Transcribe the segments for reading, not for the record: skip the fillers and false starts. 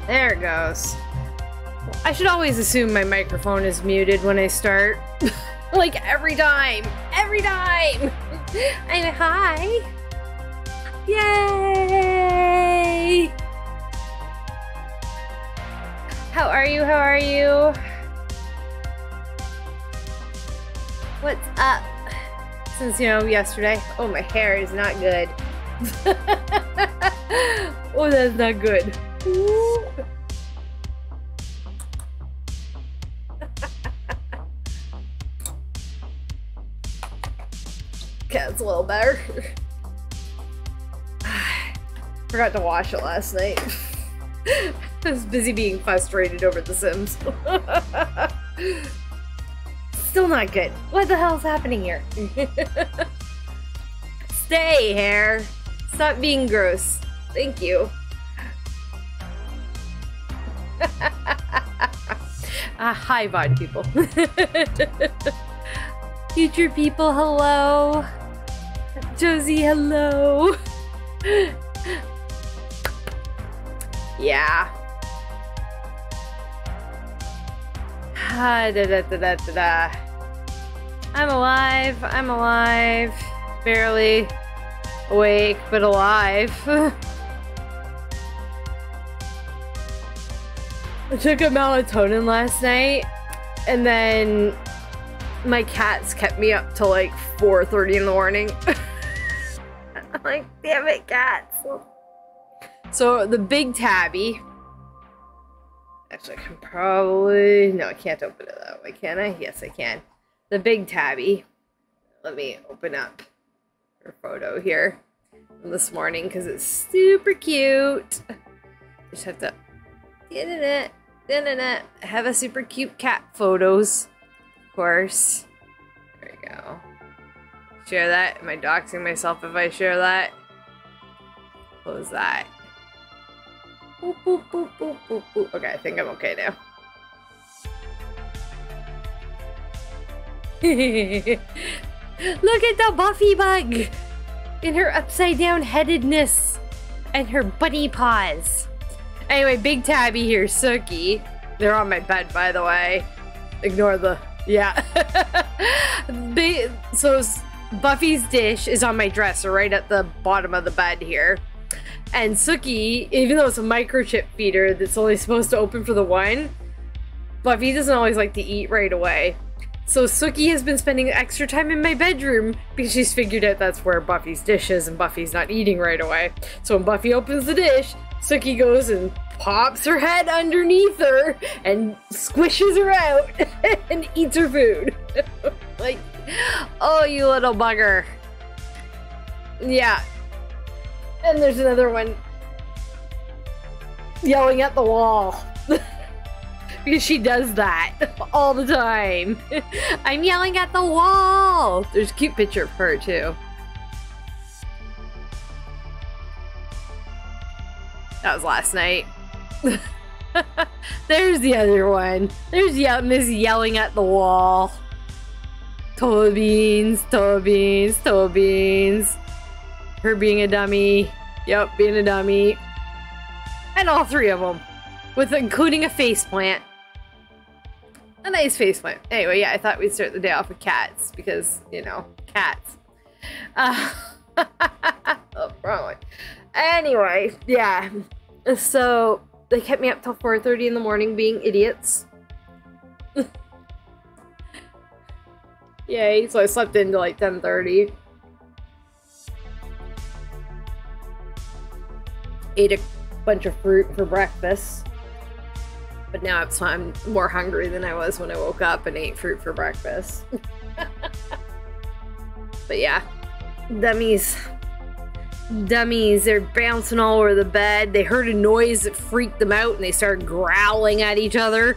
There it goes. I should always assume my microphone is muted when I start. Like every time. Every time! I'm hi! Yay! How are you? How are you? What's up? Since, you know, yesterday. Oh, my hair is not good. Oh, that's not good. Ooh. Okay, that's a little better. Forgot to wash it last night. I was busy being frustrated over The Sims. Still not good. What the hell's happening here? Stay, hair. Stop being gross. Thank you. Hi, VOD people. Future people, hello. Josie, hello. Yeah. I'm alive. I'm alive. Barely awake, but alive. I took a melatonin last night, and then my cats kept me up till like 4:30 in the morning. I'm like, damn it, cats. So the big tabby. Actually, I can probably... No, I can't open it that way, can I? Yes, I can. The big tabby. Let me open up her photo here from this morning because it's super cute. Just have to... have a super cute cat photos. Of course. There we go. Share that. Am I doxing myself if I share that? Close that. Boop, boop, boop, boop, boop, boop. Okay, I think I'm okay now. Look at the Buffy bug! In her upside down headedness. And her bunny paws. Anyway, big tabby here, Sookie. They're on my bed, by the way. Ignore the... Yeah. So Buffy's dish is on my dresser right at the bottom of the bed here. And Sookie, even though it's a microchip feeder that's only supposed to open for the one, Buffy doesn't always like to eat right away. So Sookie has been spending extra time in my bedroom because she's figured out that's where Buffy's dish is and Buffy's not eating right away. So when Buffy opens the dish, Sookie goes and pops her head underneath her and squishes her out and eats her food. Like, oh, you little bugger. Yeah. And there's another one yelling at the wall. Because she does that all the time. I'm yelling at the wall. There's a cute picture of her too. That was last night. There's the other one. There's Miss yelling at the wall. Toe beans, toe beans, toe beans. Her being a dummy. Yep, being a dummy. And all three of them. With including a faceplant. A nice faceplant. Anyway, yeah, I thought we'd start the day off with cats. Because, you know, cats. Oh, wrong one. Anyway, yeah. So, they kept me up till 4:30 in the morning being idiots. Yay, so I slept into like 10:30. Ate a bunch of fruit for breakfast. But now I'm more hungry than I was when I woke up and ate fruit for breakfast. But yeah, dummies. Dummies, they're bouncing all over the bed. They heard a noise that freaked them out and they started growling at each other.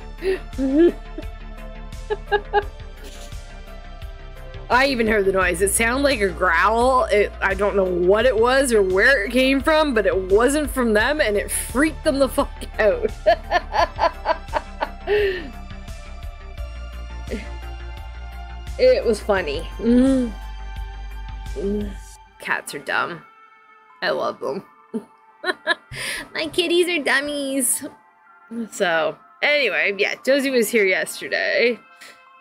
I even heard the noise. It sounded like a growl. I don't know what it was or where it came from, but it wasn't from them and it freaked them the fuck out. It was funny. Cats are dumb. I love them. My kitties are dummies. So, anyway, yeah, Josie was here yesterday.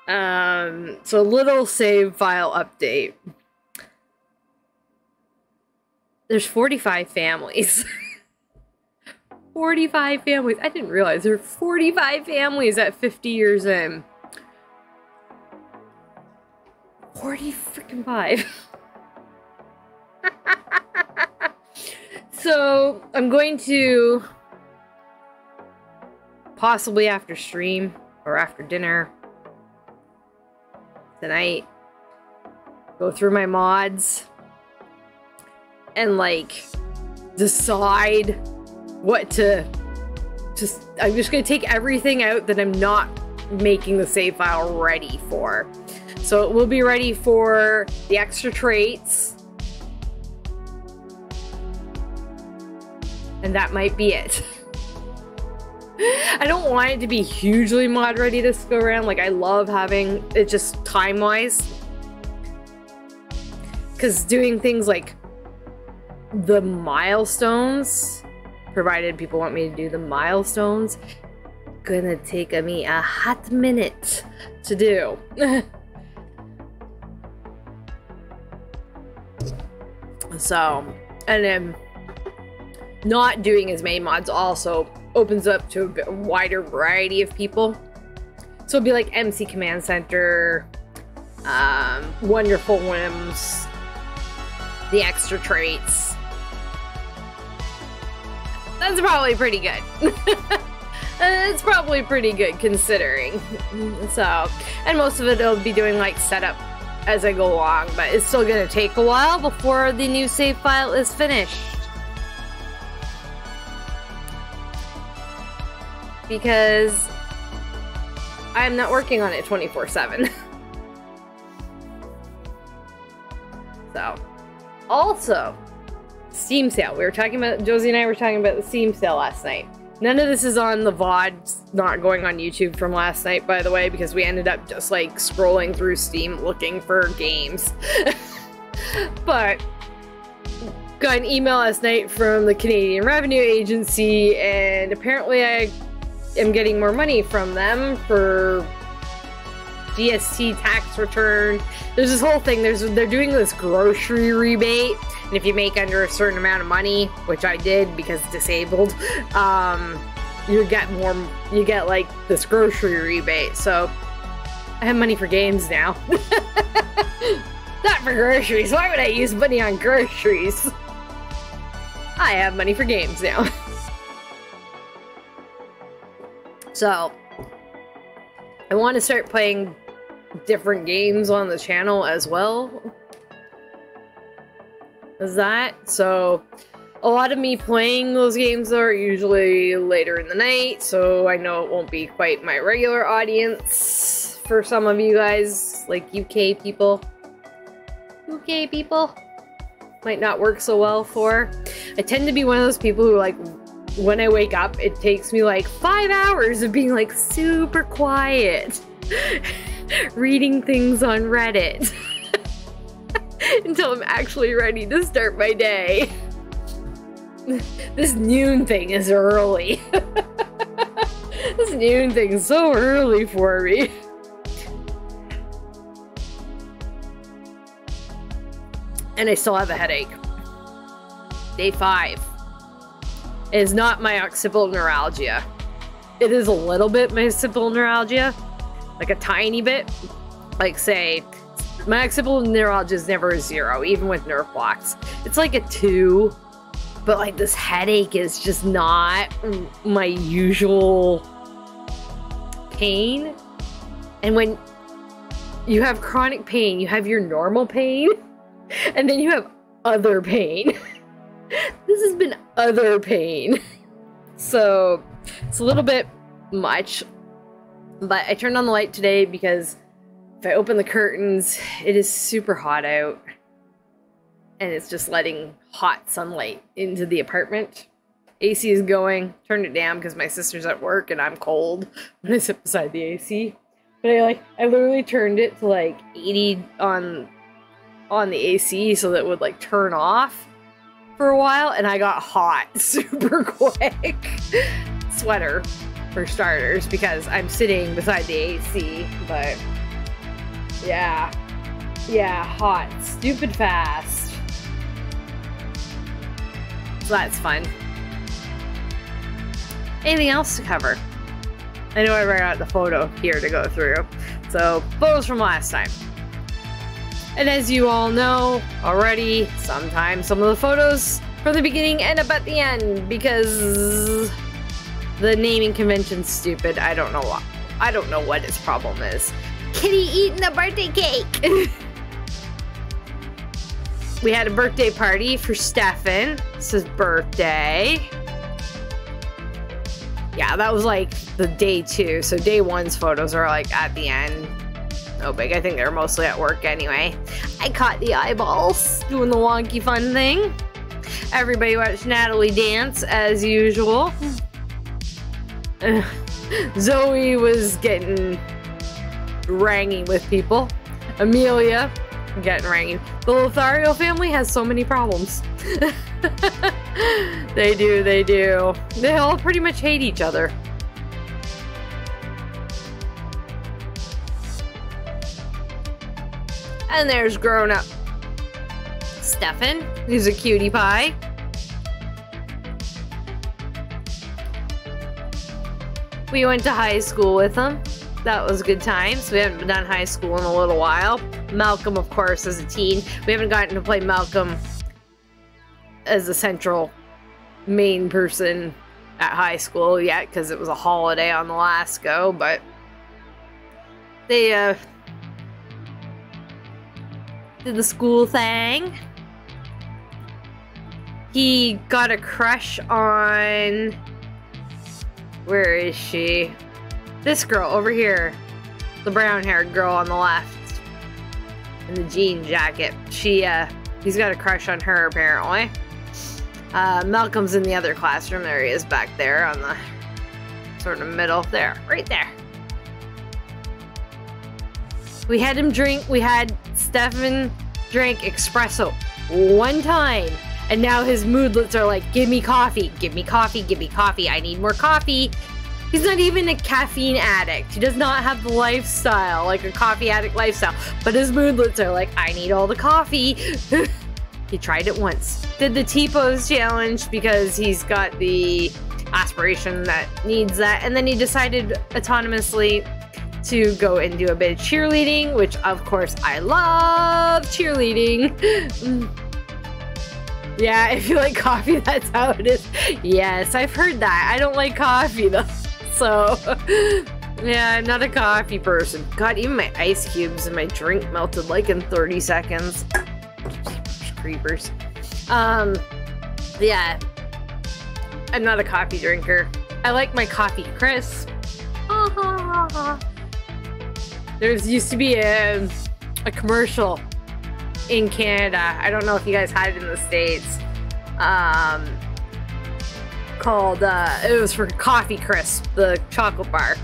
So a little save file update. There's 45 families. 45 families. I didn't realize there were 45 families at 50 years in. 40 freaking 5. So, I'm going to possibly after stream or after dinner tonight go through my mods and like decide what to I'm just gonna take everything out that I'm not making the save file ready for. So it will be ready for the extra traits, and that might be it. I don't want it to be hugely mod ready this go around. Like, I love having it just time wise, because doing things like the milestones, provided people want me to do the milestones, gonna take me a hot minute to do. So, and then not doing as many mods also opens up to a bit wider variety of people. So it'll be like MC Command Center, Wonderful Whims, the extra traits. That's probably pretty good. It's probably pretty good considering. So, and most of it I'll be doing like setup as I go along, but it's still gonna take a while before the new save file is finished. Because I'm not working on it 24/7. So, also, Steam sale. We were talking about, Josie and I were talking about the Steam sale last night. None of this is on the VOD, not going on YouTube from last night, by the way, because we ended up just like scrolling through Steam looking for games. But got an email last night from the Canadian Revenue Agency, and apparently I am getting more money from them for GST tax return. There's this whole thing. They're doing this grocery rebate, and if you make under a certain amount of money, which I did because disabled, you get like this grocery rebate. So I have money for games now. Not for groceries. Why would I use money on groceries? I have money for games now. So I want to start playing different games on the channel as well as that. So a lot of me playing those games are usually later in the night, so I know it won't be quite my regular audience for some of you guys, like UK people. UK people might not work so well for. I tend to be one of those people who, like, when I wake up, it takes me like 5 hours of being like super quiet, reading things on Reddit until I'm actually ready to start my day. This noon thing is early. This noon thing is so early for me. And I still have a headache. Day 5. It is not my occipital neuralgia. It is a little bit my occipital neuralgia. Like a tiny bit. Like, say, my occipital neuralgia is never a 0, even with nerve blocks. It's like a 2. But, like, this headache is just not my usual pain. And when you have chronic pain, you have your normal pain. And then you have other pain. This has been other pain. So, it's a little bit much. But I turned on the light today because if I open the curtains, it is super hot out. And it's just letting hot sunlight into the apartment. AC is going. Turned it down because my sister's at work and I'm cold when I sit beside the AC. But I literally turned it to like 80 on the AC so that it would like turn off for a while, and I got hot super quick. Sweater. for starters, because I'm sitting beside the AC, but yeah. Yeah, hot. Stupid fast. So that's fun. Anything else to cover? I know I ran out the photo here to go through. So, photos from last time. And as you all know already, sometimes some of the photos from the beginning end up at the end because the naming convention's stupid. I don't know what. I don't know what his problem is. Kitty eating the birthday cake! We had a birthday party for Stefan. It's his birthday. Yeah, that was like the day 2. So day 1's photos are like at the end. No big. I think they're mostly at work anyway. I caught the eyeballs doing the wonky fun thing. Everybody watched Natalie dance as usual. Zoe was getting ranging with people. Amelia getting ranging. The Lothario family has so many problems. They do, they do. They all pretty much hate each other. And there's grown-up Stefan, who's a cutie pie. We went to high school with him. That was good times. We haven't done high school in a little while. Malcolm, of course, as a teen. We haven't gotten to play Malcolm as a central main person at high school yet because it was a holiday on the last go, but they did the school thing. He got a crush on... Where is she? This girl over here. The brown-haired girl on the left. In the jean jacket. He's got a crush on her, apparently. Malcolm's in the other classroom. There he is back there on the sort of middle. There. Right there. We had him drink. We had Stefan drink espresso one time. And now his moodlets are like, give me coffee, give me coffee, give me coffee. I need more coffee. He's not even a caffeine addict. He does not have the lifestyle, like a coffee addict lifestyle. But his moodlets are like, I need all the coffee. He tried it once. Did the T-pose challenge because he's got the aspiration that needs that. And then he decided autonomously to go and do a bit of cheerleading, which of course I love cheerleading. Yeah, if you like coffee, that's how it is. Yes, I've heard that. I don't like coffee though. So, yeah, I'm not a coffee person. God, even my ice cubes in my drink melted like in 30 seconds. Creepers. Yeah, I'm not a coffee drinker. I like my coffee crisp. There's used to be a commercial in Canada. I don't know if you guys had it in the States. Called, it was for Coffee Crisp, the chocolate bar.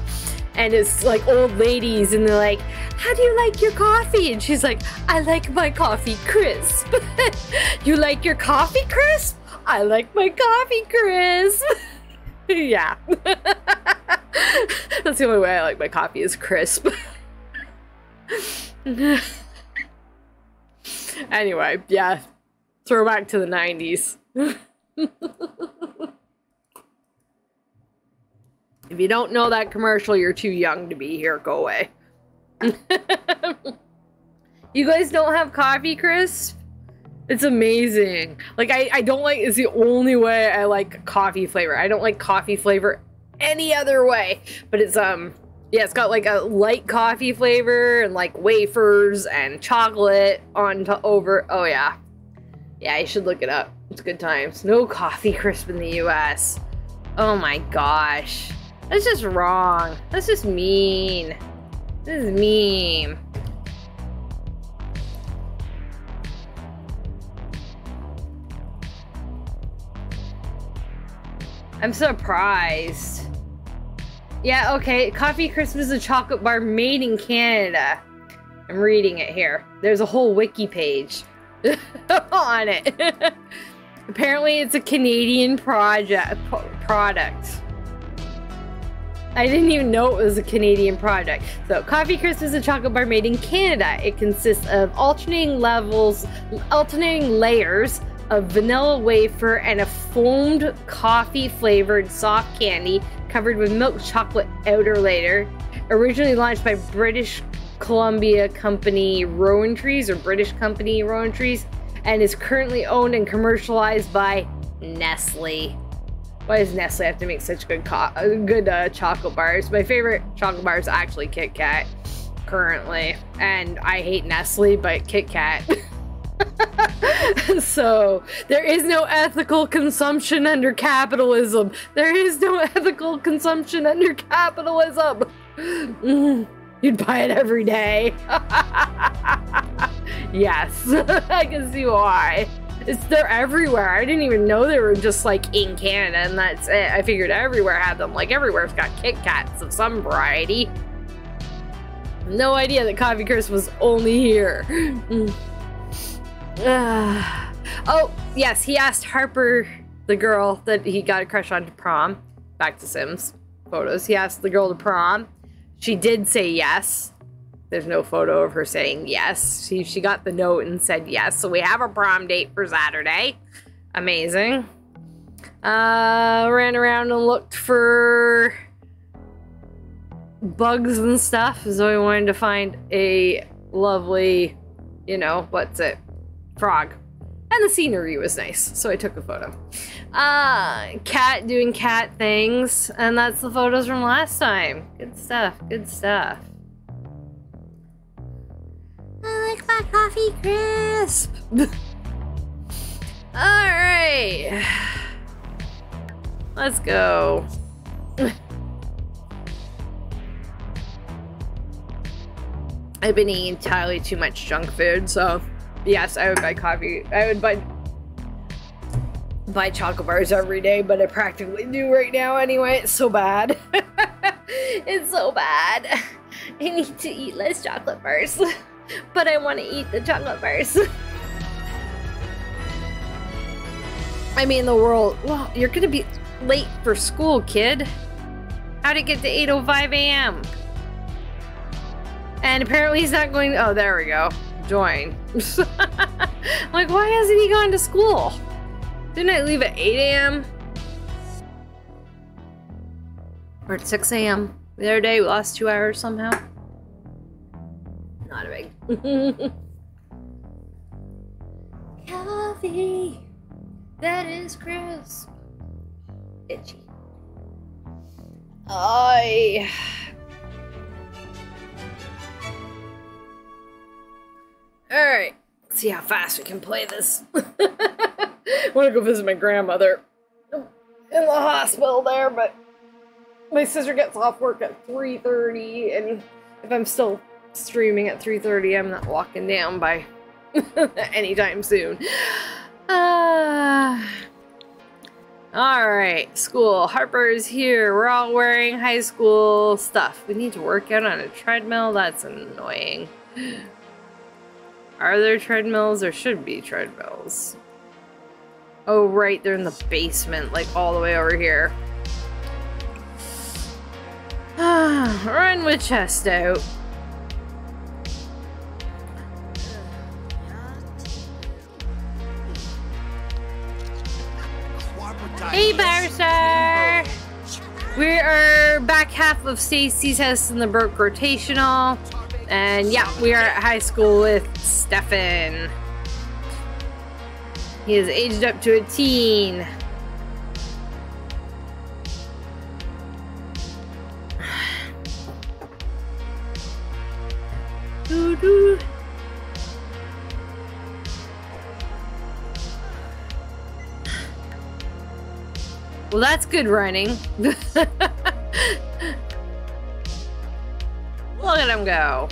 And it's like old ladies and they're like, how do you like your coffee? And she's like, I like my coffee crisp. You like your coffee crisp? I like my coffee crisp. Yeah. That's the only way I like my coffee is crisp. Anyway, yeah. Throwback to the 90s. If you don't know that commercial, you're too young to be here. Go away. You guys don't have coffee crisp? It's amazing. Like, I don't like, it's the only way I like coffee flavor. I don't like coffee flavor any other way. But it's, yeah, it's got like a light coffee flavor and like wafers and chocolate on over. Oh, yeah. Yeah, you should look it up. It's good times. No coffee crisp in the US. Oh my gosh. That's just wrong. That's just mean. This is mean. I'm surprised. Yeah, okay. Coffee Crisp is a chocolate bar made in Canada. I'm reading it here. There's a whole wiki page on it. Apparently it's a Canadian product. I didn't even know it was a Canadian product. So, Coffee Crisp is a chocolate bar made in Canada. It consists of alternating layers of vanilla wafer and a foamed coffee-flavored soft candy covered with milk chocolate outer layer. Originally launched by British Columbia Company Rowan Trees, or British Company Rowan Trees, and is currently owned and commercialized by Nestle. Why does Nestle have to make such good chocolate bars? My favorite chocolate bar is actually Kit Kat, currently. And I hate Nestle, but Kit Kat. So, there is no ethical consumption under capitalism. There is no ethical consumption under capitalism. You'd buy it every day. Yes, I can see why. They're everywhere. I didn't even know they were just like in Canada and that's it. I figured everywhere had them. Like everywhere's got Kit Kats of some variety. No idea that Coffee Crisp was only here. Oh, yes, he asked Harper, the girl that he got a crush on, to prom. Back to Sims photos. He asked the girl to prom. She did say yes. There's no photo of her saying yes. She got the note and said yes. So we have a prom date for Saturday. Amazing. Ran around and looked for bugs and stuff. Zoe wanted to find a lovely, you know, what's it? Frog. And the scenery was nice. So I took a photo. Cat doing cat things. And that's the photos from last time. Good stuff. Good stuff. I like my Coffee Crisp. Alright. Let's go. I've been eating entirely too much junk food, so yes, I would buy coffee. I would buy chocolate bars every day, but I practically do right now anyway. It's so bad. It's so bad. I need to eat less chocolate bars. But I want to eat the chocolate bars. I mean, the world. Well, you're gonna be late for school, kid. How'd it get to 8:05 a.m.? And apparently he's not going. Oh, there we go. Join. Like, why hasn't he gone to school? Didn't I leave at 8 a.m.? Or at 6 a.m. the other day? We lost 2 hours somehow. Not a big. Coffee that is crisp. Itchy. Alright, let's see how fast we can play this. I want to go visit my grandmother in the hospital there, but my sister gets off work at 3:30, and if I'm still streaming at 3:30, I'm not walking down by anytime soon. Alright, school. Harper's here. We're all wearing high school stuff. We need to work out on a treadmill? That's annoying. Are there treadmills? There should be treadmills. Oh, right. They're in the basement, like all the way over here. Run with chest out. Hey, Barrister! We are back half of Stacy's house in the Broke Rotational. And yeah, we are at high school with Stefan. He is aged up to a teen. Doo-doo. Well, that's good running. Look at him go.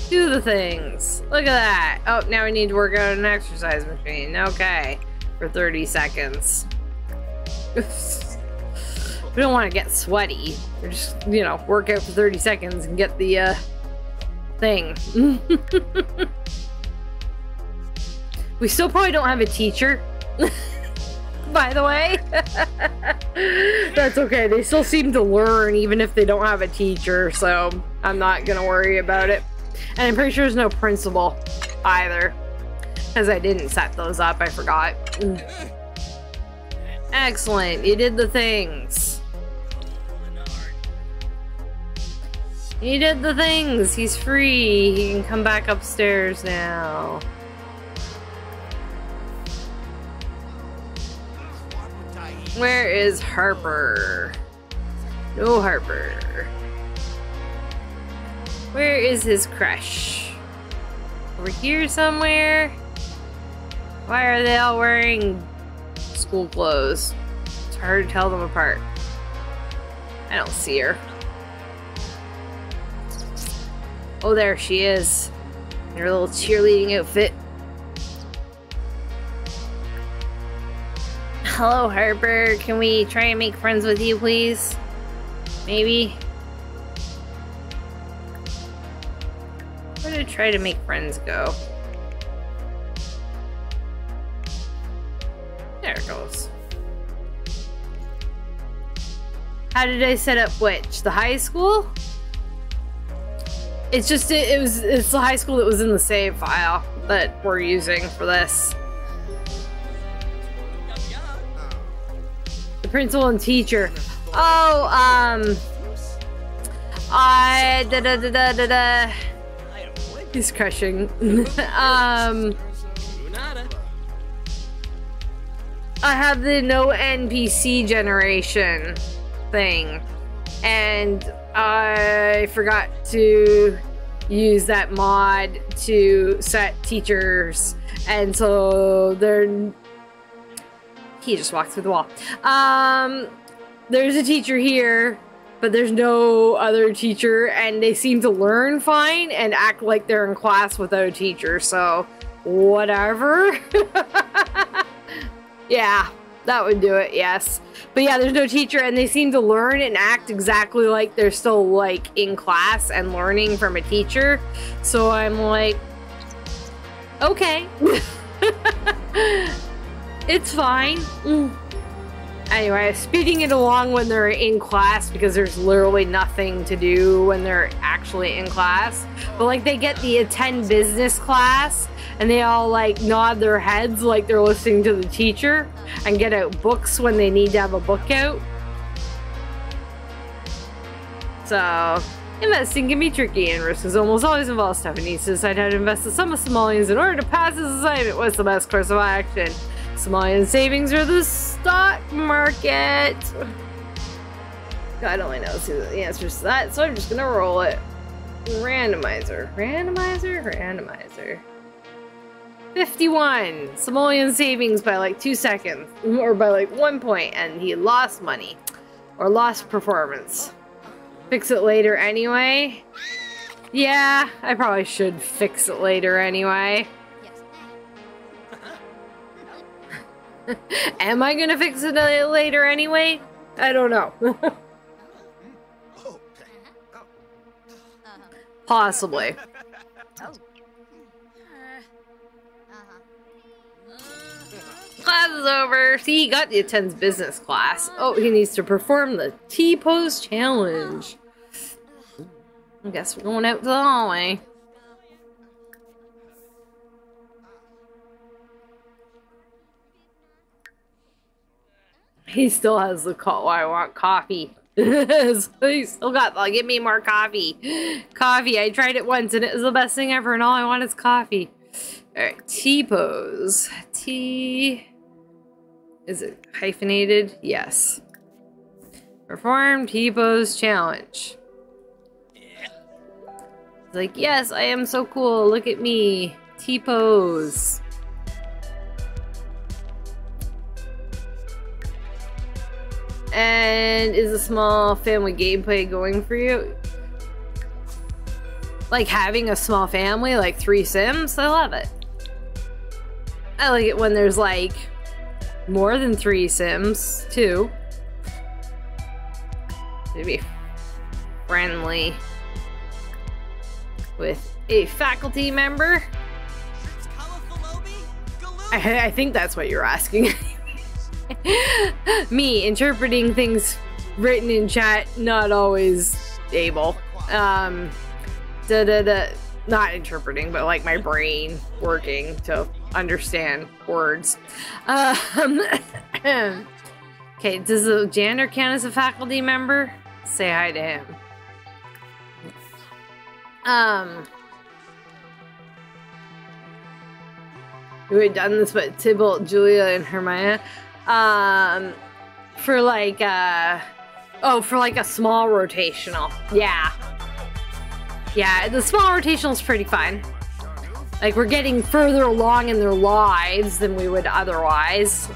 Do the things. Look at that. Oh, now we need to work out an exercise machine. Okay. For 30 seconds. We don't want to get sweaty. We're just, you know, work out for 30 seconds and get the, thing. We still probably don't have a teacher. By the way. That's okay. They still seem to learn even if they don't have a teacher, so I'm not gonna worry about it. And I'm pretty sure there's no principal either, because I didn't set those up. I forgot. Excellent. You did the things. You did the things. He's free. He can come back upstairs now. Where is Harper? No Harper. Where is his crush? Over here somewhere? Why are they all wearing school clothes? It's hard to tell them apart. I don't see her. Oh, there she is. In her little cheerleading outfit. Hello, Harper. Can we try and make friends with you, please? Maybe? Where did try to make friends go? There it goes. How did I set up which? The high school? It's just, it's the high school that was in the save file that we're using for this. The principal and teacher. Oh, he's crushing. I have the no NPC generation thing, and I forgot to use that mod to set teachers, and so they're... He just walked through the wall. There's a teacher here, but there's no other teacher, and they seem to learn fine and act like they're in class without a teacher, so whatever. Yeah, that would do it, yes. But yeah, there's no teacher, and they seem to learn and act exactly like they're still, like, in class and learning from a teacher. So I'm like, okay. It's fine. Anyway, speeding it along when they're in class because there's literally nothing to do when they're actually in class. But like they get the attend business class and they all like nod their heads like they're listening to the teacher and get out books when they need to have a book out. So, investing can be tricky and risks almost always involve stuff and needs to decide how to invest a sum of simoleons in order to pass this assignment. What's the best course of action? Simoleon savings or the stock market? God only knows the answers to that, so I'm just gonna roll it. Randomizer. Randomizer? Randomizer. 51. Simoleon savings by like 2 seconds. Or by like 1 point, and he lost money. Or lost performance. Fix it later anyway? Yeah, I probably should fix it later anyway. Am I gonna fix it later anyway? I don't know. Possibly. Class is over. See, he got the attends business class. Oh, he needs to perform the T-pose challenge. I guess we're going out to the hallway. He still has the call. I want coffee. He still got, like, give me more coffee. Coffee. I tried it once and it was the best thing ever, and all I want is coffee. Alright, T-pose. T. Is it hyphenated? Yes. Perform T-pose challenge. It's like, yes, I am so cool. Look at me. T-pose. And is a small family gameplay going for you? Like having a small family, like 3 Sims? I love it. I like it when there's like more than 3 Sims, too. To be friendly with a faculty member. I think that's what you're asking. Me interpreting things written in chat, not always able. Not interpreting, but like my brain working to understand words. Okay, does the janitor count as a faculty member? Say hi to him. We had done this with Tybalt, Julia, and Hermione. For like a small rotational. Yeah. Yeah, the small rotational is pretty fun. Like, we're getting further along in their lives than we would otherwise.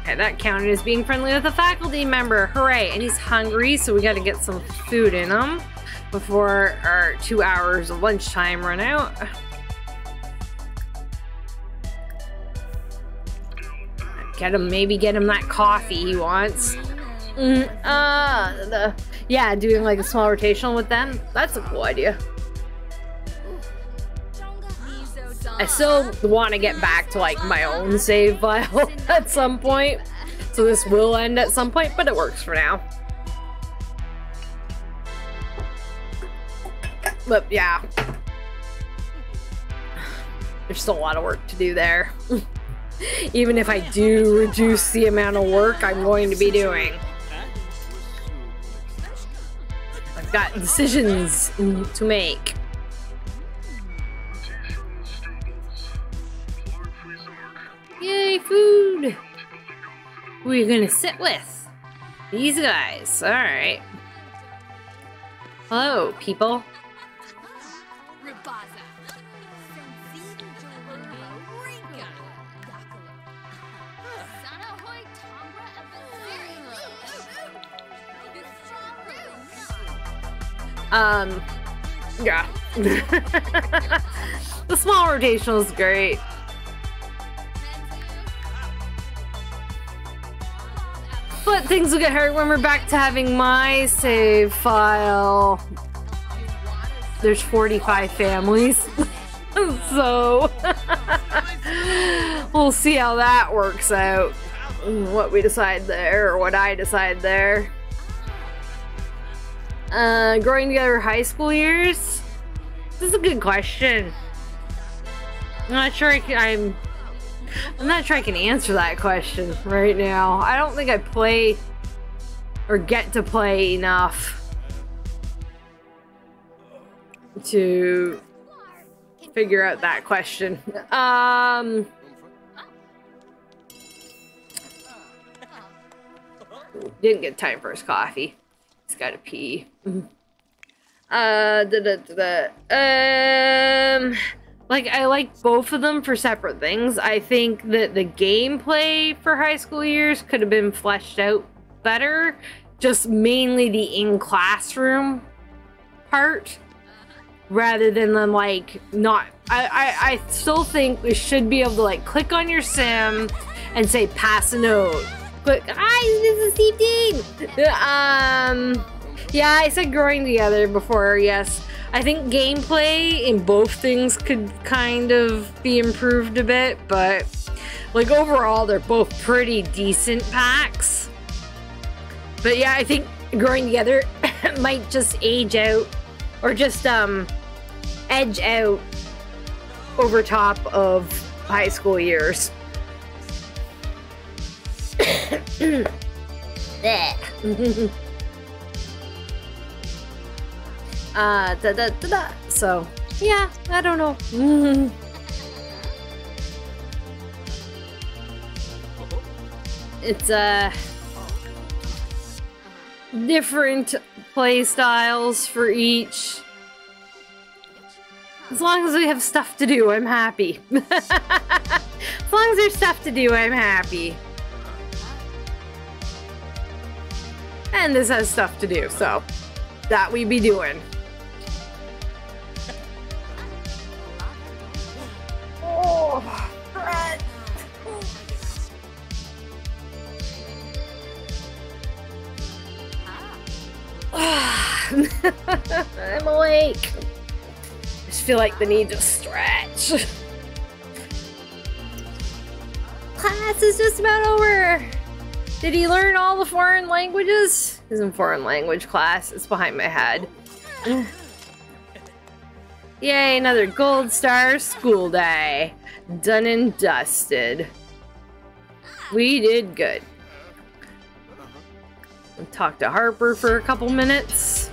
Okay, that counted as being friendly with a faculty member. Hooray! And he's hungry, so we gotta get some food in him before our 2 hours of lunchtime run out. Maybe get him that coffee he wants. Yeah, doing like a small rotational with them. That's a cool idea. I still want to get back to like my own save file at some point. So this will end at some point, but it works for now. But yeah. There's still a lot of work to do there. Even if I do reduce the amount of work I'm going to be doing. I've got decisions to make. Yay, food! Who are you gonna sit with? These guys. Alright. Hello, people. Yeah. The small rotational is great. But things will get hard when we're back to having my save file. There's 45 families. So we'll see how that works out. What we decide there, or what I decide there. Growing together high school years? This is a good question. I'm not sure I'm not sure I can answer that question right now. I don't think I play or get to play enough to figure out that question. Didn't get time for his coffee. He's gotta pee. Like, I like both of them for separate things. I think that the gameplay for high school years could have been fleshed out better. Just mainly the in-classroom part. Rather than them, like, not... I still think we should be able to, like, click on your sim and say, pass a note. Click, hi, this is Steve Dean! Yeah, I said growing together before, yes. I think gameplay in both things could kind of be improved a bit, but like overall they're both pretty decent packs. But yeah, I think growing together might just age out or just edge out over top of high school years. So, yeah, I don't know. It's different play styles for each. As long as we have stuff to do, I'm happy. As long as there's stuff to do, I'm happy. And this has stuff to do, so that we be doing. Oh, Brett. I'm awake. I just feel like the need to stretch. class is just about over. Did he learn all the foreign languages? He's in foreign language class. It's behind my head. Yay, another gold star school day. Done and dusted. We did good. We'll talk to Harper for a couple minutes.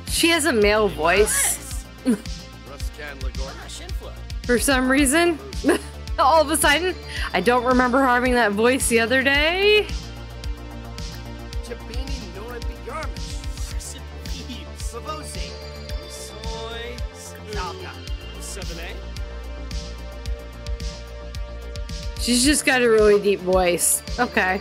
She has a male voice. For some reason. All of a sudden. I don't remember having that voice the other day. She's just got a really deep voice. Okay.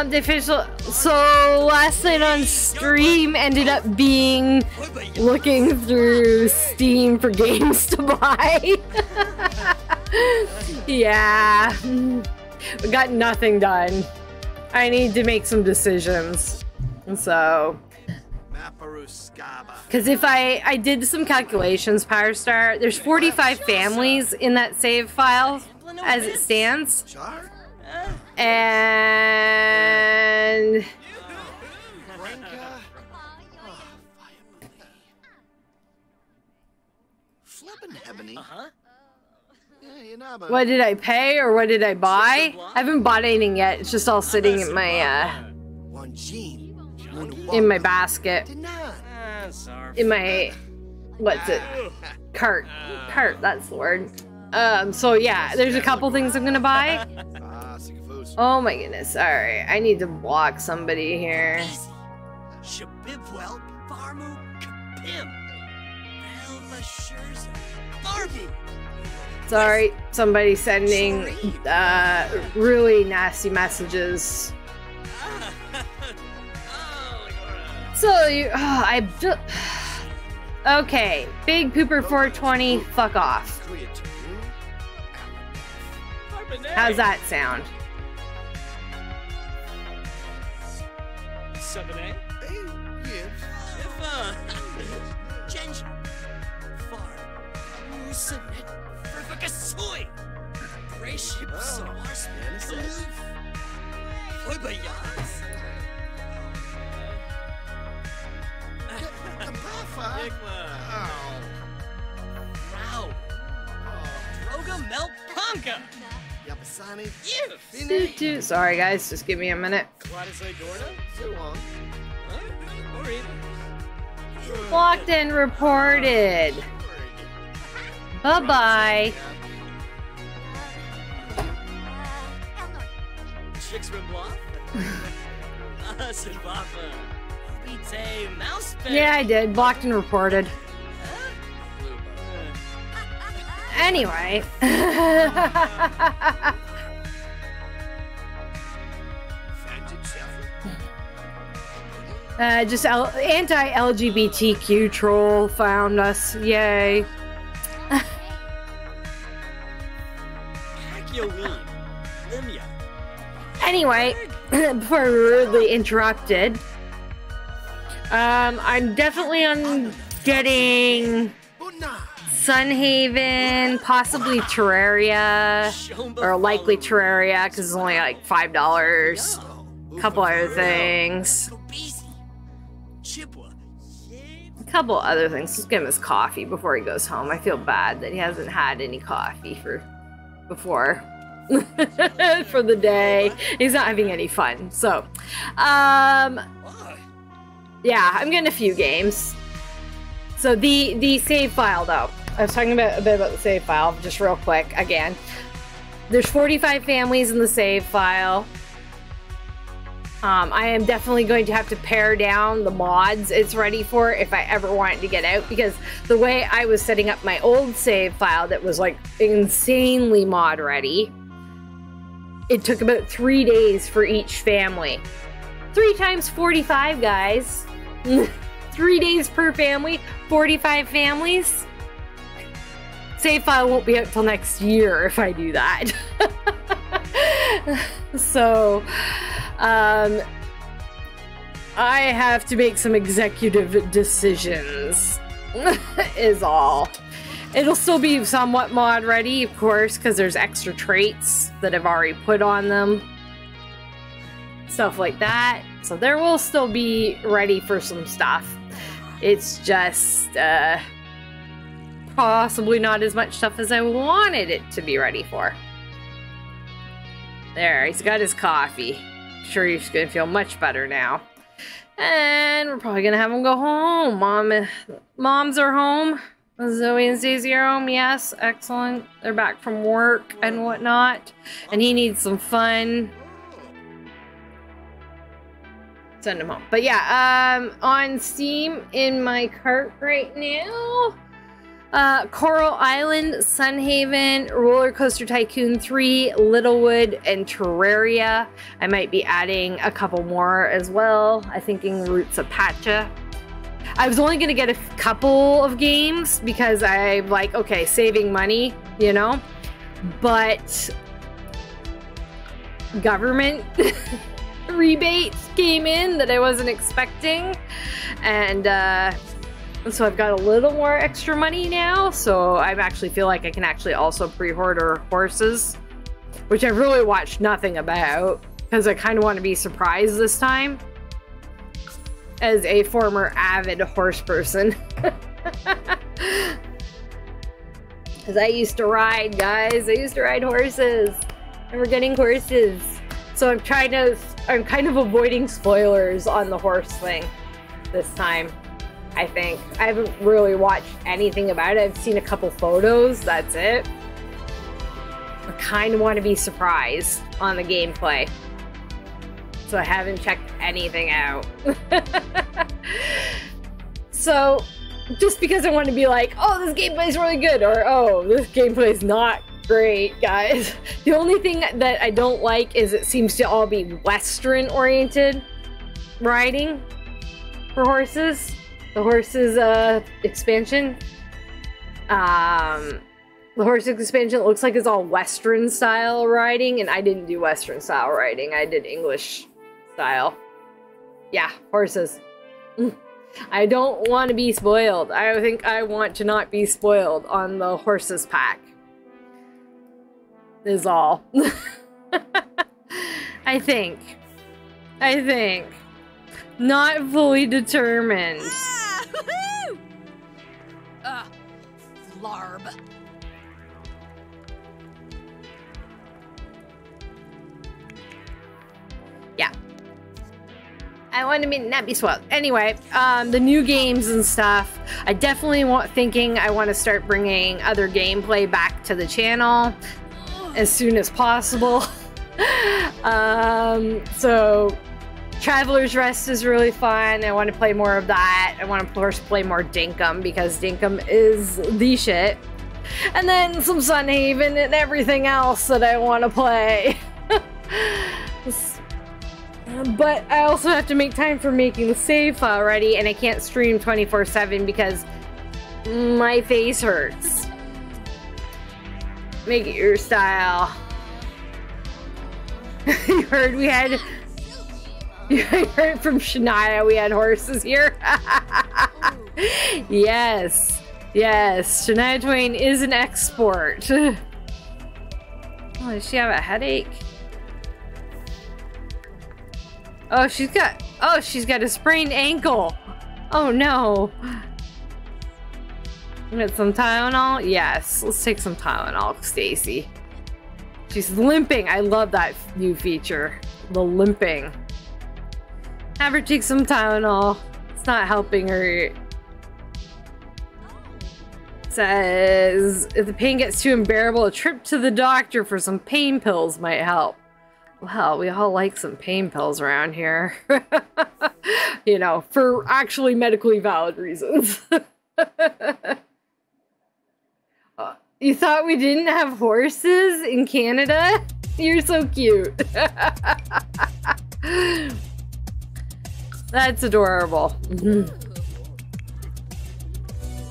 The official. So last night on stream ended up being looking through Steam for games to buy. Yeah. We got nothing done. I need to make some decisions. So. Because if I did some calculations, Powerstar, there's 45 families in that save file as it stands. And what did I pay or what did I buy? I haven't bought anything yet. It's just all sitting in my basket. In my, what's it? Cart, that's the word. So yeah, there's a couple things I'm gonna buy. Oh my goodness, alright, I need to block somebody here. Sorry, somebody sending really nasty messages. So you, okay, Big Pooper 420, fuck off. How's that sound? Sorry guys, just give me a minute. Blocked and reported. Bye-bye. Yeah, I did. Blocked and reported. Anyway. Just anti-LGBTQ troll found us. Yay. Anyway, before we were rudely interrupted, I'm definitely on getting Sunhaven, possibly Terraria, or likely Terraria, because it's only like $5. A couple other things. A couple other things. Just give him his coffee before he goes home. I feel bad that he hasn't had any coffee before for the day. He's not having any fun. So, yeah, I'm getting a few games. So the save file though. I was talking a bit about the save file, just real quick again. There's 45 families in the save file. I am definitely going to have to pare down the mods it's ready for if I ever want it to get out, because the way I was setting up my old save file that was like insanely mod ready, it took about 3 days for each family. 3 times 45, guys. 3 days per family, 45 families. Save file won't be out till next year if I do that. So, I have to make some executive decisions, is all. It'll still be somewhat mod ready, of course, because there's extra traits that I've already put on them. Stuff like that. So there will still be ready for some stuff. It's just, possibly not as much stuff as I wanted it to be ready for. There, he's got his coffee. Sure, he's gonna feel much better now. And we're probably gonna have him go home. Moms are home. Zoe and Stacey are home. Yes, excellent. They're back from work and whatnot. And he needs some fun. Send him home. But yeah, on Steam in my cart right now. Coral Island, Sunhaven, Roller Coaster Tycoon 3, Littlewood, and Terraria. I might be adding a couple more as well. I'm thinking Roots of Pacha. I was only going to get a couple of games because I'm like, okay, saving money, you know? But government rebates came in that I wasn't expecting. And so I've got a little more extra money now, so I actually feel like I can actually also pre-order horses, which I've really watched nothing about, because I kind of want to be surprised this time, as a former avid horse person. Because I used to ride, guys. I used to ride horses, and we're getting horses. So I'm kind of avoiding spoilers on the horse thing this time. I think. I haven't really watched anything about it. I've seen a couple photos, that's it. I kind of want to be surprised on the gameplay. So I haven't checked anything out. So, just because I want to be like, oh, this gameplay is really good, or oh, this gameplay is not great, guys. The only thing that I don't like is it seems to all be Western oriented riding for horses. The horses expansion. The horse expansion looks like it's all Western style riding, and I didn't do Western style riding. I did English style. Yeah, horses. I don't want to be spoiled. I think I want to not be spoiled on the horses pack. Is all. I think. Not fully determined. Larb. Yeah. I want to not be spoiled. Anyway, the new games and stuff. I definitely thinking I want to start bringing other gameplay back to the channel as soon as possible. So Traveler's Rest is really fun. I want to play more of that. I want to, of course, play more Dinkum because Dinkum is the shit. And then some Sunhaven and everything else that I want to play. But I also have to make time for making the save file ready, and I can't stream 24/7 because my face hurts. Make it your style. You heard we had... You heard from Shania we had horses here? Yes. Yes. Shania Twain is an export. Oh, does she have a headache? Oh, she's got a sprained ankle. Oh no. Get some Tylenol? Yes. Let's take some Tylenol, Stacy. She's limping. I love that new feature. The limping. Have her take some Tylenol. It's not helping her. Says, if the pain gets too unbearable, a trip to the doctor for some pain pills might help. Well, we all like some pain pills around here. You know, for actually medically valid reasons. You thought we didn't have horses in Canada? You're so cute. That's adorable.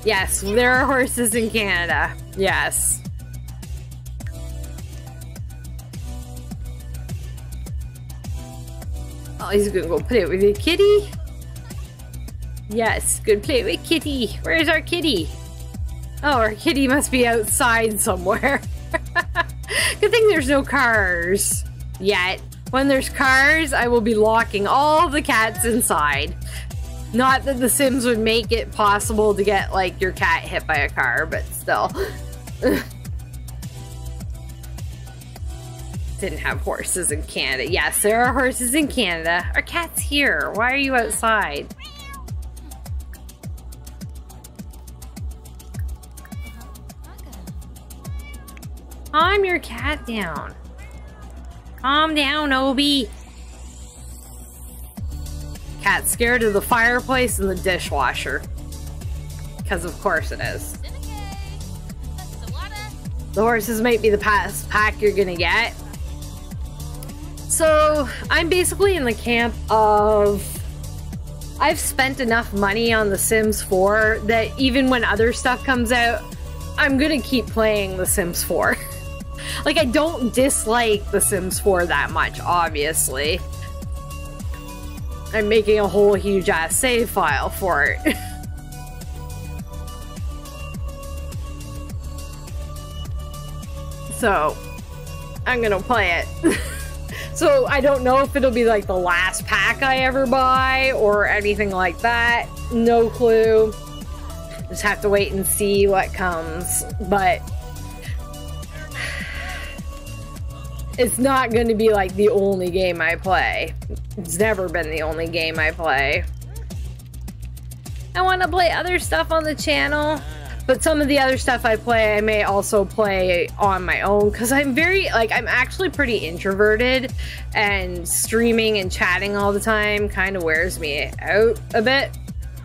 Yes, there are horses in Canada. Yes. Oh, he's gonna go play with the kitty. Yes, good play with kitty. Where's our kitty? Oh, our kitty must be outside somewhere. Good thing there's no cars yet. When there's cars, I will be locking all the cats inside. Not that The Sims would make it possible to get, like, your cat hit by a car, but still. Didn't have horses in Canada. Yes, there are horses in Canada. Our cat's here. Why are you outside? Calm your cat down. Calm down, Obi. Cat's scared of the fireplace and the dishwasher. Because of course it is. The horses might be the best pack you're gonna get. So, I'm basically in the camp of... I've spent enough money on The Sims 4 that even when other stuff comes out, I'm gonna keep playing The Sims 4. Like, I don't dislike The Sims 4 that much, obviously. I'm making a whole huge ass save file for it. So, I'm gonna play it. So, I don't know if it'll be like the last pack I ever buy or anything like that. No clue. Just have to wait and see what comes. But it's not going to be like the only game I play. It's never been the only game I play. I want to play other stuff on the channel, but some of the other stuff I play, I may also play on my own because I'm very, like, I'm actually pretty introverted, and streaming and chatting all the time kind of wears me out a bit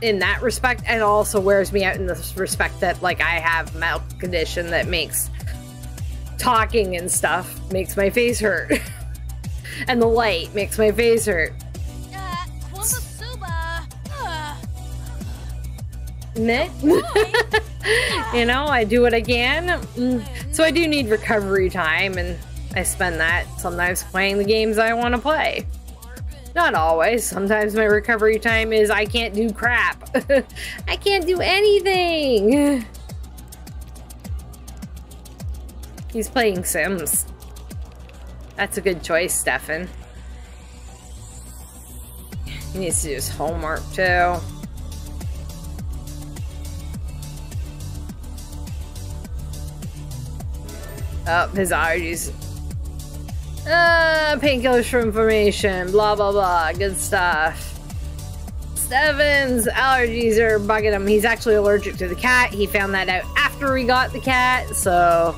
in that respect, and also wears me out in the respect that, like, I have medical condition that makes talking and stuff makes my face hurt. And the light makes my face hurt. You know, I do what I can. So I do need recovery time, and I spend that sometimes playing the games I want to play. Not always. Sometimes my recovery time is I can't do crap. I can't do anything. He's playing Sims. That's a good choice, Stefan. He needs to do his homework too. Oh, his allergies. Painkillers for inflammation. Blah, blah, blah. Good stuff. Stefan's allergies are bugging him. He's actually allergic to the cat. He found that out after we got the cat, so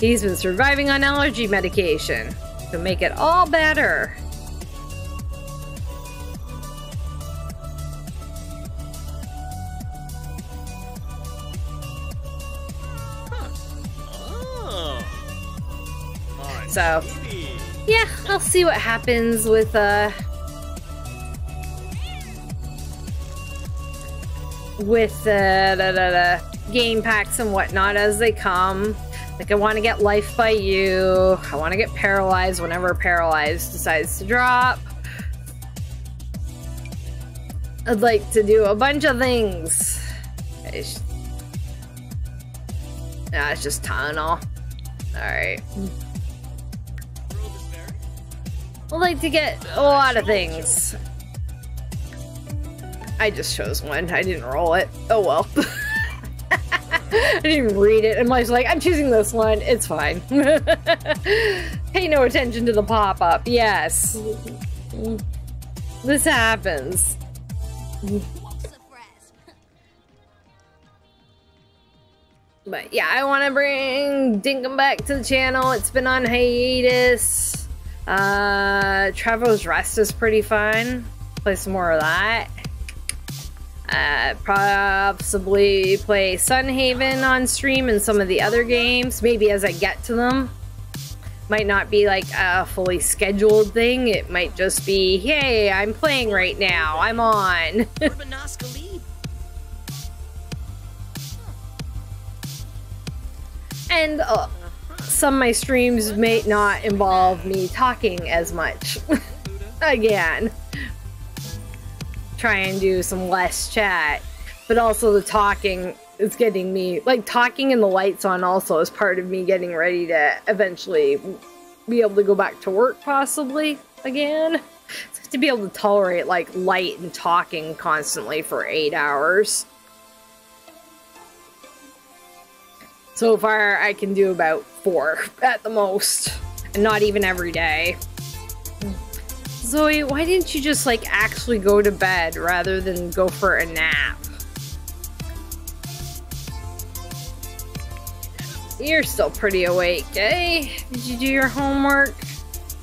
he's been surviving on allergy medication to make it all better. So, yeah, I'll see what happens with game packs and whatnot as they come. Like, I want to get Life by You. I want to get Paralyzed whenever Paralyzed decides to drop. I'd like to do a bunch of things. It's just Tunnel. Alright. I'd like to get a lot of things. I just chose one. I didn't roll it. Oh well. I didn't even read it. And I was like, I'm choosing this one. It's fine. Pay no attention to the pop-up. Yes. This happens. But yeah, I want to bring Dinkum back to the channel. It's been on hiatus. Traveller's Rest is pretty fun. Play some more of that. Possibly play Sunhaven on stream and some of the other games, maybe as I get to them. Might not be like a fully scheduled thing. It might just be, hey, I'm playing right now. I'm on. And some of my streams may not involve me talking as much. Again. Try and do some less chat. But also the talking is getting me, like talking and the lights on also is part of me getting ready to eventually be able to go back to work possibly again. So to be able to tolerate like light and talking constantly for 8 hours. So far I can do about 4 at the most. And not even every day. Zoe, why didn't you just like actually go to bed rather than go for a nap? You're still pretty awake, eh? Did you do your homework?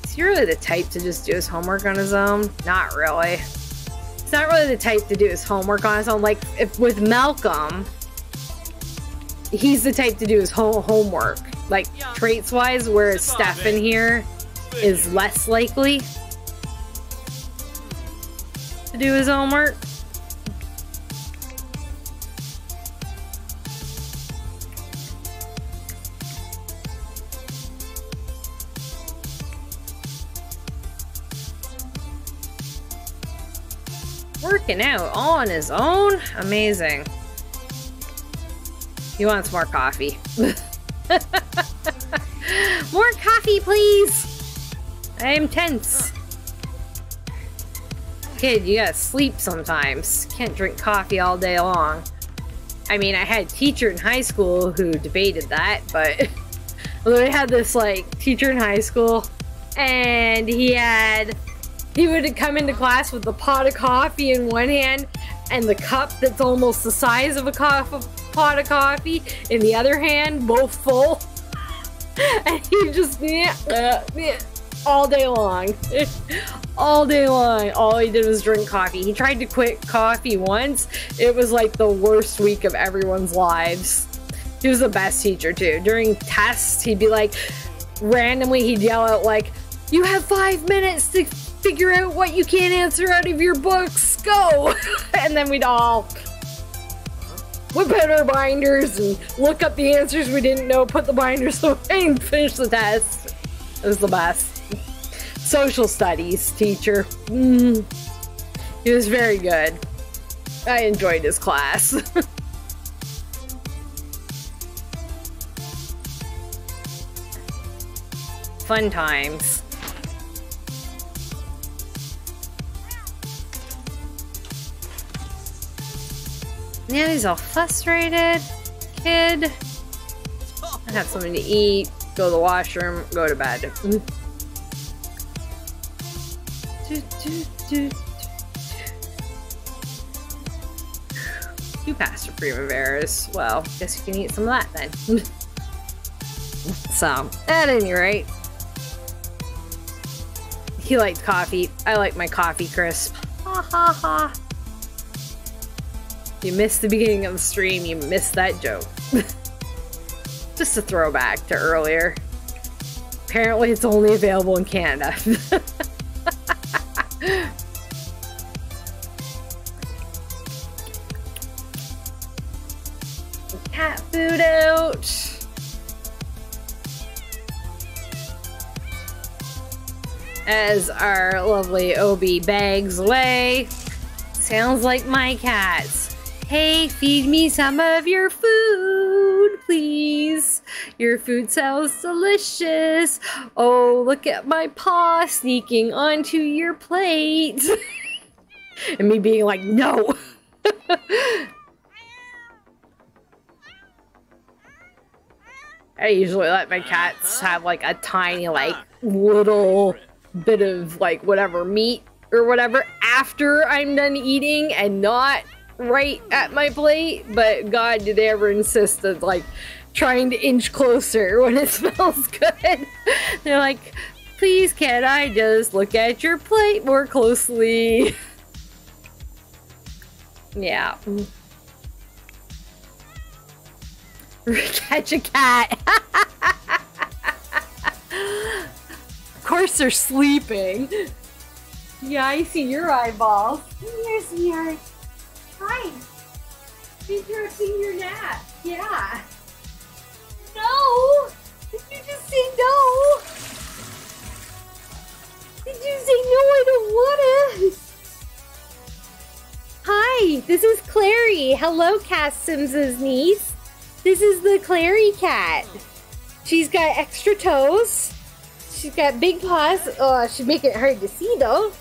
Is he really the type to just do his homework on his own? Not really. He's not really the type to do his homework on his own. Like, if with Malcolm, he's the type to do his whole homework. Like, traits-wise, whereas Stefan here is less likely to do his homework. Working out all on his own? Amazing. He wants more coffee. More coffee, please! I am tense. Kid, you gotta sleep sometimes. Can't drink coffee all day long. I mean, I had a teacher in high school who debated that, but although I had this like teacher in high school and he would come into class with a pot of coffee in one hand and the cup that's almost the size of a pot of coffee in the other hand, both full. And he just, all day long. All day long. All he did was drink coffee. He tried to quit coffee once. It was like the worst week of everyone's lives. He was the best teacher too. During tests, he'd be like, randomly he'd yell out like, "You have 5 minutes to figure out what you can't answer out of your books. Go!" And then we'd all whip out our binders and look up the answers we didn't know, put the binders away, and finish the test. It was the best. Social studies teacher. He was very good. I enjoyed his class. Fun times. Yeah, he's all frustrated. Kid. I have something to eat, go to the washroom, go to bed. You passed your Primaveras. Well, guess you can eat some of that then. So, at any rate, he liked coffee. I like my coffee crisp. Ha ha ha. You missed the beginning of the stream, you missed that joke. Just a throwback to earlier. Apparently it's only available in Canada. Cat food out. As our lovely Obi bags away. Sounds like my cats. Hey, feed me some of your food, please. Your food sounds delicious. Oh, look at my paw sneaking onto your plate. And me being like, no. I usually let my cats have like a tiny, like, little bit of like whatever meat or whatever after I'm done eating and not right at my plate, but God, did they ever insist of like trying to inch closer when it smells good. They're like, please can I just look at your plate more closely? Yeah. Catch a cat. course they're sleeping. Yeah, I see your eyeballs. Come here, sweetheart. Hi. Interrupting your nap. Yeah. No! Did you just say no? Did you say no? I don't want it. Hi, this is Clary. Hello, Cass Sims's niece. This is the Clary cat. She's got extra toes. She's got big paws. Oh, she's making it hard to see though.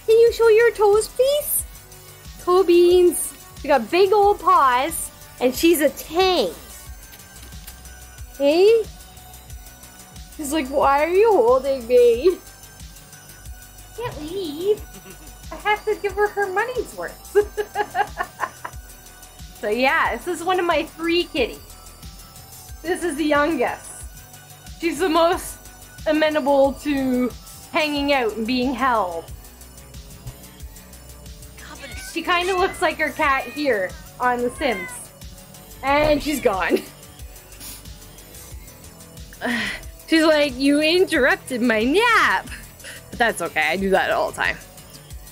Can you show your toes, please? Toe beans. She got big old paws, and she's a tank. Hey? She's like, why are you holding me? Can't leave. I have to give her her money's worth. So yeah, this is one of my 3 kitties. This is the youngest. She's the most amenable to hanging out and being held. She kind of looks like her cat here on The Sims. And she's gone. She's like, you interrupted my nap. But that's okay, I do that all the time.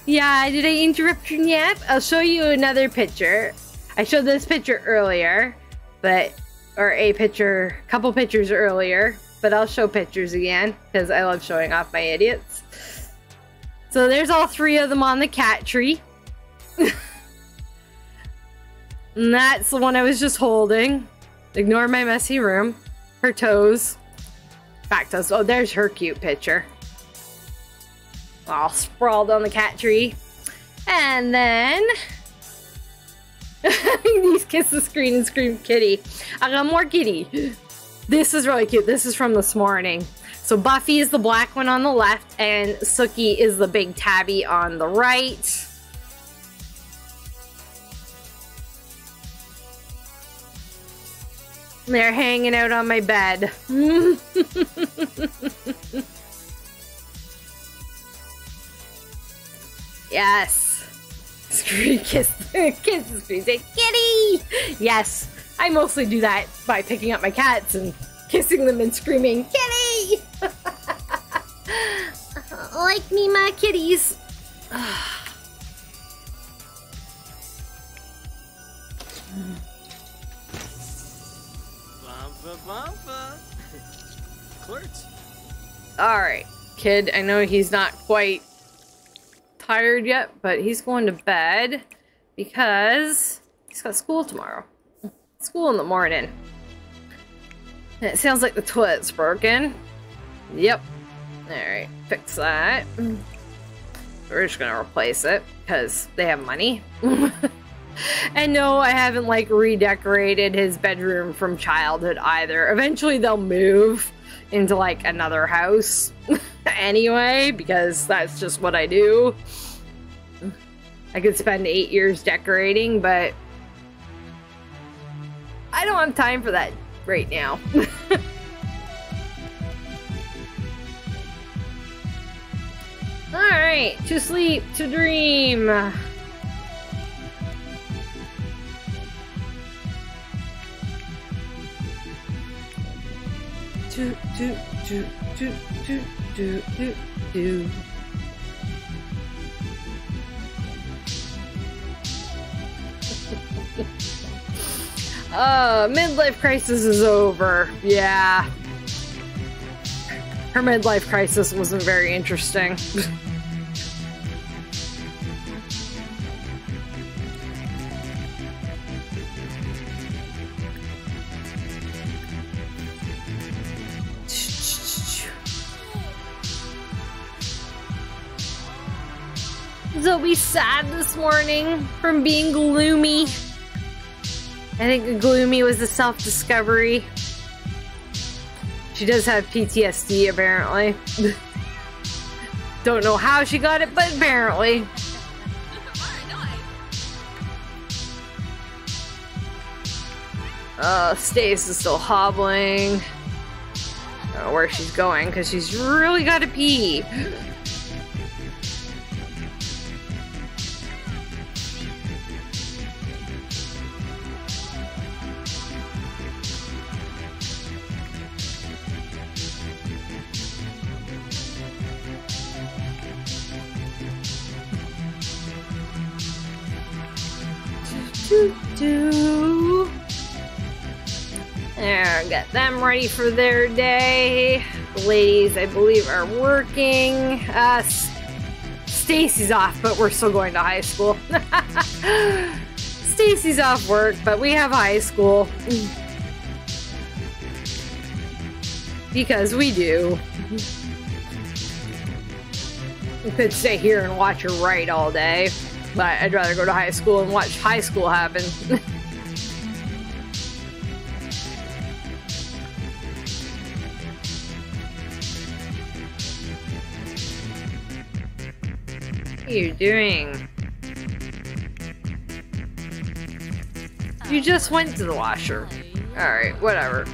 Yeah, did I interrupt your nap? I'll show you another picture. I showed this picture earlier, or a couple pictures earlier, but I'll show pictures again because I love showing off my idiots. So there's all 3 of them on the cat tree. And that's the one I was just holding. Ignore my messy room. Her toes. Back toes. Oh, there's her cute picture. All sprawled on the cat tree. And then... these kiss the screen and scream kitty. I got more kitty. This is really cute. This is from this morning. So Buffy is the black one on the left, and Sookie is the big tabby on the right. They're hanging out on my bed. Yes. Screen kiss the screen. Say, kitty! Yes. I mostly do that by picking up my cats and kissing them and screaming, kitty! Like me, my kitties. Alright, kid, I know he's not quite tired yet, but he's going to bed because he's got school tomorrow. School in the morning. And it sounds like the toilet's broken. Yep. Alright, fix that. We're just gonna replace it because they have money. And no, I haven't like redecorated his bedroom from childhood either. Eventually they'll move into like another house anyway, because that's just what I do. I could spend 8 years decorating, but I don't have time for that right now. Alright, to sleep, to dream. Do, do, do, do, do, do, do, do. Midlife crisis is over. Yeah. Her midlife crisis wasn't very interesting. Zoe's sad this morning from being gloomy. I think gloomy was a self-discovery. She does have PTSD, apparently. Don't know how she got it, but apparently. Stace is still hobbling. I don't know where she's going, because she's really got to pee. Do. There, get them ready for their day. The ladies, I believe, are working. Stacy's off, but we're still going to high school. Stacy's off work, but we have high school. Because we do. We could stay here and watch her write all day, but I'd rather go to high school and watch high school happen. What are you doing? You just went to the washer. Alright, whatever.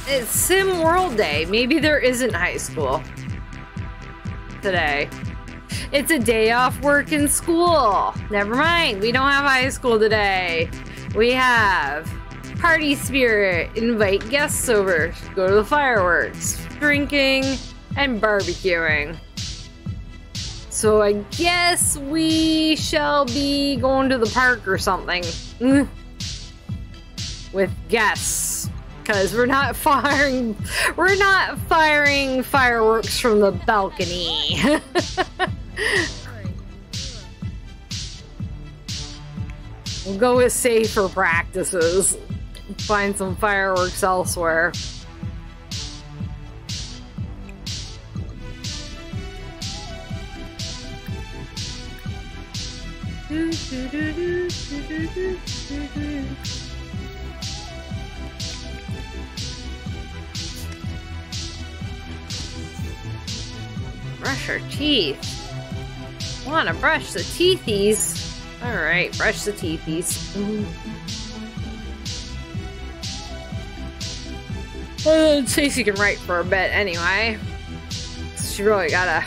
It's Sim World Day. Maybe there isn't high school today. It's a day off work and school. Never mind. We don't have high school today. We have party spirit. Invite guests over. Go to the fireworks. Drinking and barbecuing. So I guess we shall be going to the park or something. With guests. Because we're not firing fireworks from the balcony. We'll go with safer practices. Find some fireworks elsewhere. Brush our teeth. Wanna brush the teethies? Alright, brush the teethies. Stacey can write for a bit anyway. She really gotta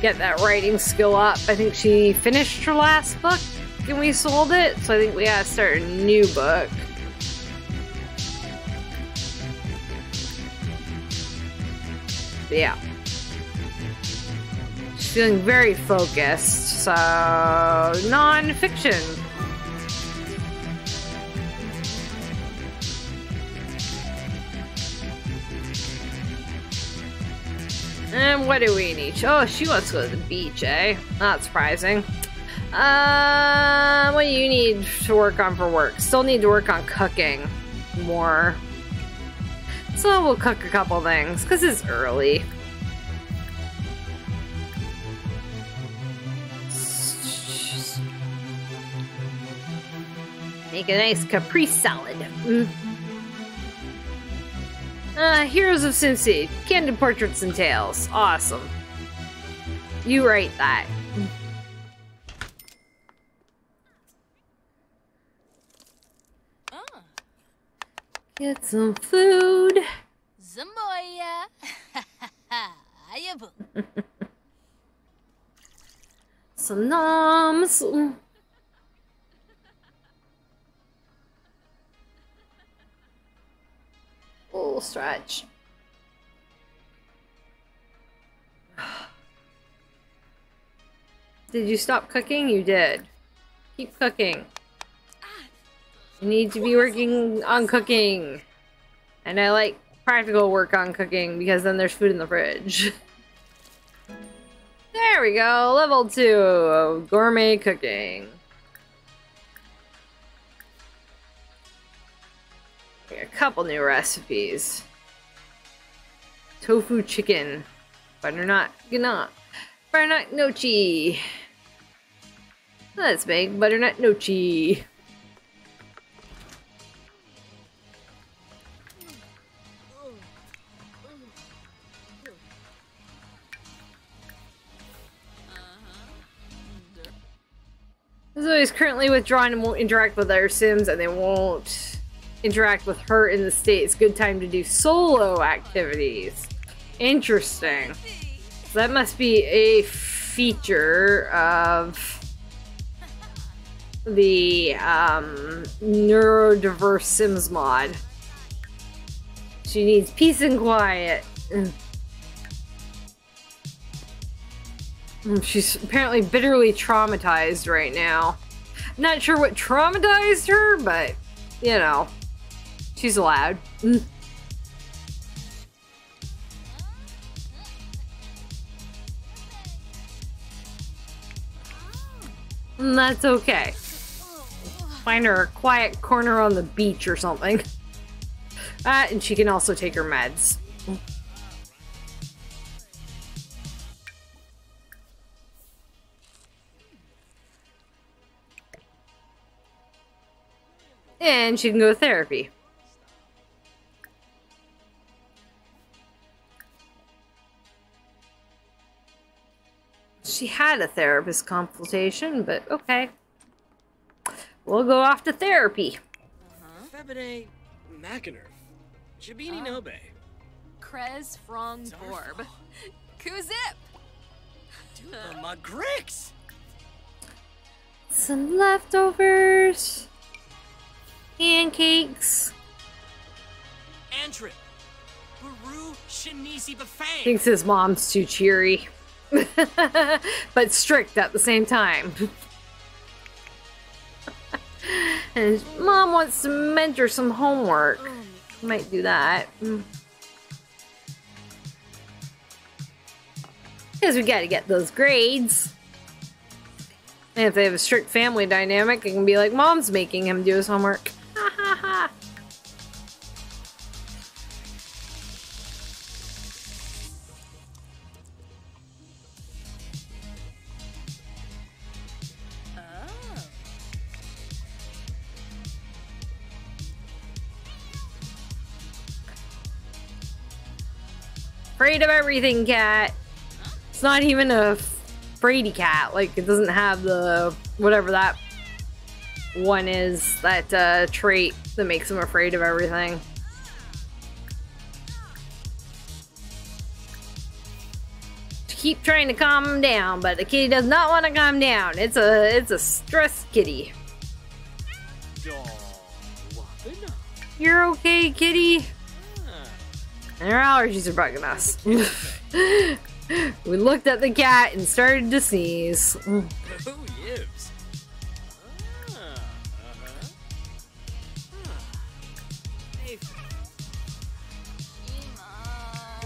get that writing skill up. I think she finished her last book and we sold it, so I think we gotta start a new book. But yeah. Feeling very focused, so non-fiction. And what do we need? Oh, she wants to go to the beach, eh? Not surprising. What do you need to work on for work? Still need to work on cooking more. So we'll cook a couple things, because it's early. Make a nice caprese salad. Heroes of Cincy. Candid Portraits and Tales. Awesome. You write that. Get some food. Zamboya. Some noms. Full stretch. Did you stop cooking? You did. Keep cooking. You need to be working on cooking. And I like practical work on cooking because then there's food in the fridge. There we go. Level 2. Gourmet cooking. A couple new recipes. Tofu chicken. Butternut nochi. Let's make butternut nochi. Zoe is currently withdrawn and won't interact with other Sims, and they won't interact with her in the States. Good time to do solo activities. Interesting. So that must be a feature of the neurodiverse Sims mod. She needs peace and quiet. She's apparently bitterly traumatized right now. Not sure what traumatized her, but, you know, she's allowed. And that's okay. Find her a quiet corner on the beach or something. And she can also take her meds. And she can go to therapy. She had a therapist consultation, but okay. We'll go off to therapy. Febide Macanerv. Jabini Nobe. Krez Frong Borb. Kuzip! Dupa Magrix! Some leftovers. Pancakes. Antrip. Baru Shanisi Bafang. Thinks his mom's too cheery. But strict at the same time. And his mom wants to mentor some homework. Might do that. Because we gotta get those grades. And if they have a strict family dynamic, it can be like mom's making him do his homework. Ha ha ha. Afraid of everything, cat. It's not even a fraidy cat. Like, it doesn't have the whatever that one is, that trait that makes him afraid of everything. Keep trying to calm him down, but the kitty does not want to calm down. It's a stressed kitty. You're okay, kitty. And our allergies are bugging us. We looked at the cat and started to sneeze. Oh, yibs.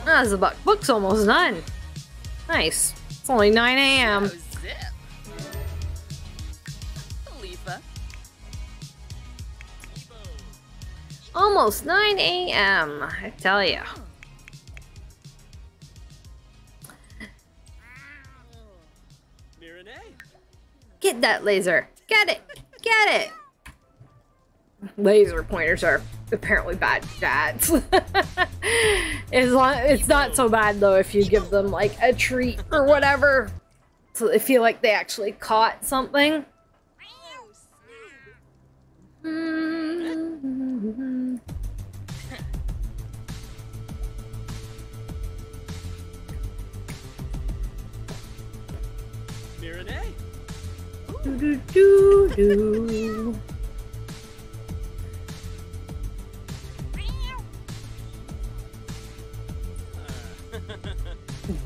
That's the book's almost done. Nice. It's only 9 a.m. Zip. Khalifa. Almost 9 a.m. I tell ya. Get that laser. Get it. Get it. Laser pointers are apparently bad cats. It's not so bad though if you give them like a treat or whatever. So they feel like they actually caught something. Do, do, do.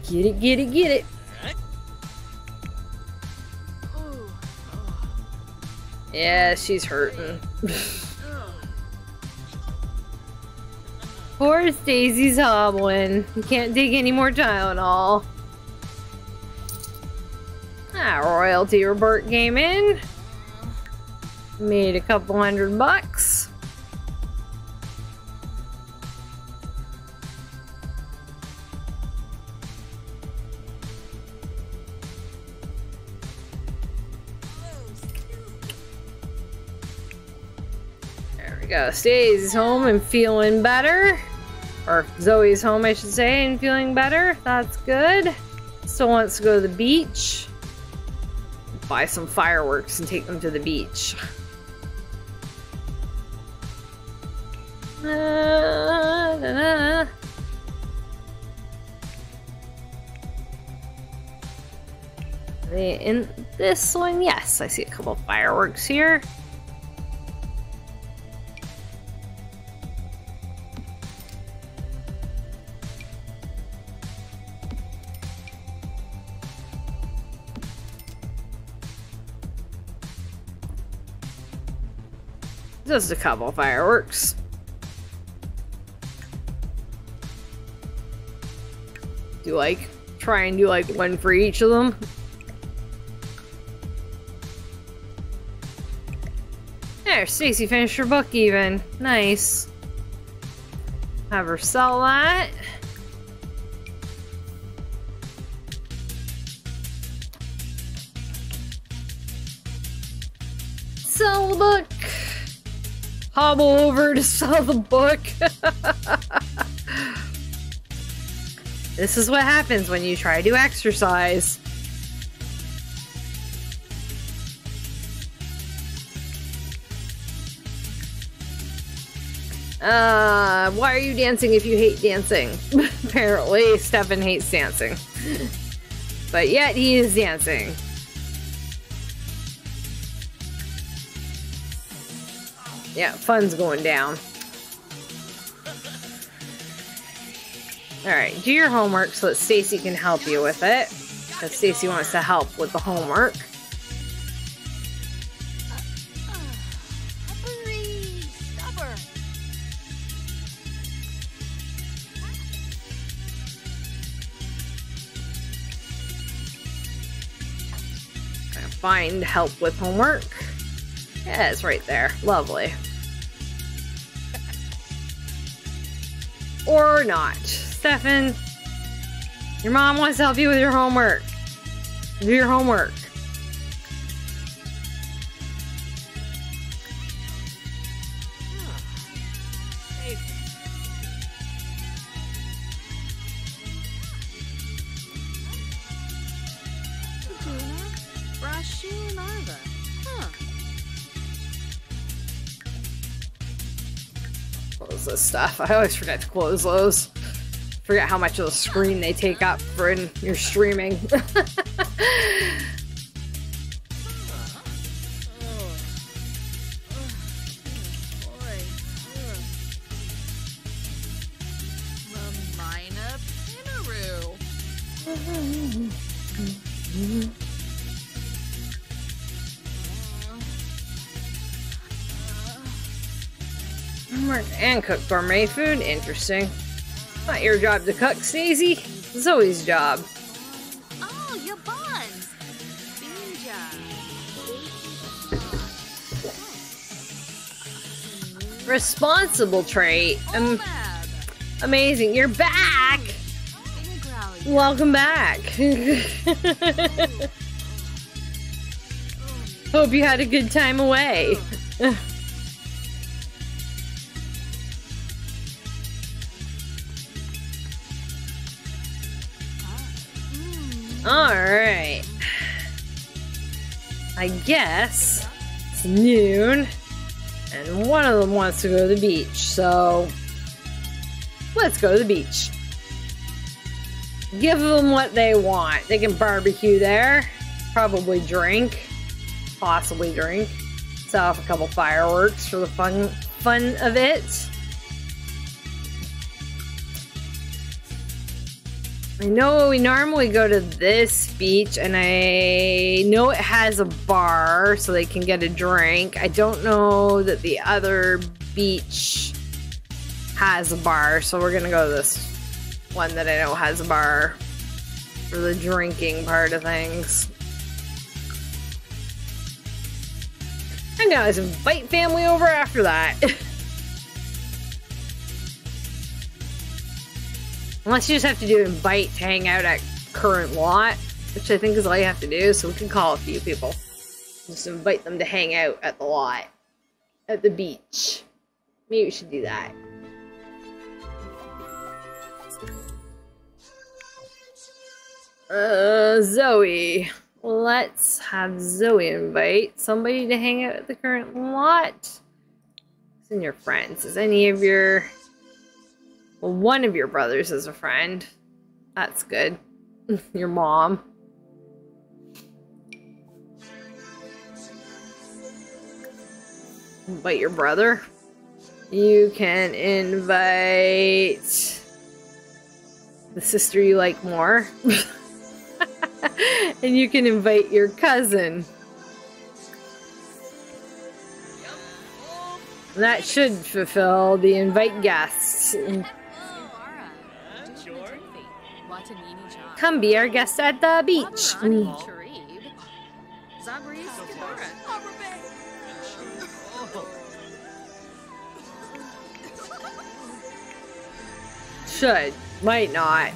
Get it, get it, get it. Yeah, she's hurting. Poor Stacey's hobbling. You can't take any more Tylenol. Royalty Robert came in. Made a couple $100. There we go. Stacey's home and feeling better. Or Zoe's home, I should say, and feeling better. That's good. Still wants to go to the beach. Buy some fireworks and take them to the beach. Are they in this one? Yes, I see a couple fireworks here. Just a couple fireworks. Try and do like one for each of them. There, Stacy finished her book even. Nice. Have her sell that. Sell the book. Hobble over to sell the book. This is what happens when you try to exercise. Why are you dancing if you hate dancing? Apparently, Stefan hates dancing. But yet he is dancing. Yeah, fun's going down. Alright, do your homework so that Stacy can help you with it. Because Stacy wants to help with the homework. Find help with homework. Yeah, it's right there. Lovely. Or not. Stefan, your mom wants to help you with your homework. Do your homework. Close this stuff. I always forget to close those. Forget how much of the screen they take up when you're streaming. And cook gourmet food. Interesting. Not your job to cook, Stacey. Zoe's job. Oh, your buns. Responsible trait. Amazing. You're back. Welcome back. Hope you had a good time away. Alright. I guess it's noon, and one of them wants to go to the beach, so let's go to the beach. Give them what they want. They can barbecue there, probably drink, possibly drink, set off a couple fireworks for the fun of it. I know we normally go to this beach, and I know it has a bar so they can get a drink. I don't know that the other beach has a bar, so we're gonna go to this one that I know has a bar for the drinking part of things. And now let's invite family over after that. Unless you just have to do invite to hang out at current lot, which I think is all you have to do, so we can call a few people. Just invite them to hang out at the lot. At the beach. Maybe we should do that. Zoe. Let's have Zoe invite somebody to hang out at the current lot. Who's in your friends? Is any of your... Well, one of your brothers is a friend. That's good. Your mom. Invite your brother. You can invite the sister you like more. And you can invite your cousin. That should fulfill the invite guests. Come be our guest at the beach. Should. Might not.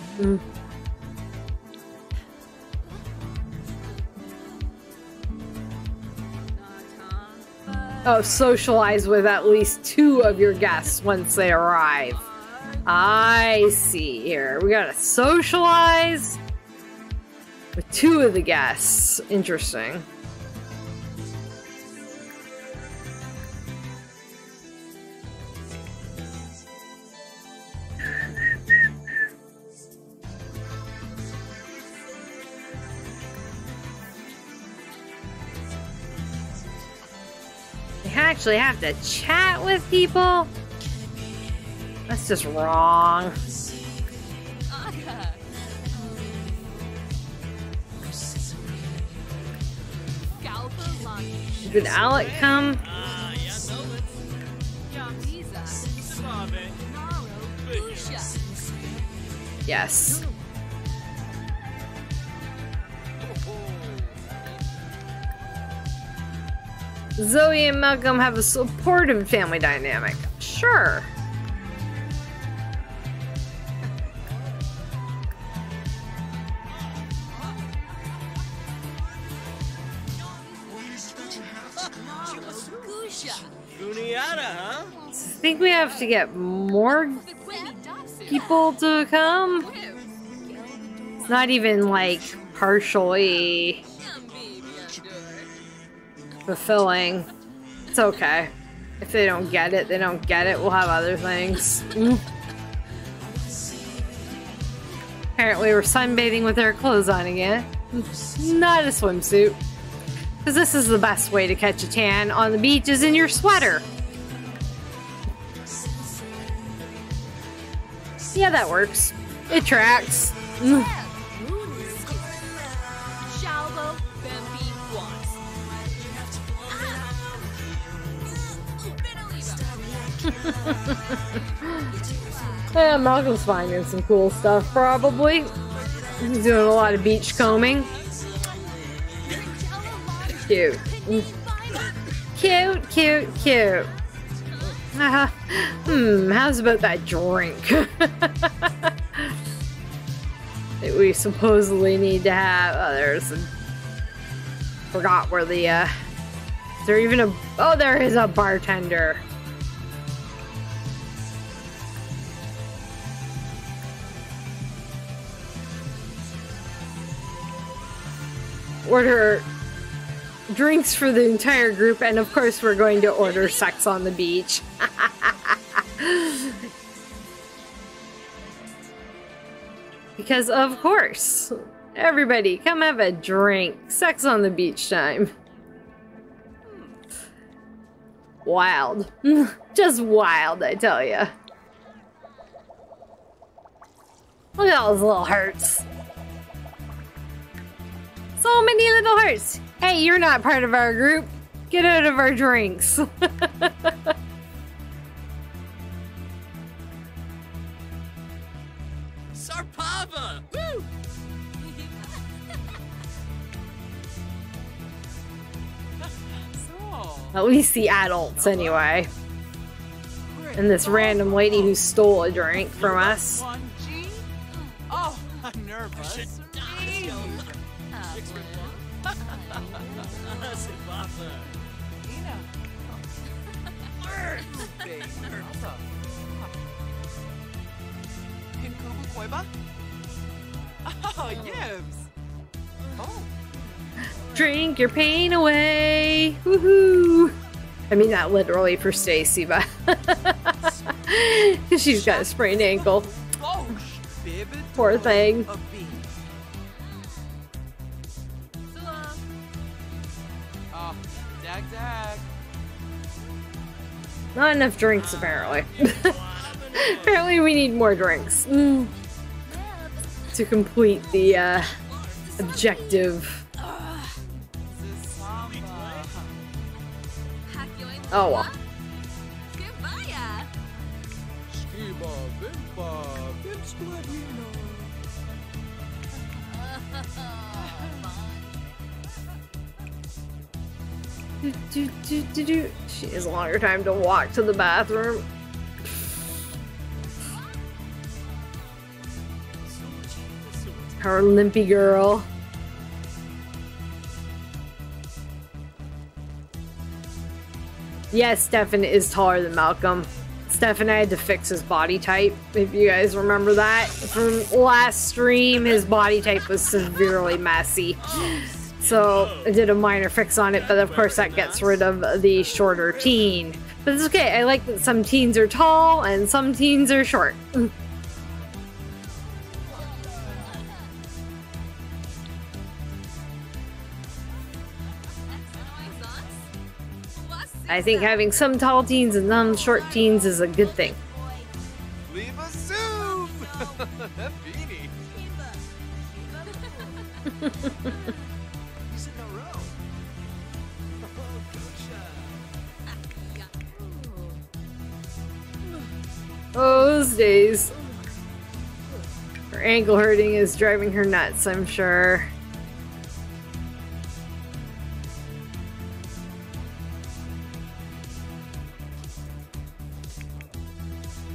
Oh, socialize with at least 2 of your guests once they arrive. I see here. We gotta socialize with 2 of the guests. Interesting. You actually have to chat with people? That's just wrong. Did Alec come? Yes. Zoe and Malcolm have a supportive family dynamic. Sure. Guniata, huh? I think we have to get more people to come. It's not even like partially fulfilling. It's okay. If they don't get it, they don't get it. We'll have other things. Apparently we're sunbathing with our clothes on again. Not a swimsuit. Because this is the best way to catch a tan on the beach is in your sweater. Yeah, that works. It tracks. Yeah, Malcolm's finding some cool stuff, probably. He's doing a lot of beach combing. Cute. Cute, cute, cute. How's about that drink? That we supposedly need to have. Oh, there's a... Forgot where the, Is there even a... Oh, there is a bartender. Order drinks for the entire group, and of course we're going to order sex on the beach. Because of course, everybody come have a drink. Sex on the beach time. Wild. Just wild, I tell ya. Look at all those little hearts. So many little hearts. Hey, you're not part of our group. Get out of our drinks. Sarpava! Woo! At least the adults, anyway. And this random lady who stole a drink from us. Oh, I'm nervous. Oh, yibs. Oh. Drink your pain away. Woohoo. I mean, not literally for Stacy, but she's got a sprained ankle. Poor thing. Oh, dag dag. Not enough drinks, apparently. Apparently we need more drinks to complete the objective. Samba. Oh well. She has a longer time to walk to the bathroom. Her limpy girl. Yes, Stefan is taller than Malcolm. Stefan had to fix his body type, if you guys remember that. From last stream, his body type was severely messy. So I did a minor fix on it, but of course that gets rid of the shorter teen. But it's okay, I like that some teens are tall and some teens are short. I think having some tall teens and some short teens is a good thing. Leave a soup! That beanie. He's in a row. Oh, those days. Her ankle hurting is driving her nuts, I'm sure.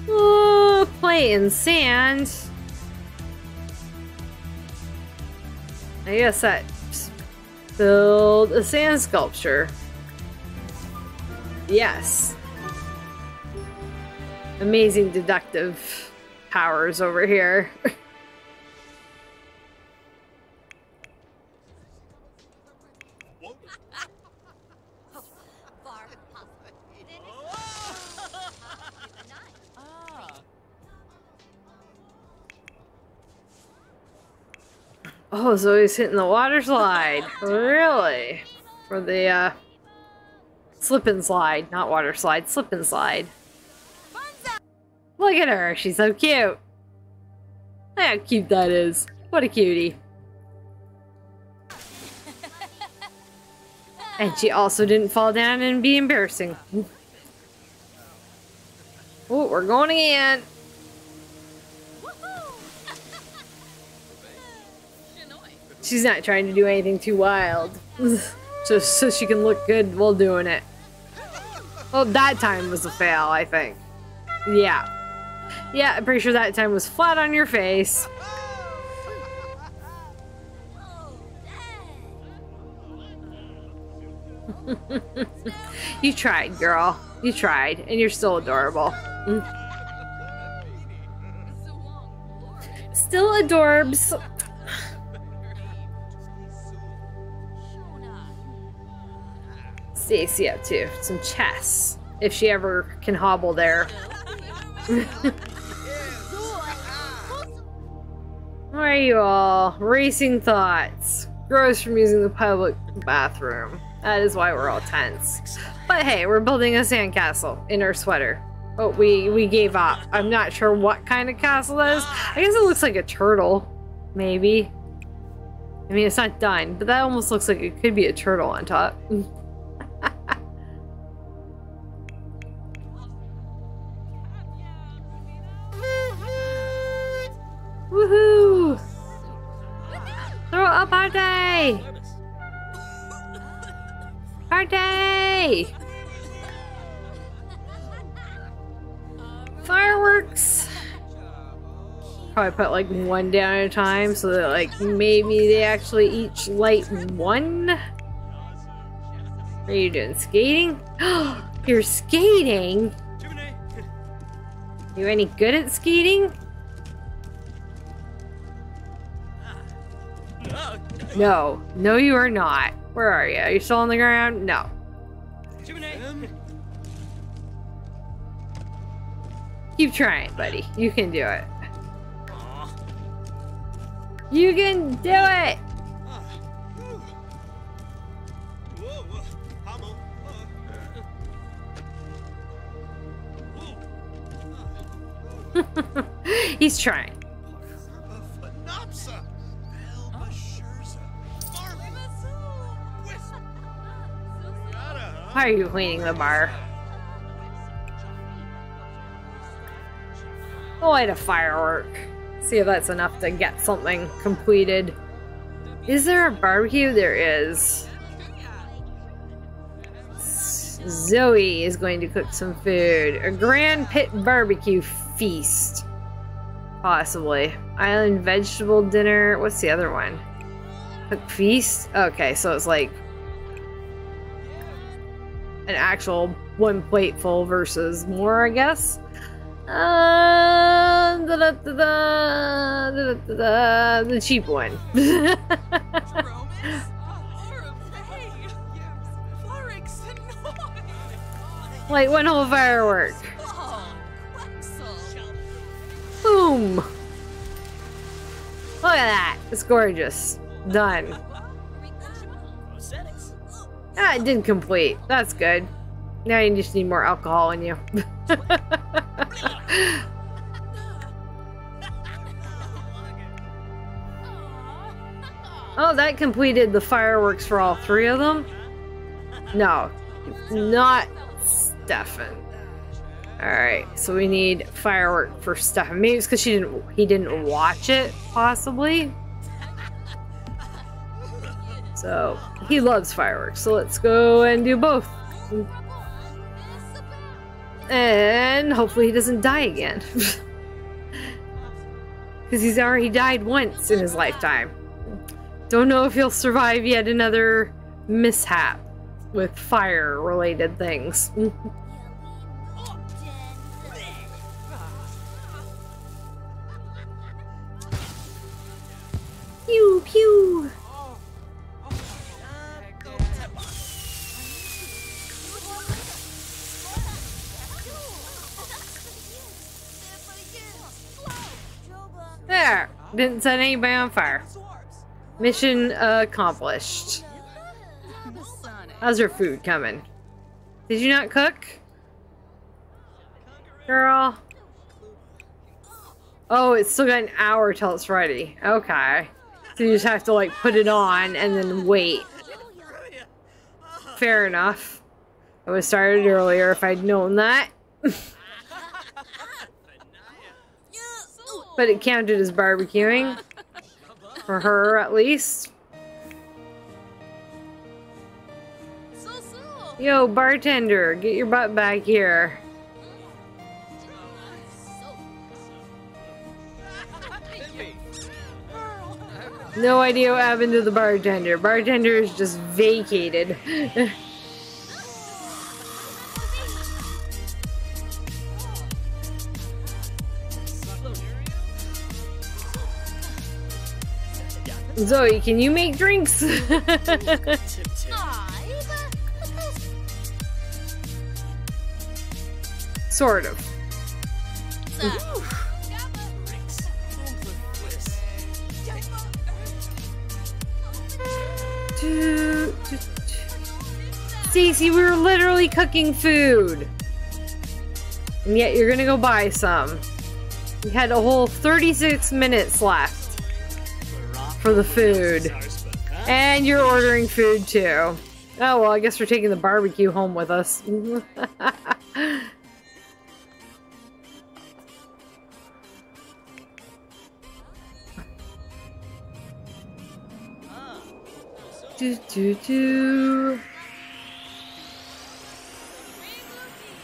Oh, play in sand. I guess that build a sand sculpture. Yes. Amazing deductive powers over here. Oh, so he's hitting the water slide. Really? For the, slip and slide. Not water slide, slip and slide. Look at her, she's so cute. Look how cute that is. What a cutie. And she also didn't fall down and be embarrassing. Oh, we're going again. She's not trying to do anything too wild. Just so she can look good while doing it. Well, that time was a fail, I think. Yeah. Yeah, I'm pretty sure that time was flat on your face. You tried, girl. You tried, and you're still adorable. Still adorbs. Stacy up to some chess, if she ever can hobble there. Why are you all? Racing thoughts. Grows from using the public bathroom. That is why we're all tense. But hey, we're building a sandcastle in our sweater. Oh, we gave up. I'm not sure what kind of castle that is. I guess it looks like a turtle. Maybe. I mean, it's not done, but that almost looks like it could be a turtle on top. Woohoo! Throw a party! Party! Fireworks! Probably put like one down at a time so that like maybe they actually each light one. What are you doing? Skating? You're skating? You any good at skating? No. No, you are not. Where are you? Are you still on the ground? No. Keep trying, buddy. You can do it. You can do it! He's trying. Why are you cleaning the bar? I'll light a firework. See if that's enough to get something completed. Is there a barbecue? There is. Zoe is going to cook some food. A Grand Pit barbecue feast. Possibly. Island vegetable dinner. What's the other one? Cook feast? Okay, so it's like an actual one plate full versus more, I guess. The cheap one. Like one whole firework. Boom! Look at that. It's gorgeous. Done. Ah, it did complete. That's good. Now you just need more alcohol in you. Oh, that completed the fireworks for all three of them? No, not Stefan. Alright, so we need firework for Stefan. Maybe it's because he didn't watch it, possibly. So, he loves fireworks, so let's go and do both. And hopefully he doesn't die again. Because he's already died once in his lifetime. Don't know if he'll survive yet another mishap with fire-related things. Pew pew! There! Didn't set anybody on fire. Mission accomplished. How's your food coming? Did you not cook? Girl? Oh, it's still got an hour till it's ready. Okay. So you just have to like put it on and then wait. Fair enough. I would have started earlier if I'd known that. But it counted as barbecuing. For her, at least. Yo, bartender, get your butt back here. No idea what happened to the bartender. Bartender is just vacated. Zoe, can you make drinks? Sort of. Stacy, we were literally cooking food. And yet you're gonna go buy some. We had a whole 36 minutes left for the food. And you're ordering food too. Oh well, I guess we're taking the barbecue home with us.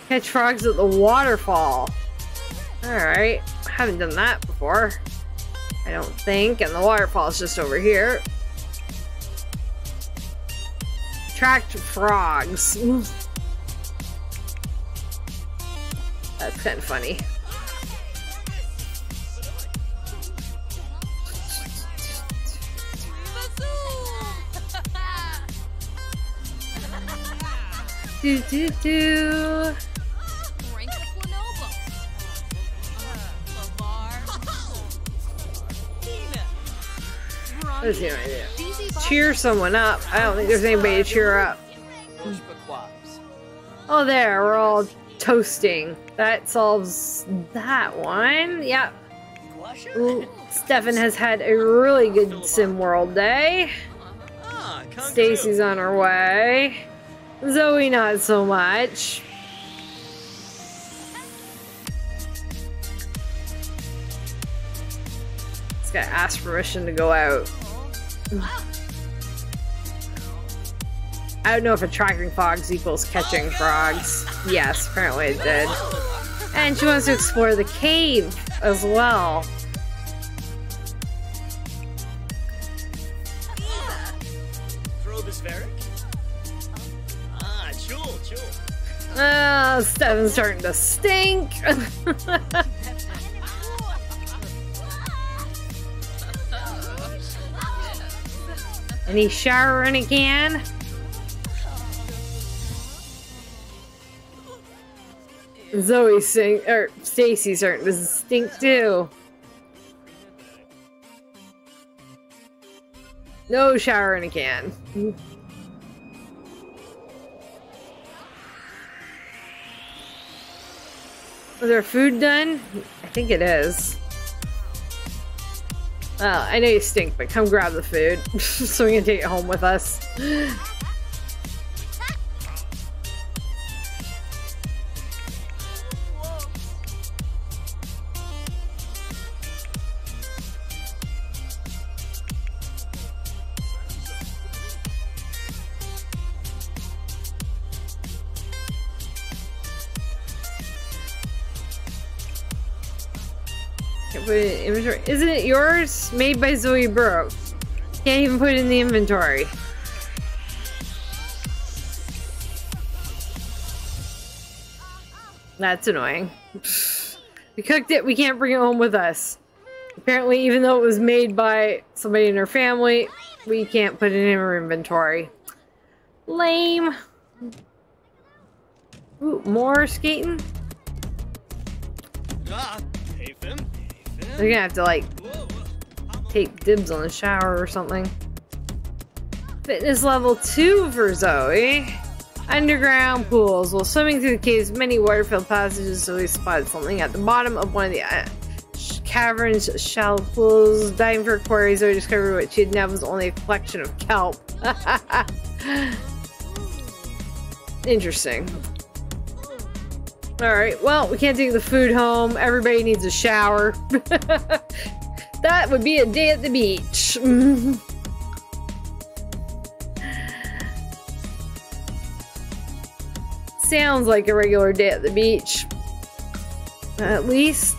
Catch frogs at the waterfall. Alright, haven't done that before. I don't think, and the waterfall is just over here. Attract frogs. That's kind of funny. Do. Let's see what I do. Cheer someone up. I don't think there's anybody to cheer up. Oh, there. We're all toasting. That solves that one. Yep. Ooh, Stefan has had a really good Sim World day. Stacy's on her way. Zoe not so much. Gotta ask permission to go out. I don't know if attracting frogs equals catching frogs. Yes, apparently it did. And she wants to explore the cave as well. Strobospheric? Ah, chul. Steven's starting to stink. Any shower in a can? Zoe's stink, or Stacy's starting to stink too. No shower in a can. Is our food done? I think it is. Well, I know you stink, but come grab the food so we can take it home with us. Isn't it yours? Made by Zoe Burrow. Can't even put it in the inventory. That's annoying. We cooked it, we can't bring it home with us. Apparently, even though it was made by somebody in our family, we can't put it in our inventory. Lame. Ooh, more skating? They're gonna have to, like, take dibs on the shower or something. Fitness level 2 for Zoe. Underground pools. While swimming through the cave's many water-filled passages, Zoe spotted something at the bottom of one of the cavern's shallow pools. Diving for a quarry, Zoe discovered what she had known was only a collection of kelp. Interesting. Alright, well, we can't take the food home. Everybody needs a shower. That would be a day at the beach. Sounds like a regular day at the beach. At least.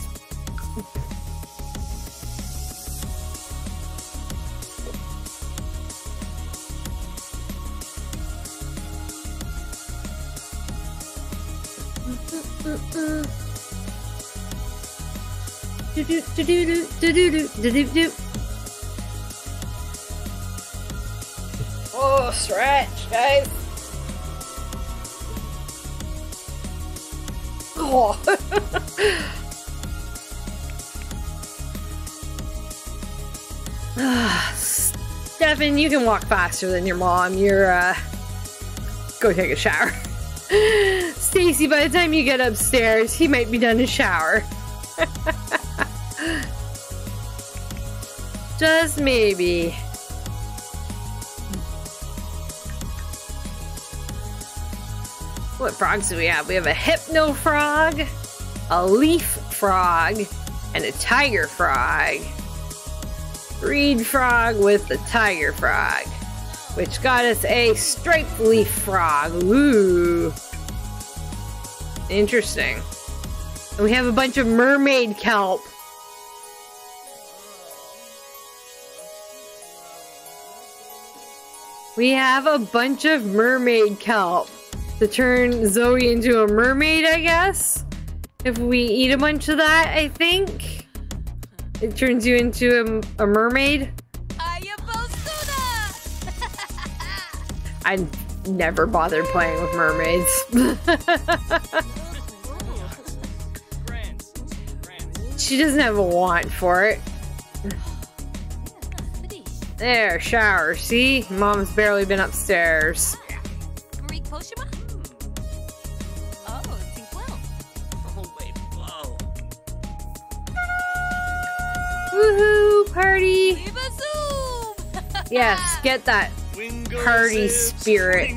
Oh, stretch, guys. Oh. Stefan, you can walk faster than your mom. You're, go take a shower. Stacy, by the time you get upstairs, he might be done to shower. Just maybe. What frogs do we have? We have a hypno frog, a leaf frog, and a tiger frog. Reed frog with the tiger frog, which got us a striped leaf frog. Ooh. Interesting. And we have a bunch of mermaid kelp. We have a bunch of mermaid kelp to turn Zoe into a mermaid, I guess. If we eat a bunch of that, I think it turns you into a mermaid. I never bothered playing with mermaids. She doesn't have a want for it. There, shower. See? Mom's barely been upstairs. Woohoo! Party! Yes, get that party spirit.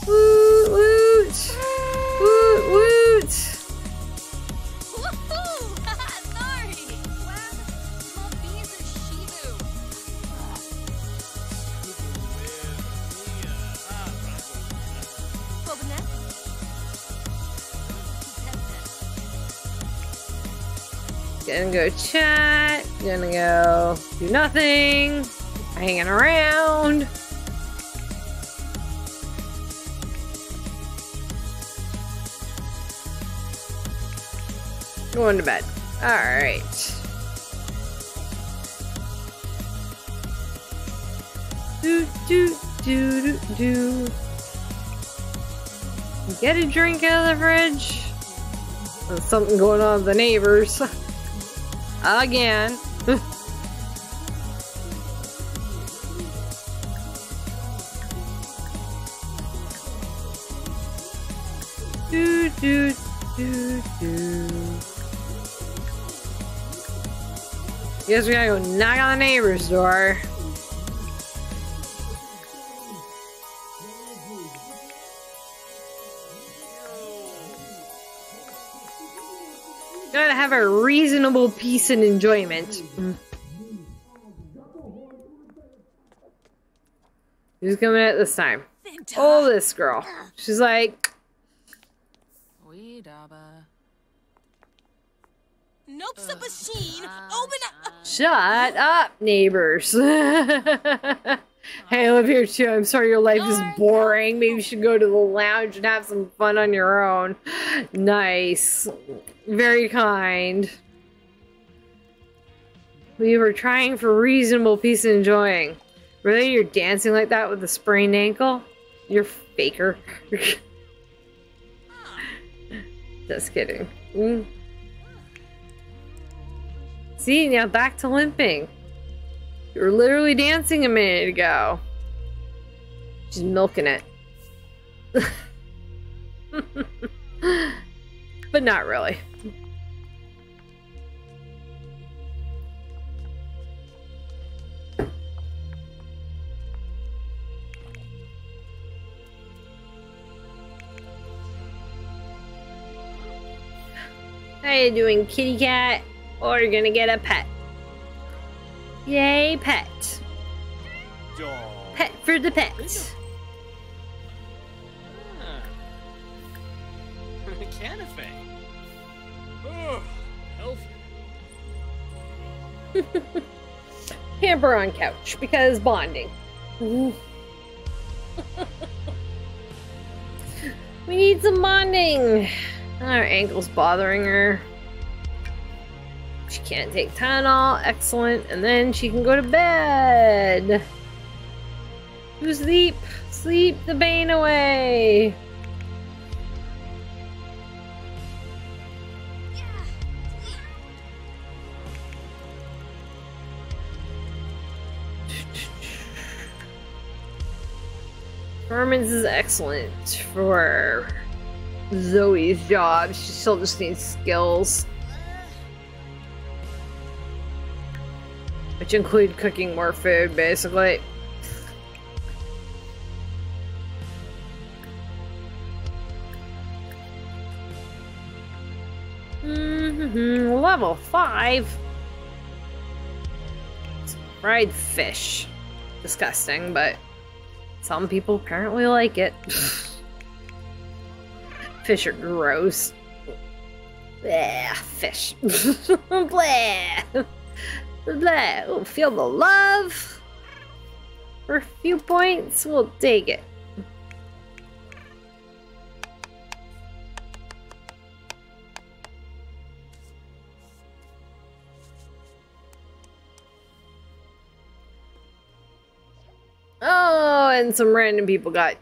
Woot woot! Woot woot! Gonna go chat. Gonna go do nothing. Hanging around. Going to bed. Alright. Do, do, do, do, do. Get a drink out of the fridge. There's something going on with the neighbors. Again. Do, do, do, do. Guess we gotta go knock on the neighbor's door. Gotta have a reasonable peace and enjoyment. Who's coming at this time? Oh, this girl. She's like, Nope, the machine. Open up. shut up, neighbors. Hey, I live here too. I'm sorry your life is boring. Maybe you should go to the lounge and have some fun on your own. Nice. Very kind. We were trying for reasonable peace and enjoying. Really? You're dancing like that with a sprained ankle? You're faker. Just kidding. See, now back to limping. You were literally dancing a minute ago. She's milking it. But not really. How you doing, kitty cat? Or you're gonna get a pet. Yay, pet. Dog. Pet for the pet. Canafe. Oh, healthy. Hamper on couch because bonding. We need some bonding. Her ankle's bothering her. She can't take Tylenol. Excellent. And then she can go to bed. Do sleep. Sleep the pain away. Performance is excellent for Zoe's job. She still just needs skills. Which include cooking more food, basically. Level 5. Fried fish. Disgusting, but some people apparently like it. Fish are gross. Bleh, fish. Bleh. Bleh. Ooh, feel the love. For a few points, we'll take it. Oh, and some random people got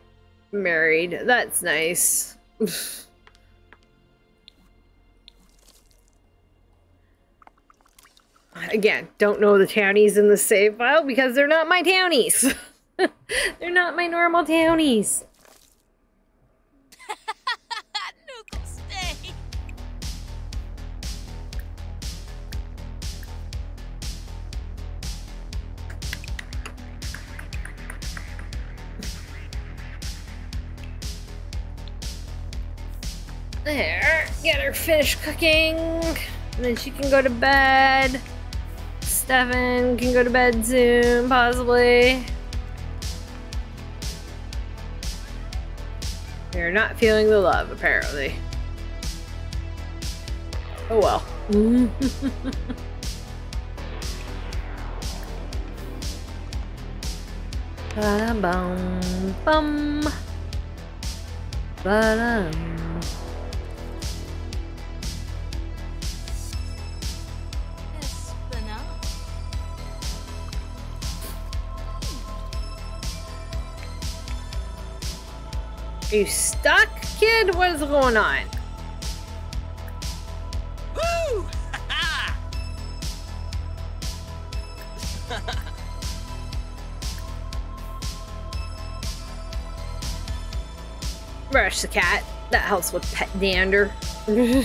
married. That's nice. Again, don't know the townies in the save file because they're not my townies. They're not my normal townies. Nuke stay. There, get her finished cooking, and then she can go to bed. Stefan can go to bed soon, possibly. They're not feeling the love, apparently. Oh well. Ba-dum, bum. Ba-dum. Espana. Are you stuck, kid? What is going on? Woo! Ha Brush the cat. That helps with pet dander. We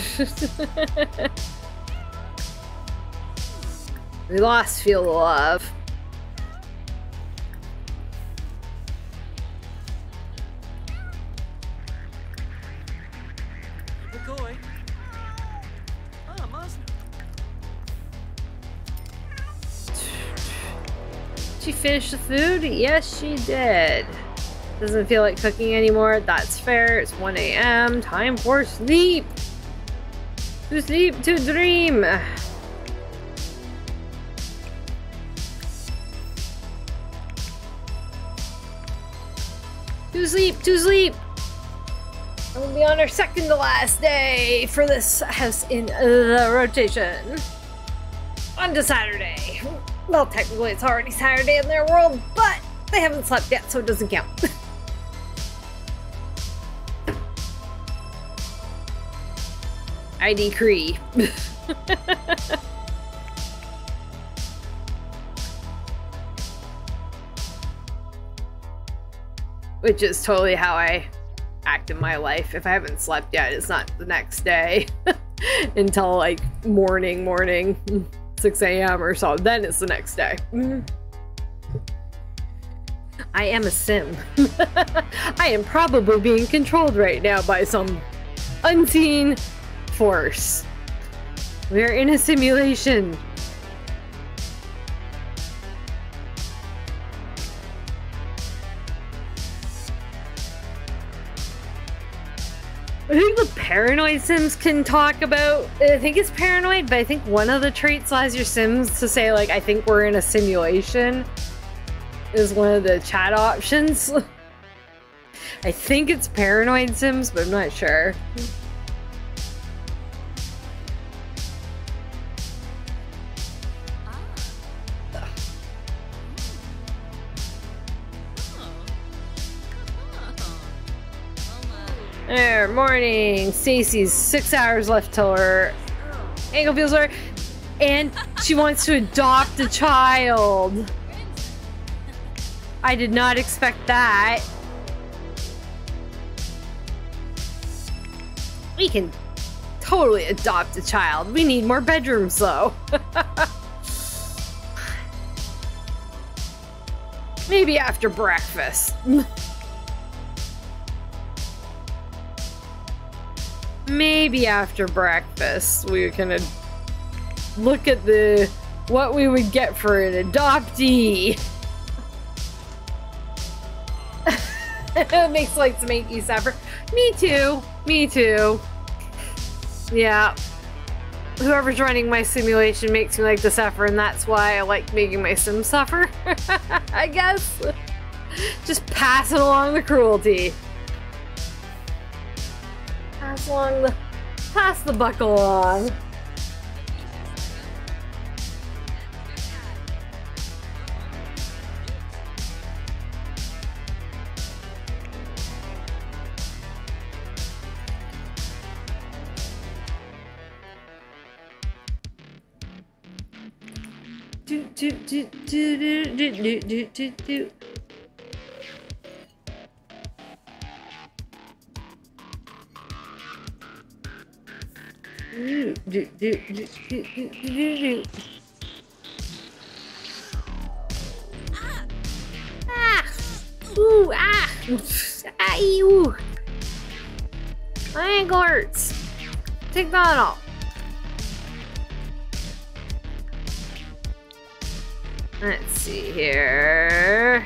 lost Feel the Love. McCoy. Ah, Maz. She finished the food? Yes, she did. Doesn't feel like cooking anymore. That's fair. It's 1 a.m. Time for sleep. To sleep, to dream. To sleep, to sleep. And we'll be on our second to last day for this house in the rotation. On to Saturday. Well, technically it's already Saturday in their world, but they haven't slept yet, so it doesn't count. I decree. Which is totally how I act in my life. If I haven't slept yet, it's not the next day until like morning, 6 a.m. or so. Then it's the next day. I am a sim. I am probably being controlled right now by some unseen force. We're in a simulation. I think the paranoid sims can talk about, I think it's paranoid, but I think one of the traits allows your sims to say, like, I think we're in a simulation is one of the chat options. I think it's paranoid sims, but I'm not sure. There, morning. Stacy's 6 hours left till her ankle feels sore, and she wants to adopt a child. I did not expect that. We can totally adopt a child. We need more bedrooms, though. Maybe after breakfast. Maybe after breakfast we can look at what we would get for an adoptee. It makes like to make you suffer. Me too. Me too. Yeah. Whoever's running my simulation makes me like to suffer, and that's why I like making my sim suffer. I guess. Just passing along the cruelty. Pass the buck along. Do do do do do do do do do. Do, do, do, do, do, do, do. Ah! Ooh, ah! Ah, ew! My ankle hurts. Take that off. Let's see here.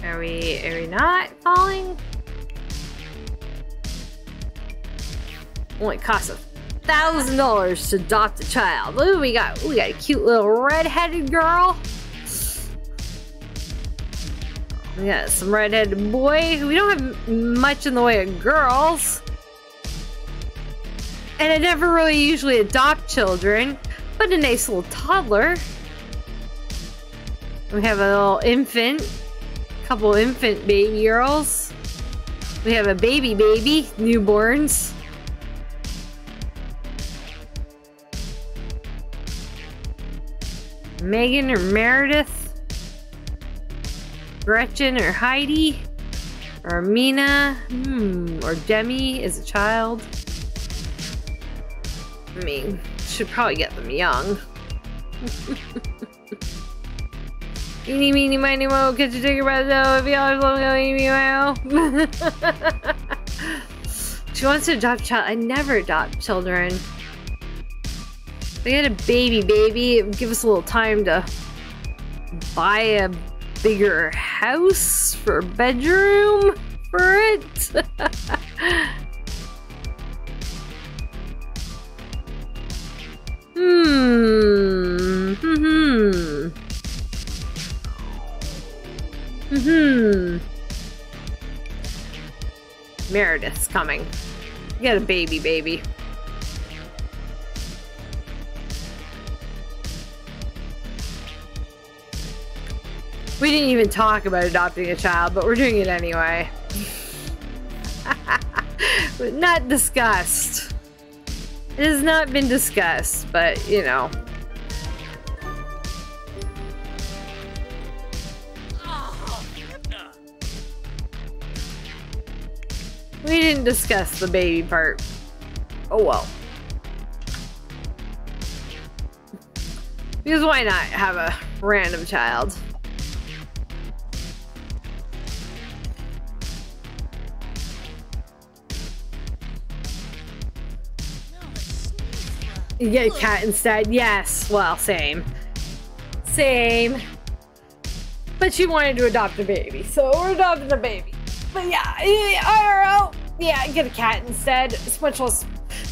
Are we not falling? Only costs $1,000 to adopt a child. What do we got? We got a cute little red-headed girl. We got some red-headed boy. We don't have much in the way of girls. And I never really usually adopt children, but a nice little toddler. We have a little infant, a couple infant baby girls. We have a baby, newborns. Megan or Meredith. Gretchen or Heidi. Or Mina. Or Demi is a child. I mean, should probably get them young. Eeny, meeny, miny, mo, could you take your breath though? If y'all let me go, eeny, meeny, She wants to adopt a child. I never adopt children. If we had a baby, it would give us a little time to buy a bigger house for a bedroom for it. Meredith's coming. You got a baby. We didn't even talk about adopting a child, but we're doing it anyway. Not discussed. It has not been discussed, but you know. We didn't discuss the baby part. Oh well. Because why not have a random child? You get a cat instead? Yes. Well, same. Same. But she wanted to adopt a baby, so we're adopting a baby. But yeah, IRL. Yeah, get a cat instead. It's much less.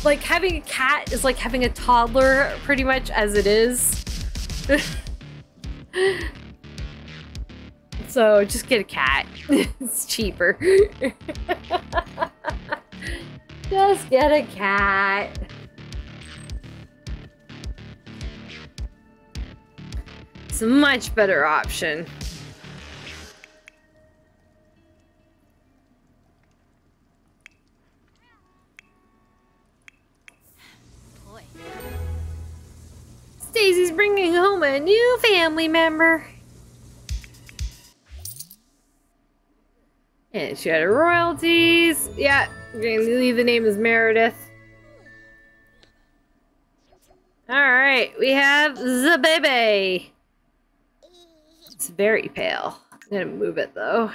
Like, having a cat is like having a toddler, pretty much, as it is. So, just get a cat. It's cheaper. Just get a cat. It's a much better option. Boy. Stacey's bringing home a new family member. And she had her royalties. Yeah, we're gonna leave the name as Meredith. Alright, we have the baby. It's very pale. I'm gonna move it though.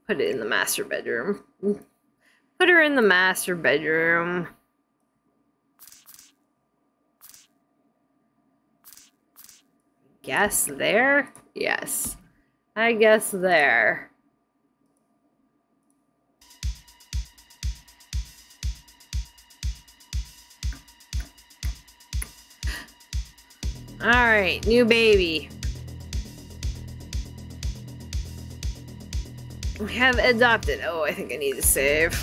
Put it in the master bedroom. Put her in the master bedroom. Guess there? Yes. I guess there. Alright, new baby. We have adopted. Oh, I think I need to save.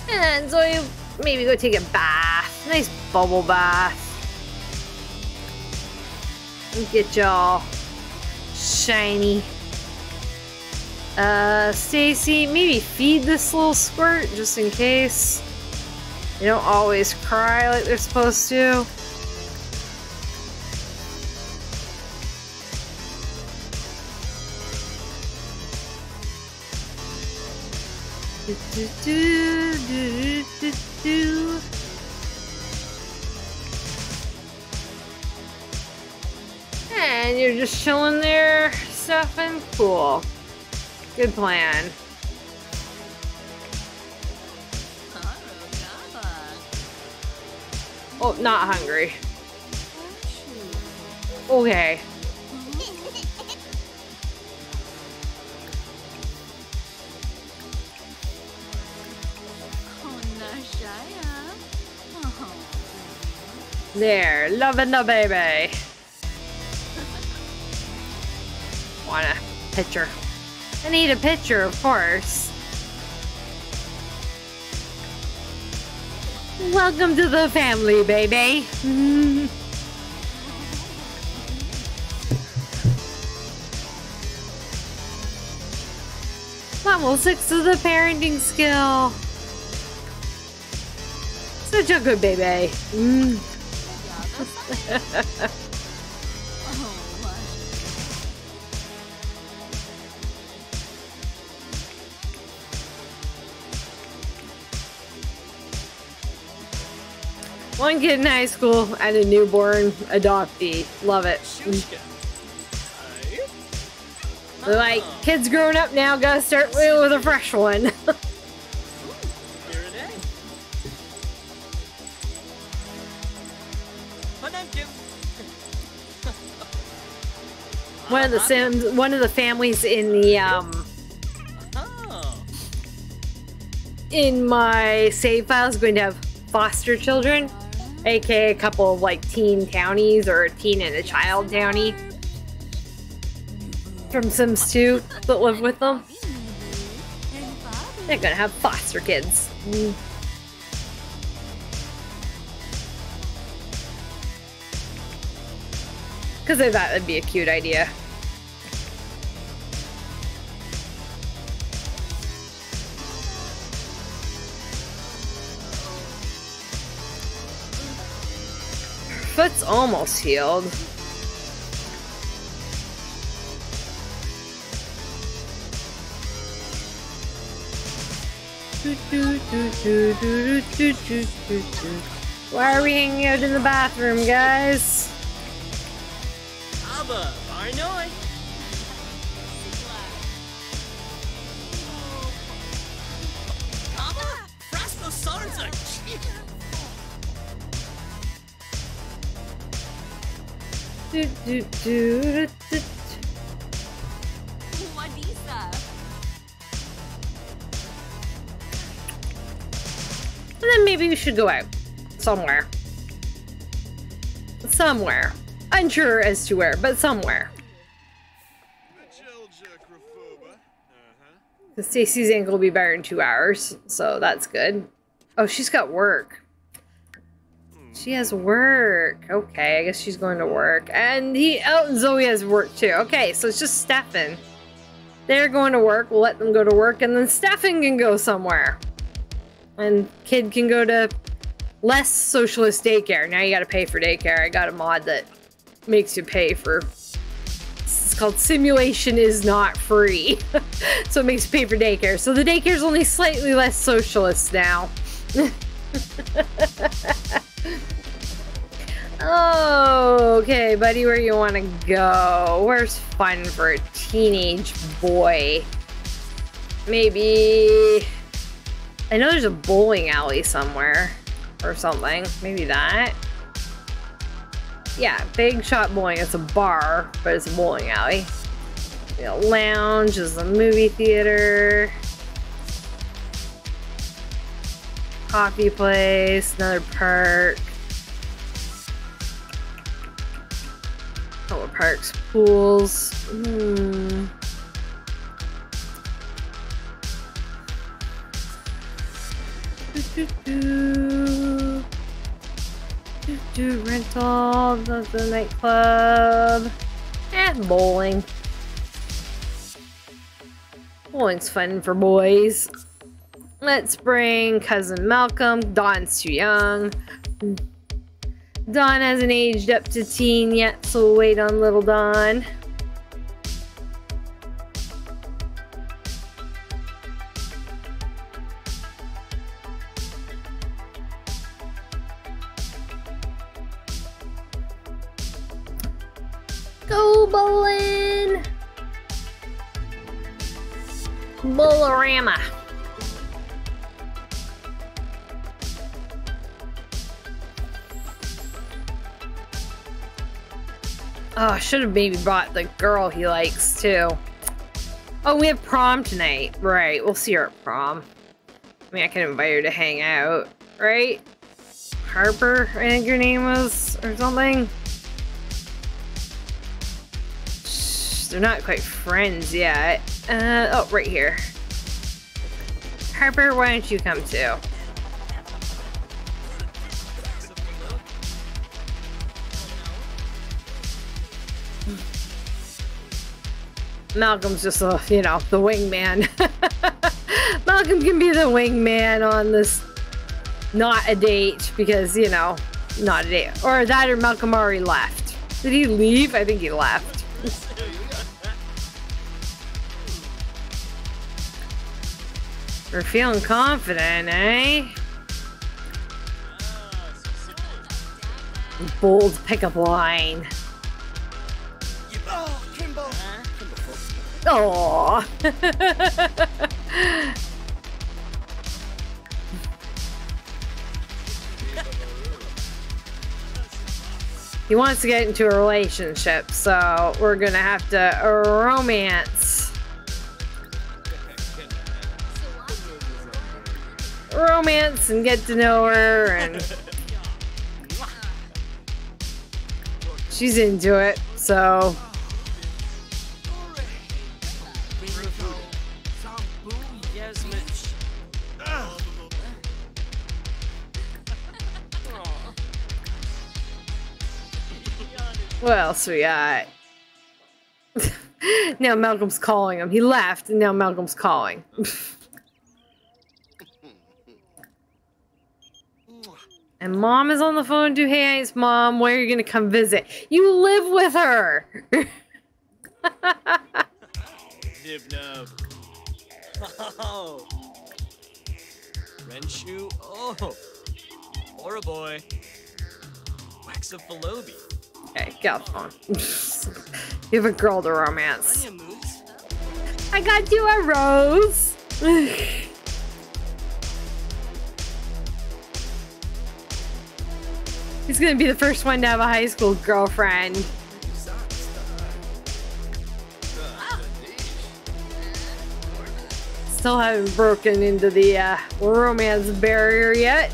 And so you maybe go take a bath. Nice bubble bath. And get y'all shiny. Stacy, maybe feed this little squirt just in case. They don't always cry like they're supposed to. And you're just chilling there, stuffing? Cool. Good plan. Oh, not hungry. Okay. There, loving the baby. Want a picture? I need a picture, of course. Welcome to the family, baby. Level 6 of the parenting skill. Such a good baby. One kid in high school and a newborn adoptee. Love it. They're like, kids growing up now, gotta start with a fresh one. Here it is. One of the families in the in my save file is going to have foster children, aka a couple of like teen townies or a teen and a child townie from Sims 2 that live with them. They're gonna have foster kids. Because I thought that'd be a cute idea. Foot's almost healed. Why are we hanging out in the bathroom, guys? Aber, Barnoy. Aber, Frasco Sarnza. And then maybe we should go out somewhere. Somewhere. Unsure as to where, but somewhere. Stacy's ankle will be better in 2 hours, so that's good. Oh, she's got work. She has work. Okay, I guess she's going to work. And Zoe has work too. Okay, so it's just Stefan. They're going to work. We'll let them go to work, and then Stefan can go somewhere. And kid can go to less socialist daycare. Now you gotta pay for daycare. I got a mod that makes you pay for... It's called Simulation is Not Free. So it makes you pay for daycare. So the daycare's only slightly less socialist now. Oh, okay, buddy, where you want to go? Where's fun for a teenage boy? Maybe... I know there's a bowling alley somewhere or something. Maybe that. Yeah, Big Shot Bowling. It's a bar, but it's a bowling alley. You know, lounge is a movie theater. Coffee place, another park. Couple parks, pools. Rental, the nightclub, and bowling. Bowling's fun for boys. Let's bring cousin Malcolm. Dawn's too young. Dawn hasn't aged up to teen yet, so we'll wait on little Dawn. Boobalin! Bullarama. Oh, I should have maybe brought the girl he likes too. Oh, we have prom tonight. Right, we'll see her at prom. I mean, I can invite her to hang out, right? Harper, I think your name was, or something. Shh, they're not quite friends yet. Oh, right here. Harper, why don't you come too? Malcolm's just a, you know, the wingman. Malcolm can be the wingman on this not a date because, you know, not a date. Or that or Malcolm already left. Did he leave? I think he left. We're feeling confident, eh? Bold pickup line. Oh, Kimbo. Aww. He wants to get into a relationship, so we're gonna have to romance. Romance and get to know her, and she's into it, so. Yes, Mitch. What else we got? Now Malcolm's calling him. He left, and now Malcolm's calling. And Mom is on the phone too. Hey, it's Mom. When are you gonna come visit? You live with her. Nib nub. Oh. Renshu. Oh. Aura boy. Wax of Falobi. Okay, get off the phone. You have a girl to romance. Anya moves. I got you a rose. He's gonna be the first one to have a high school girlfriend. Still haven't broken into the romance barrier yet.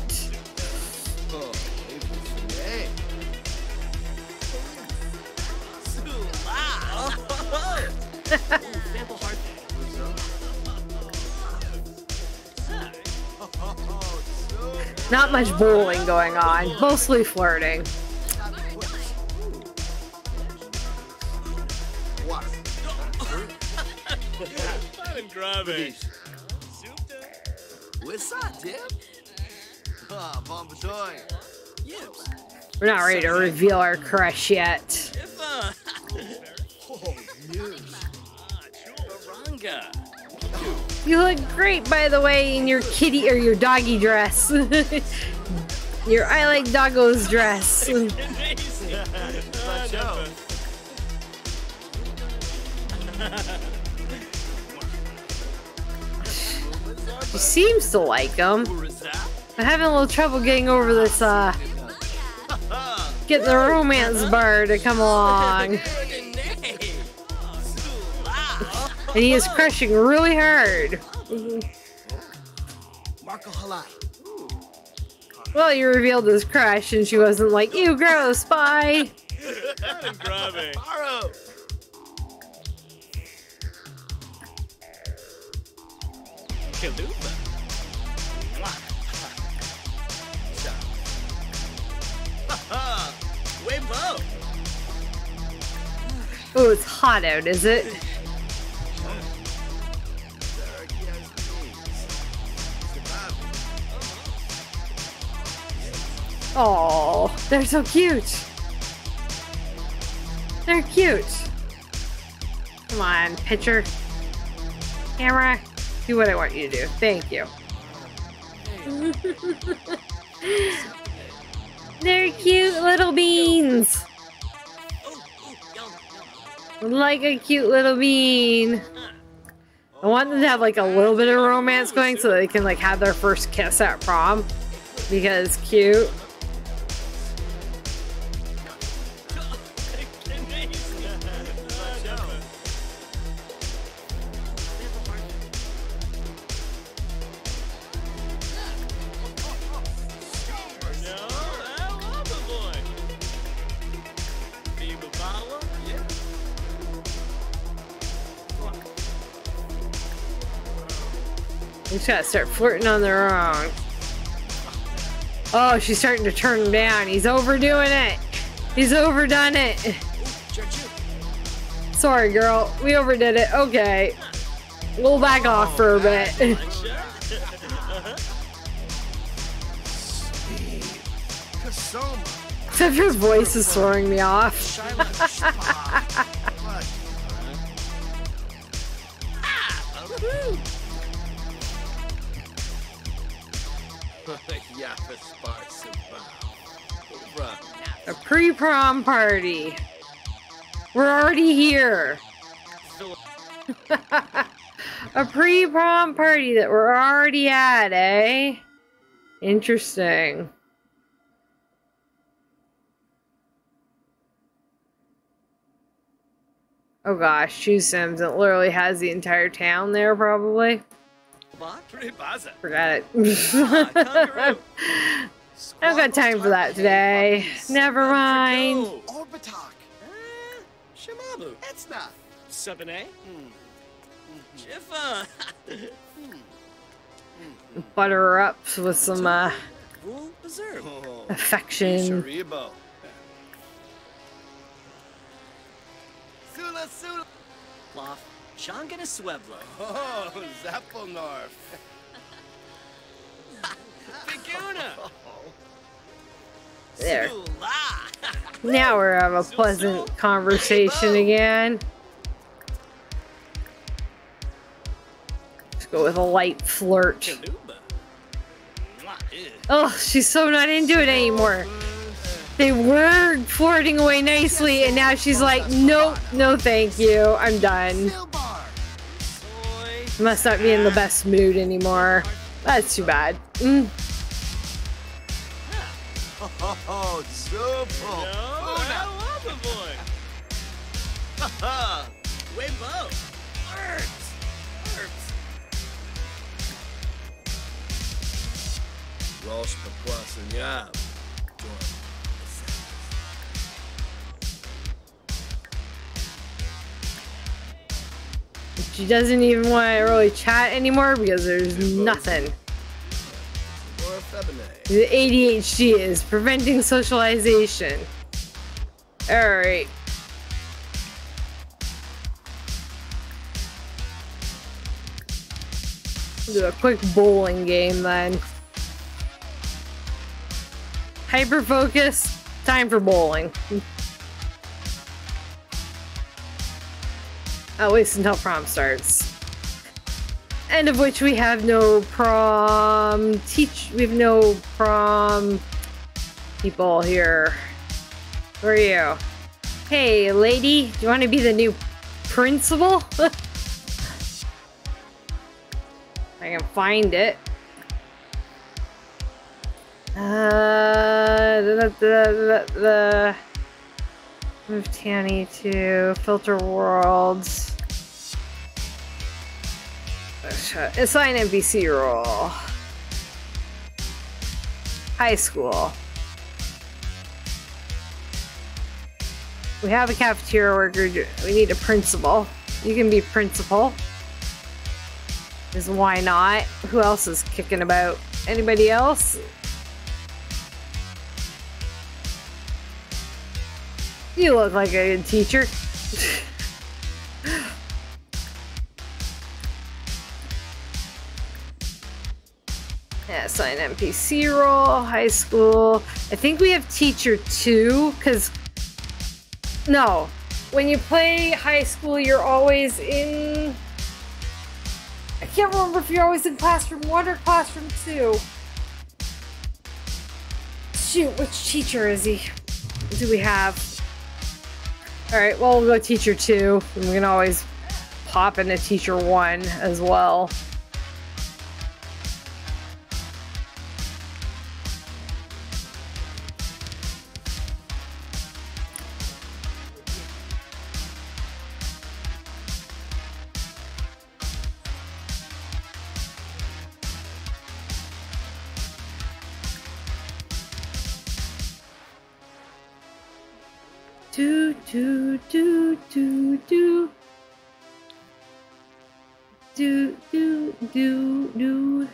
Not much bowling going on, mostly flirting. We're not ready to reveal our crush yet. You look great, by the way, in your kitty or your doggy dress. Your I like doggos dress. She seems to like him. I'm having a little trouble getting over this, getting the romance bar to come along. And he is crushing really hard. Well, you revealed his crush, and she wasn't like, ew, gross, bye. Oh, it's hot out, is it? Oh, they're so cute. They're cute. Come on, picture. Camera. Do what I want you to do. Thank you. They're cute little beans. Like a cute little bean. I want them to have like a little bit of romance going so they can like have their first kiss at prom. Because cute. We just gotta start flirting on their own. Oh, she's starting to turn him down. He's overdoing it. He's overdone it. Sorry, girl. We overdid it. Okay. We'll back off for a bit. Except your voice is throwing me off. A pre-prom party. We're already here. A pre-prom party that we're already at, eh? Interesting. Oh gosh, Choose Sims. It literally has the entire town there, probably. Forgot it. I don't got time for that today. Never mind. Shimabu. That's not. 7A? Jiffa. Butter her up with some affection. Lof. Shangana Sweblo. Oh, Zappelnorf. Figuna. There. Now we're having a pleasant conversation again. Let's go with a light flirt. Oh, she's so not into it anymore. They were flirting away nicely, and now she's like, nope, no thank you, I'm done. Must not be in the best mood anymore. That's too bad. Oh, super. I love it, boy. Haha. Waybo. Hurts. Rosh Papuasan. She doesn't even want to really chat anymore because there's nothing. The ADHD is preventing socialization. Alright. Do a quick bowling game then. Hyper focus. Time for bowling. At least until prom starts. End of which we have no prom we have no prom people here. Where are you? Hey lady, do you want to be the new principal? I can find it. Move Tanny to Filter Worlds. Assign NPC role. High school. We have a cafeteria worker. We need a principal. You can be principal. Because why not? Who else is kicking about? Anybody else? You look like a good teacher. Yeah, assign NPC role, high school. I think we have teacher 2, because no, when you play high school, you're always in. I can't remember if you're always in classroom 1 or classroom 2. Shoot, which teacher is he? Do we have? Alright, well, we'll go teacher 2. And we can always pop into teacher 1 as well. Do do do do do do do do do.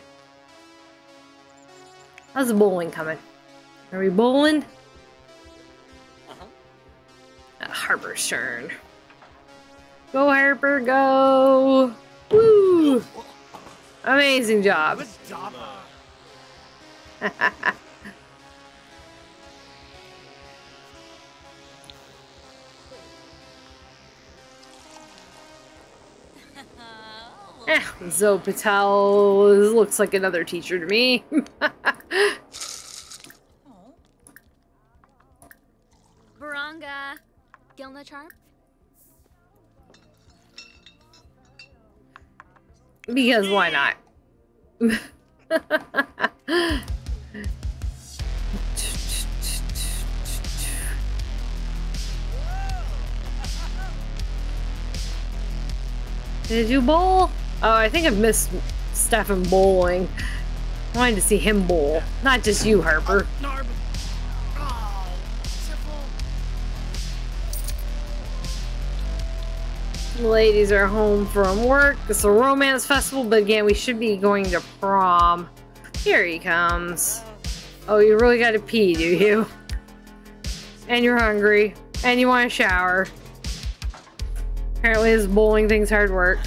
How's the bowling coming? Are we bowling? Harper's turn. Go Harper, go! Woo! Amazing job. Zoe Patel looks like another teacher to me. Baranga. Gilna Charm? Because why not? Did you bowl? Oh, I think I've missed Stefan bowling. I wanted to see him bowl, not just you, Harper. The ladies are home from work. It's a romance festival, but again, we should be going to prom. Here he comes. Oh, you really gotta pee, do you? And you're hungry. And you want to shower. Apparently this bowling thing's hard work.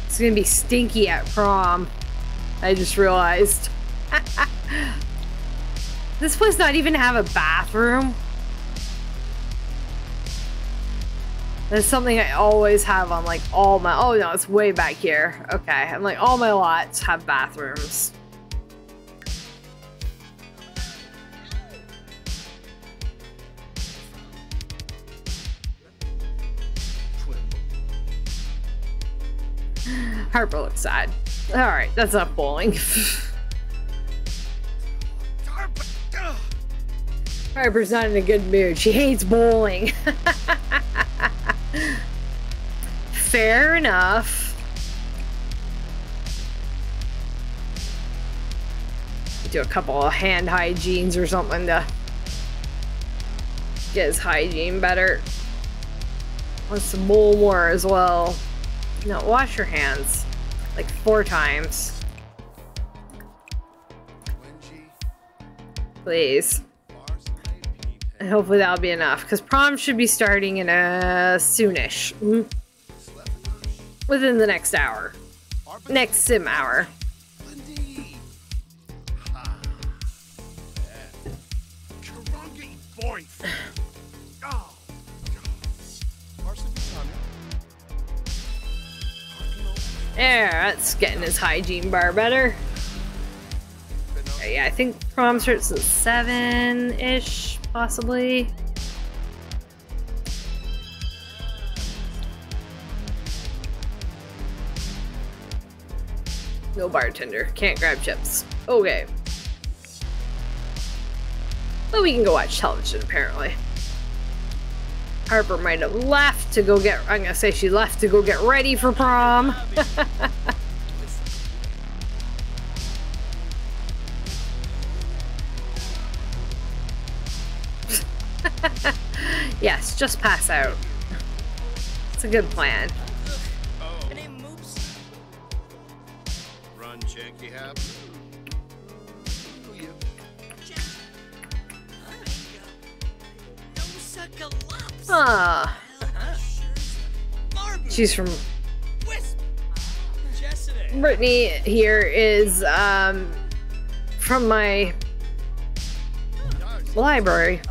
It's gonna be stinky at prom. I just realized. This place not even have a bathroom. That's something I always have on like all my, oh no, it's way back here. Okay, and like all my lots have bathrooms. Harper looks sad. Alright, that's not bowling. Harper's not in a good mood. She hates bowling. Fair enough. Do a couple of hand hygienes or something to get his hygiene better. Wants to bowl more as well. No, wash your hands like 4 times. Please. And hopefully that'll be enough, because prom should be starting in a soonish. Within the next hour. Next sim hour. There, that's getting his hygiene bar better. Yeah, I think prom starts at 7-ish, possibly. No bartender. Can't grab chips. Okay. But we can go watch television, apparently. Harper might have left to go get... I'm gonna say she left to go get ready for prom. Yes, just pass out. It's a good plan. Run, Janky Hap. Ah. She's from... Brittany here is from my library.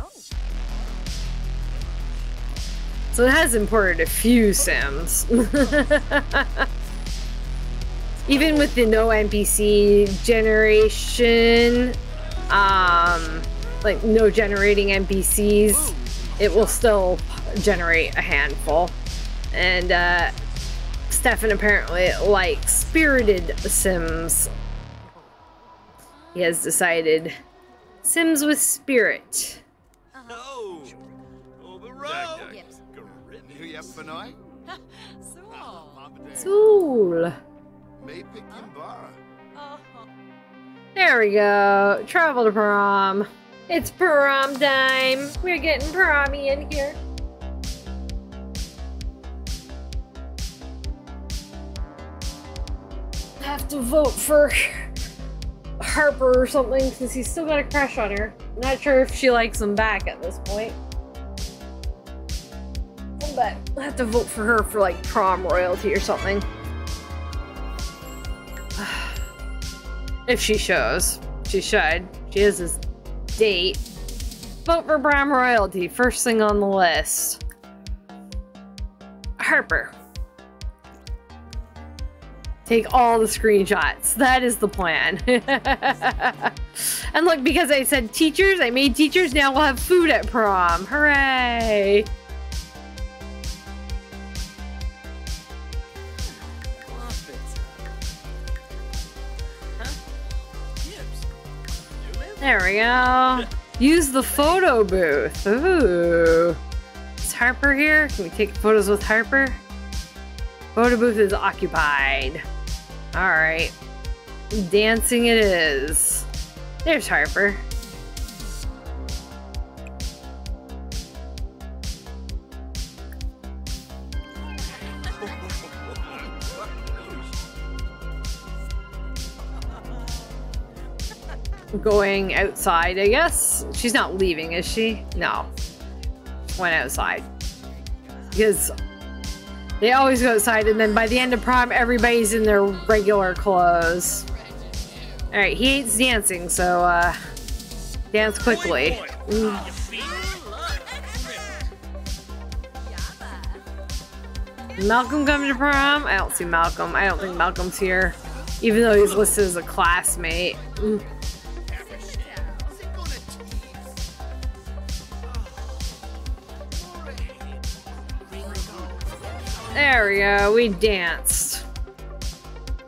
So it has imported a few Sims. Even with the no NPC generation, like no generating NPCs, it will still generate a handful. And Stefan apparently likes spirited Sims. He has decided Sims with spirit. Oh, overall. Yes. Soul. There we go. Travel to prom. It's prom time. We're getting promy in here. I have to vote for Harper or something since he's still got a crush on her. Not sure if she likes him back at this point. But I have to vote for her for like prom royalty or something. If she shows. She should. She is his date. Vote for prom royalty. First thing on the list. Harper. Take all the screenshots. That is the plan. And look, because I said teachers, I made teachers, now we'll have food at prom. Hooray! There we go. Use the photo booth. Ooh. Is Harper here? Can we take photos with Harper? Photo booth is occupied. Alright. Dancing it is. There's Harper. Going outside, I guess. She's not leaving, is she? No. Went outside. Because they always go outside, and then by the end of prom, everybody's in their regular clothes. Alright, he hates dancing, so, dance quickly. Malcolm coming to prom? I don't see Malcolm. I don't think Malcolm's here. Even though he's listed as a classmate. There we go, we danced.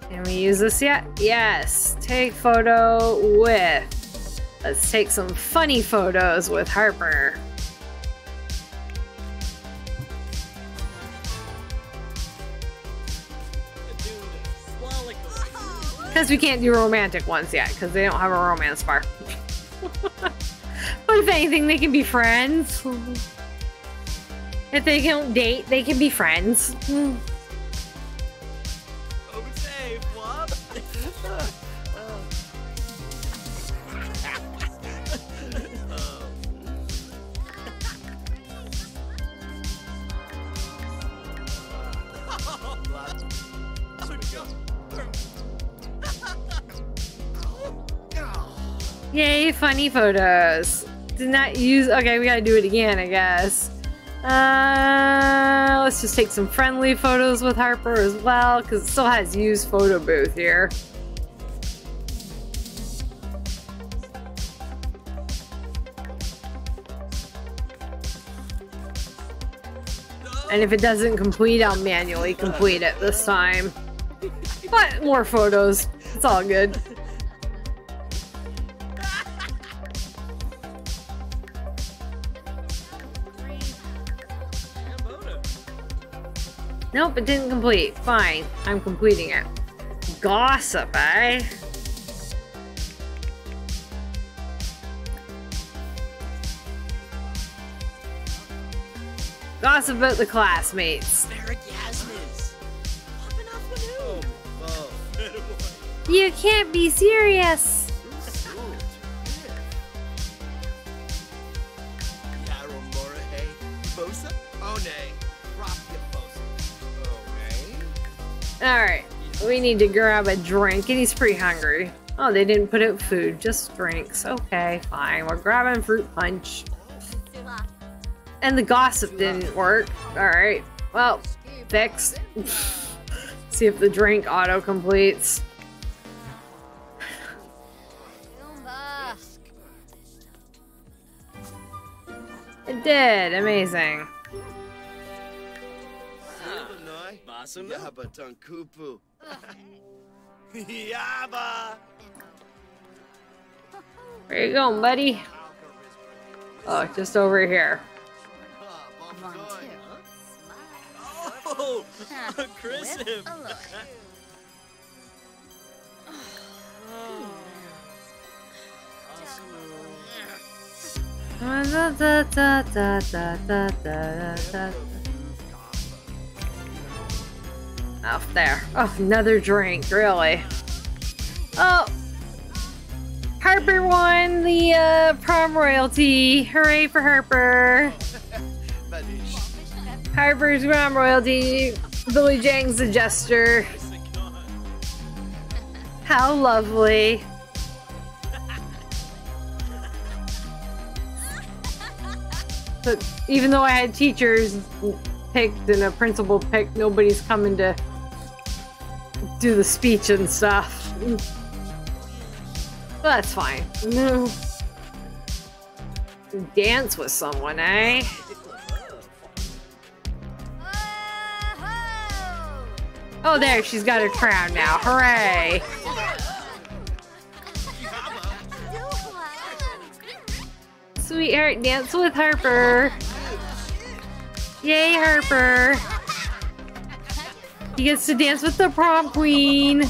Can we use this yet? Yes. Take photo with. Let's take some funny photos with Harper. Because we can't do romantic ones yet, because they don't have a romance bar. But if anything, they can be friends. If they don't date, they can be friends. Home safe, Flop. Yay, funny photos. Did not use. Okay, we gotta do it again, I guess. Let's just take some friendly photos with Harper as well, because it still has used photo booth here. And if it doesn't complete, I'll manually complete it this time. But more photos. It's all good. Nope, it didn't complete. Fine, I'm completing it. Gossip, eh? Gossip about the classmates. You can't be serious. Alright, we need to grab a drink, and he's pretty hungry. Oh, they didn't put out food, just drinks. Okay, fine. We're grabbing fruit punch. And the gossip didn't work. Alright. Well, fixed. See if the drink auto completes. It did. Amazing. Silvernoy. Basuna. Yaba Tunkupu. Yaba. Where you going, buddy? Oh, just over here. Oh, aggressive. Da, da, da, da, da, da, da, da. Oh, there. Oh, another drink, really. Oh! Harper won the prom royalty. Hooray for Harper. Harper's prom royalty. Billy Jang's the jester. How lovely. But even though I had teachers picked and a principal picked, nobody's coming to do the speech and stuff. But that's fine. No. Dance with someone, eh? Oh, there, she's got her crown now. Hooray! Sweetheart, dance with Harper. Yay, Harper. He gets to dance with the prom queen.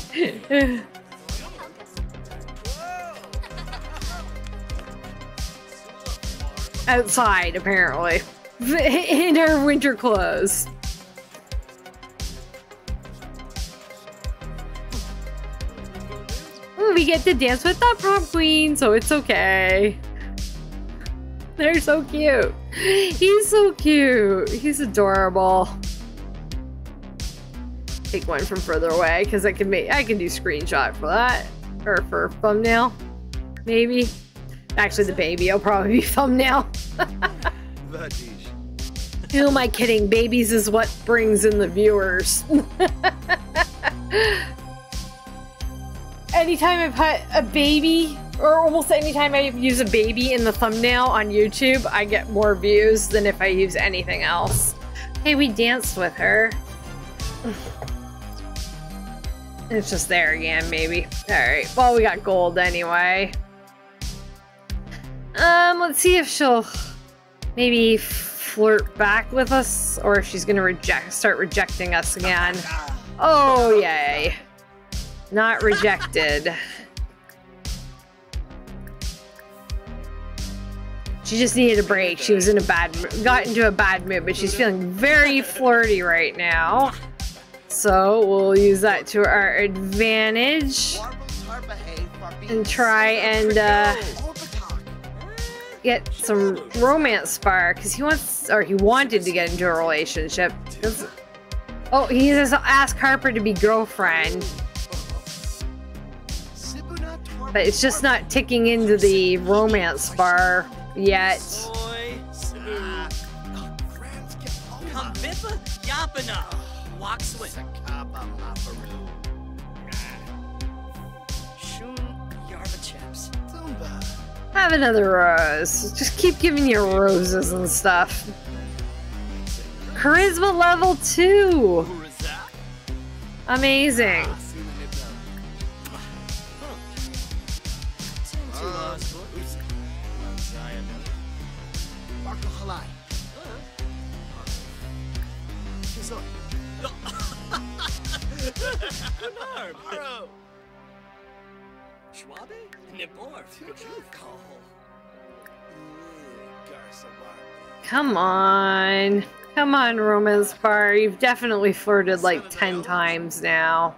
Outside, apparently. In her winter clothes. Ooh, we get to dance with the prom queen, so it's okay. They're so cute. He's so cute. He's adorable. Take one from further away because I can do screenshot for that, or for thumbnail, maybe. Actually, the baby will probably be thumbnail. Who am I kidding? Babies is what brings in the viewers. Anytime I put a baby, or almost anytime I use a baby in the thumbnail on YouTube, I get more views than if I use anything else. Hey, we danced with her. It's just there again, maybe. Alright, well, we got gold anyway. Let's see if she'll maybe flirt back with us, or if she's gonna start rejecting us again. Oh, yay. Not rejected. She just needed a break. She was in a got into a bad mood, but she's feeling very flirty right now. So we'll use that to our advantage and try and get some romance spark, because he wanted to get into a relationship. Oh, he just asked Harper to be girlfriend. But it's just not ticking into the romance bar yet. Have another rose. Just keep giving you roses and stuff. Charisma level 2. Amazing. Come on. Come on, romance bar. You've definitely flirted like 10 times now.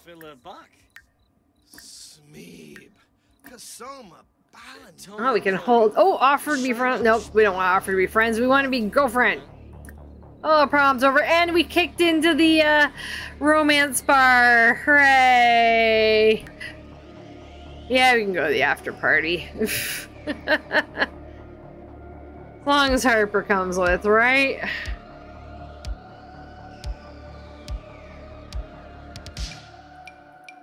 Philip Buck. Smeeb. Kasoma. Oh, we can hold. Oh, offer to be friends. Nope, we don't want to offer to be friends. We want to be girlfriend. Oh, problem's over. And we kicked into the romance bar. Hooray. Yeah, we can go to the after party. As long as Harper comes with, right?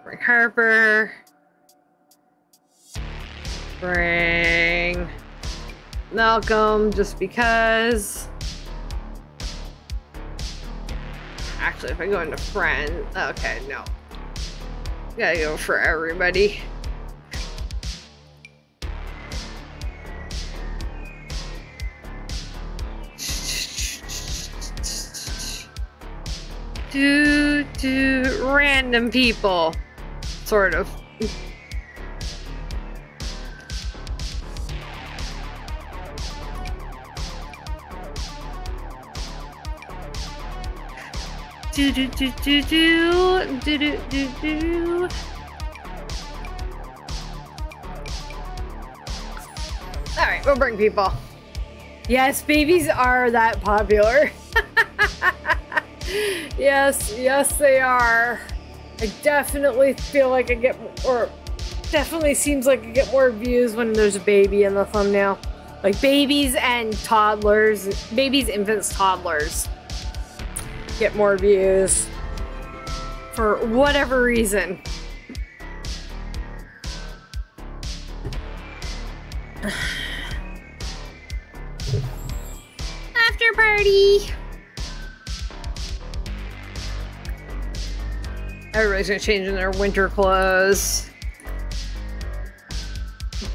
Bring Harper. Bring Malcolm, just because. Actually, if I go into friends, okay, no. Gotta go for everybody. To random people, sort of. Alright, we'll bring people. Yes, babies are that popular. Yes, they are. I definitely feel like I get, or definitely seems like I get more views when there's a baby in the thumbnail. Like babies and toddlers, babies, infants, toddlers get more views for whatever reason. After party. Everybody's gonna change in their winter clothes.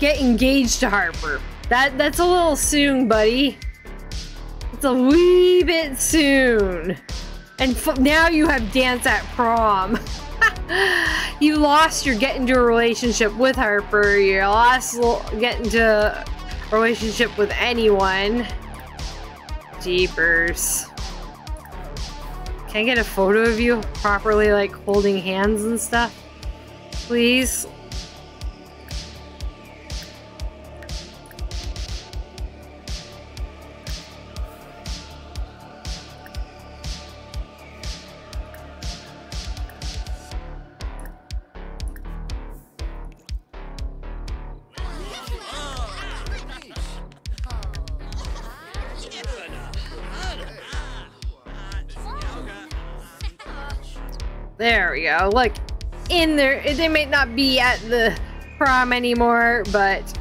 Get engaged to Harper. That's a little soon, buddy. It's a wee bit soon. And now you have dance at prom. You lost your get into a relationship with Harper. You lost get into a relationship with anyone. Jeepers. Can I get a photo of you properly, like holding hands and stuff? Please? There we go. Look, in there, they may not be at the prom anymore, but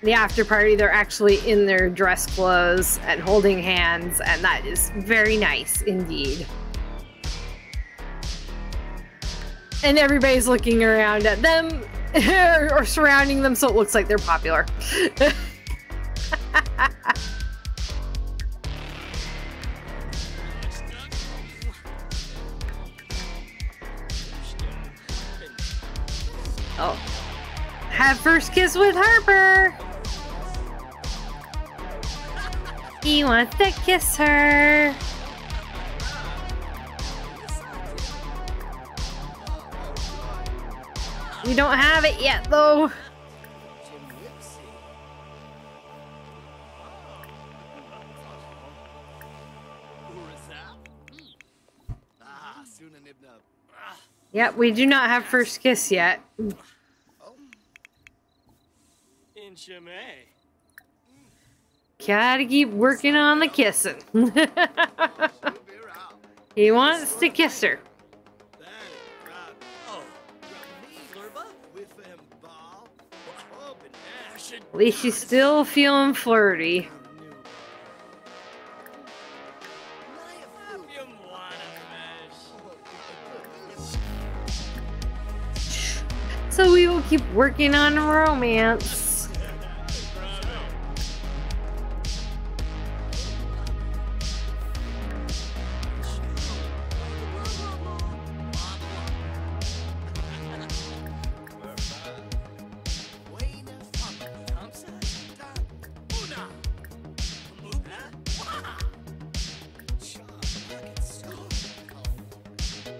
the after party, they're actually in their dress clothes and holding hands, and that is very nice indeed. And everybody's looking around at them or surrounding them, so it looks like they're popular. Oh. Have first kiss with Harper. He wants to kiss her. We don't have it yet, though. Yep, we do not have first kiss yet. Gotta keep working on the kissing. He wants to kiss her. At least she's still feeling flirty. So we will keep working on romance.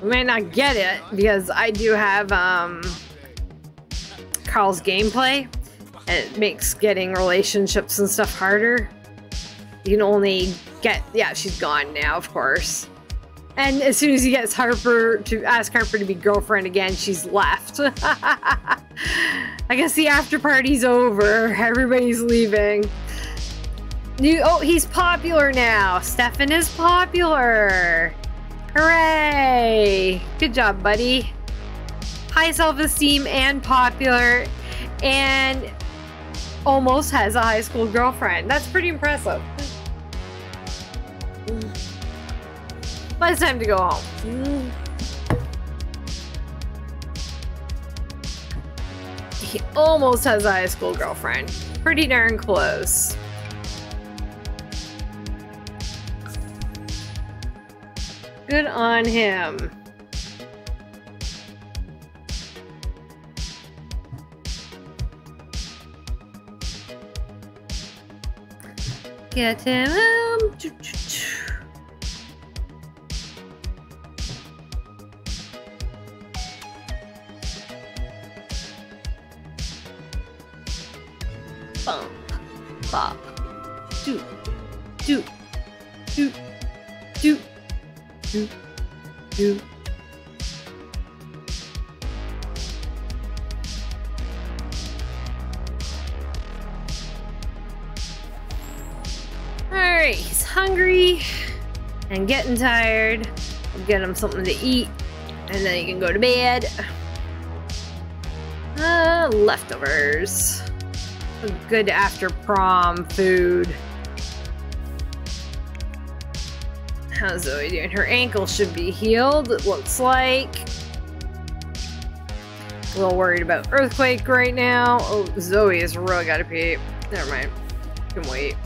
We may not get it because I do have Carl's gameplay, And it makes getting relationships and stuff harder. You can only get... Yeah, she's gone now, of course. And as soon as he gets Harper to ask Harper to be girlfriend again, she's left. I guess the after party's over. Everybody's leaving. Oh, he's popular now. Stefan is popular. Hooray! Good job, buddy. High self-esteem and popular, and almost has a high school girlfriend. That's pretty impressive. But it's time to go home. He almost has a high school girlfriend. Pretty darn close. Good on him. Get him home. Bump, bop, do, do, do, do, do, do. Alright, he's hungry and getting tired. We'll get him something to eat and then he can go to bed. Leftovers. Good after prom food. How's Zoe doing? Her ankle should be healed, it looks like. A little worried about earthquake right now. Oh, Zoe has really got to pee. Never mind. Can wait.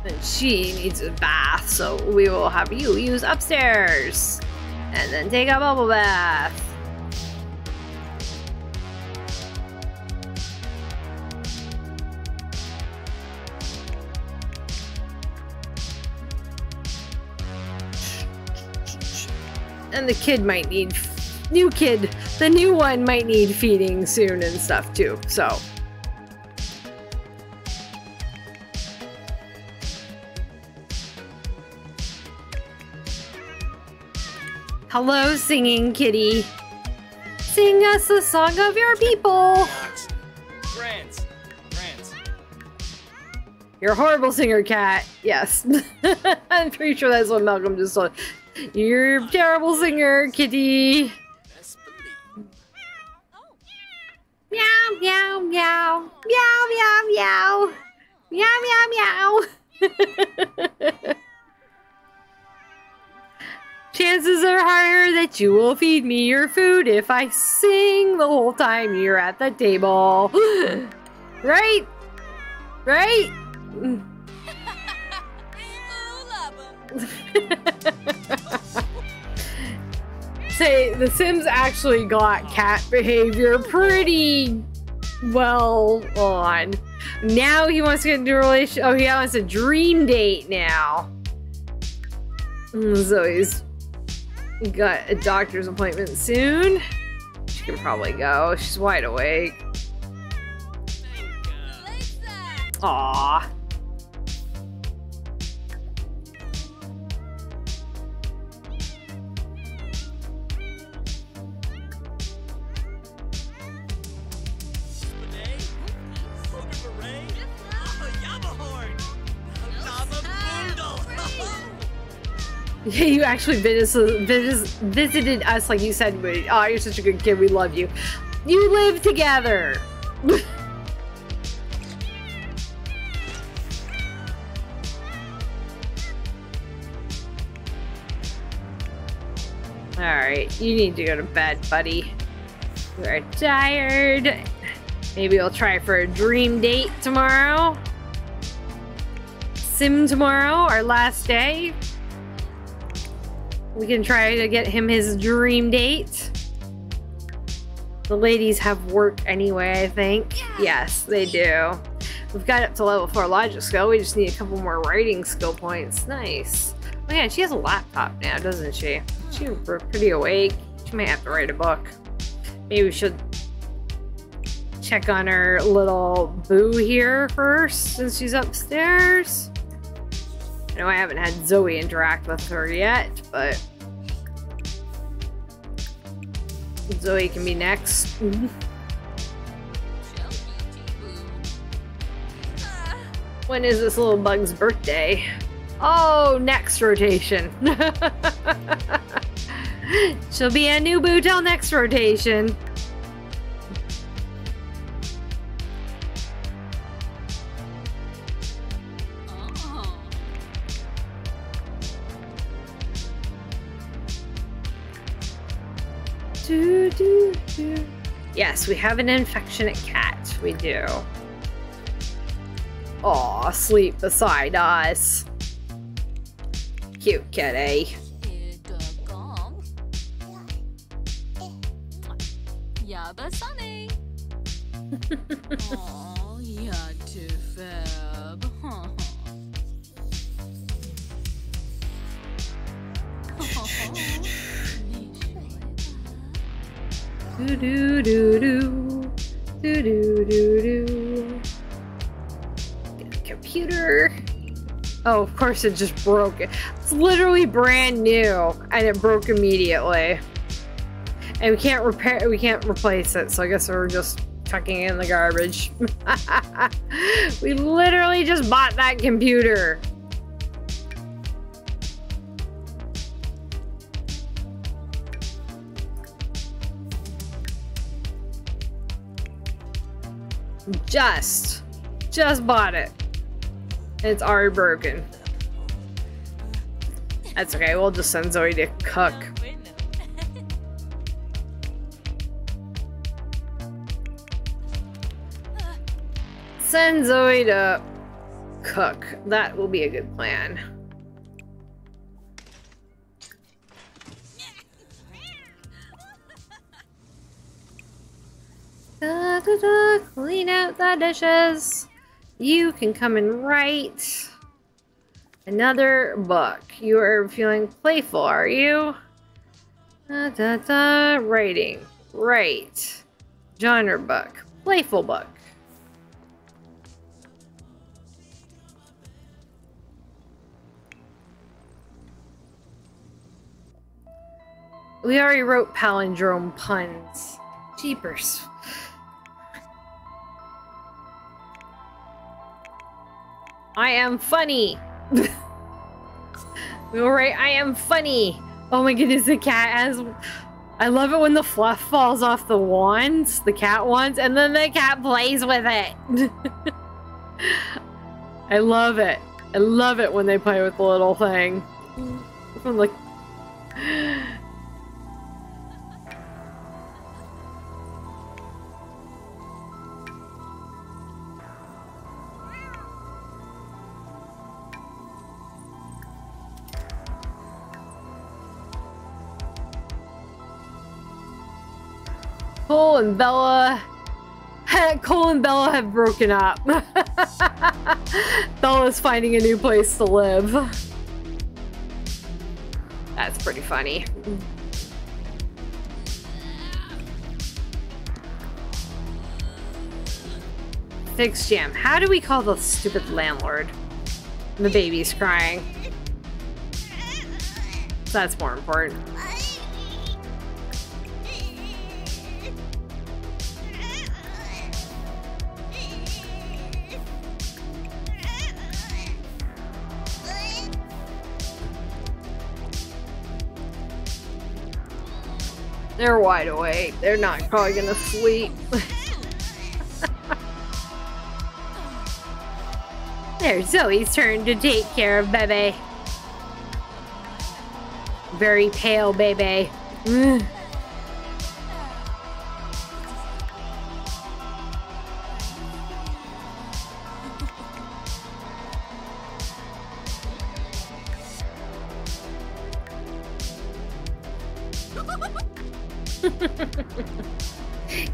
And she needs a bath, so we will have you use upstairs. And then take a bubble bath. And the kid might need... The new one might need feeding soon and stuff too, so... Hello, singing kitty. Sing us a song of your people. France. You're a horrible singer, cat. Yes. I'm pretty sure that's what Malcolm just told. You're a terrible singer, kitty. Best believe. Meow, meow, meow. Meow, meow, meow. Meow, meow, meow. Chances are higher that you will feed me your food if I sing the whole time you're at the table. Right? Right? Ooh, lava. Say, The Sims actually got cat behavior pretty well on. Now he wants to get into a relationship. Oh, he wants a dream date now. Zoe's got a doctor's appointment soon. She can probably go. She's wide awake. Aww. Yeah, you actually visited us like you said. Oh, you're such a good kid. We love you. You live together. Alright, you need to go to bed, buddy. You are tired. Maybe we'll try for a dream date tomorrow. Sim tomorrow, our last day. We can try to get him his dream date. The ladies have work anyway, I think. Yes, they do. We've got up to level 4 logic skill. We just need a couple more writing skill points. Nice. Oh yeah, she has a laptop now, doesn't she? She's pretty awake. She She might have to write a book. Maybe we should check on our little boo here first, since she's upstairs. I know I haven't had Zoe interact with her yet, but Zoe can be next. When is this little bug's birthday? Oh, next rotation. She'll be a new boo till next rotation. Yes, we have an affectionate cat. We do. Aw, sleep beside us. Cute kitty. Yabasane. Oh, yeah, too fab. Do do do do do do do do. Computer. Oh, of course it just broke. It's literally brand new, and it broke immediately. And we can't repair. We can't replace it. So I guess we're just chucking it in the garbage. We literally just bought that computer. Just bought it. It's already broken. That's okay, we'll just send Zoe to cook. Send Zoe to cook. That will be a good plan. Da, da, da, clean out the dishes. You can come and write another book. You are feeling playful, are you? Da, da, da, writing. Write. Genre book. Playful book. We already wrote palindrome puns. Jeepers. I am funny. We'll write, I am funny. Oh my goodness, the cat has... I love it when the fluff falls off the wands, the cat wands, and then the cat plays with it. I love it. I love it when they play with the little thing. I'm like... Cole and Bella have broken up. Bella's finding a new place to live. That's pretty funny. Fix jam. How do we call the stupid landlord? The baby's crying. That's more important. They're wide awake. They're not probably gonna sleep. There's Zoe's turn to take care of Bebe. Very pale Bebe.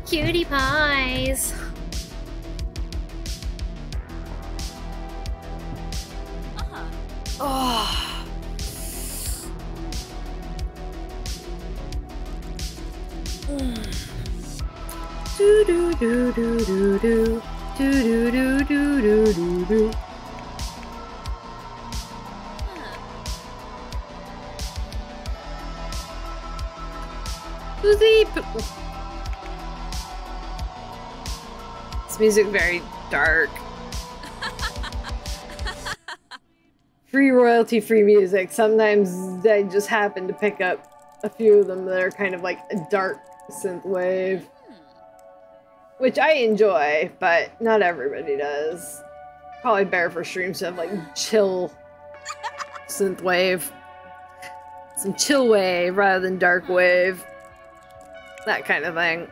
Cutie pies. Oh. do do do do do do do do do do. Sleep. This music very dark. Free royalty free music. Sometimes I just happen to pick up a few of them that are kind of like a dark synth wave, which I enjoy, but not everybody does. Probably better for streams to have like chill synth wave, some chill wave rather than dark wave. That kind of thing.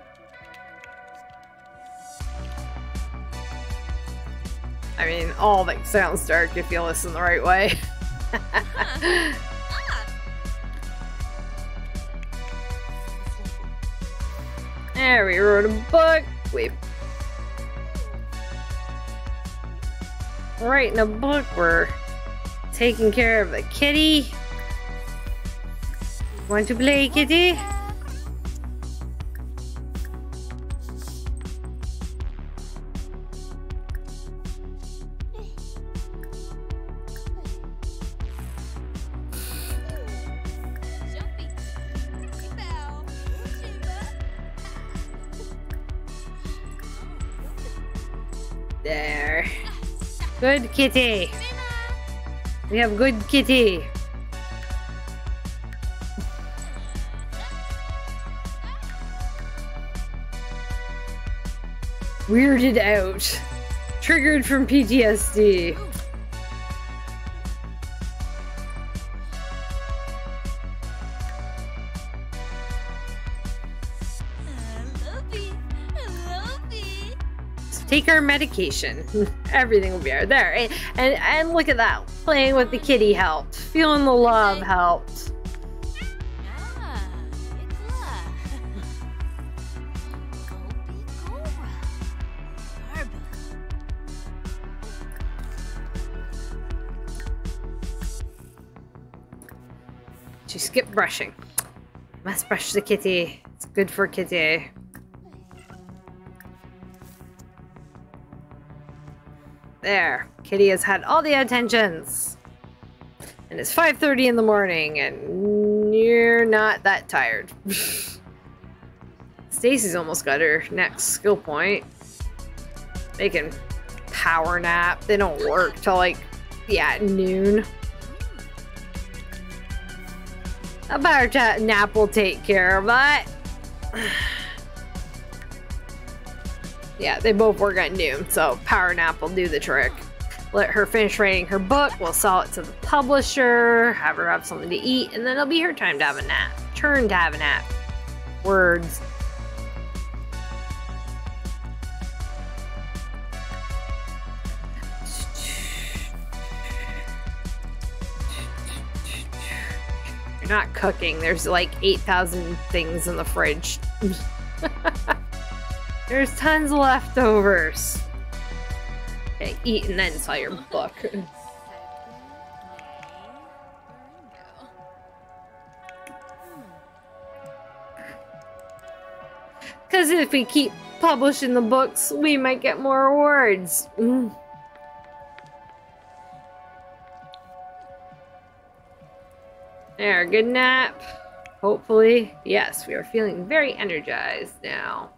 I mean, all of it sounds dark if you listen the right way. There, we wrote a book. We're writing a book. We're taking care of the kitty. Want to play, kitty? There. Good kitty. We have good kitty. Weirded out. Triggered from PTSD. Take our medication. Everything will be right there. And look at that. Playing with the kitty helped. Feeling the love helped. She skipped brushing. Must brush the kitty. It's good for kitty. There, kitty has had all the attentions. And it's 5:30 in the morning and you're not that tired. Stacy's almost got her next skill point. They can power nap. They don't work till like, yeah, noon. A power nap will take care of that. Yeah, they both work at noon, so power nap will do the trick. Let her finish writing her book, we'll sell it to the publisher, have her have something to eat, and then it'll be her time to have a nap. Turn to have a nap. Words. You're not cooking, there's like 8,000 things in the fridge. There's tons of leftovers. Okay, eat and then sell your book. Because if we keep publishing the books, we might get more awards. There, good nap. Hopefully. Yes, we are feeling very energized now.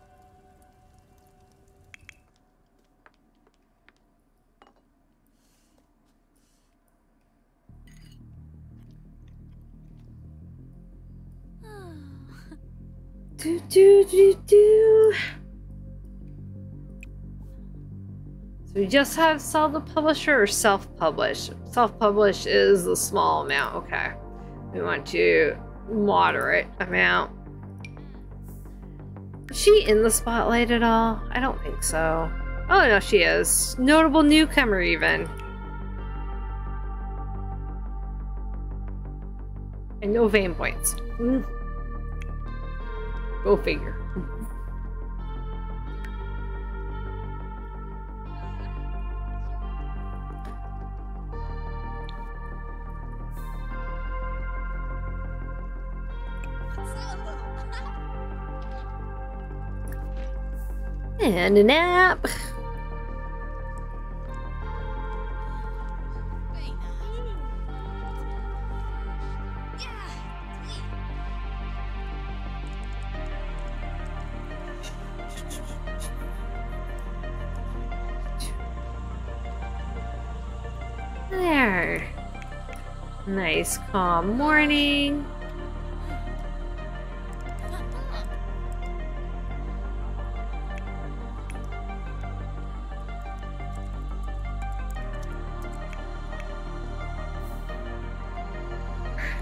Do, do, do, do. So we just have sell the publisher or self-publish? Self-publish is the small amount. Okay. We want to moderate amount. Is she in the spotlight at all? I don't think so. Oh no, she is. Notable newcomer even. And no fame points. Go figure. And a nap. There. Nice calm morning.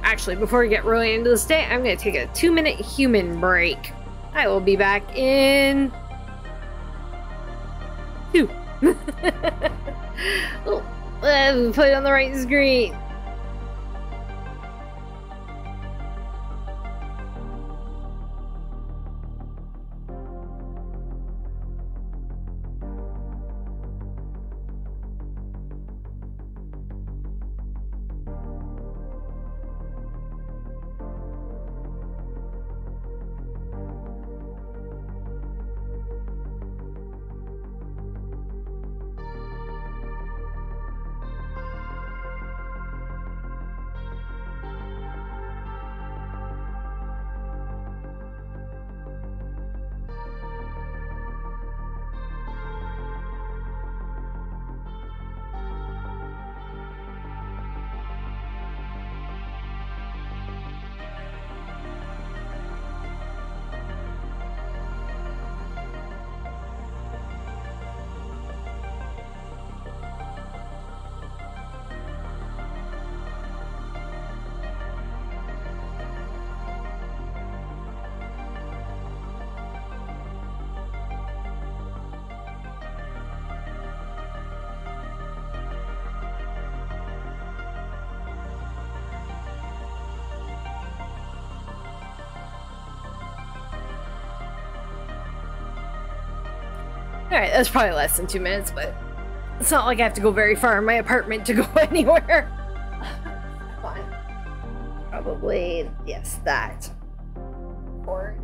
Actually, before we get really into this day, I'm going to take a 2-minute human break. I will be back in 2. Oh, put it on the right screen. Alright, that's probably less than 2 minutes, but it's not like I have to go very far in my apartment to go anywhere. Fine. Probably, yes, that. Cord.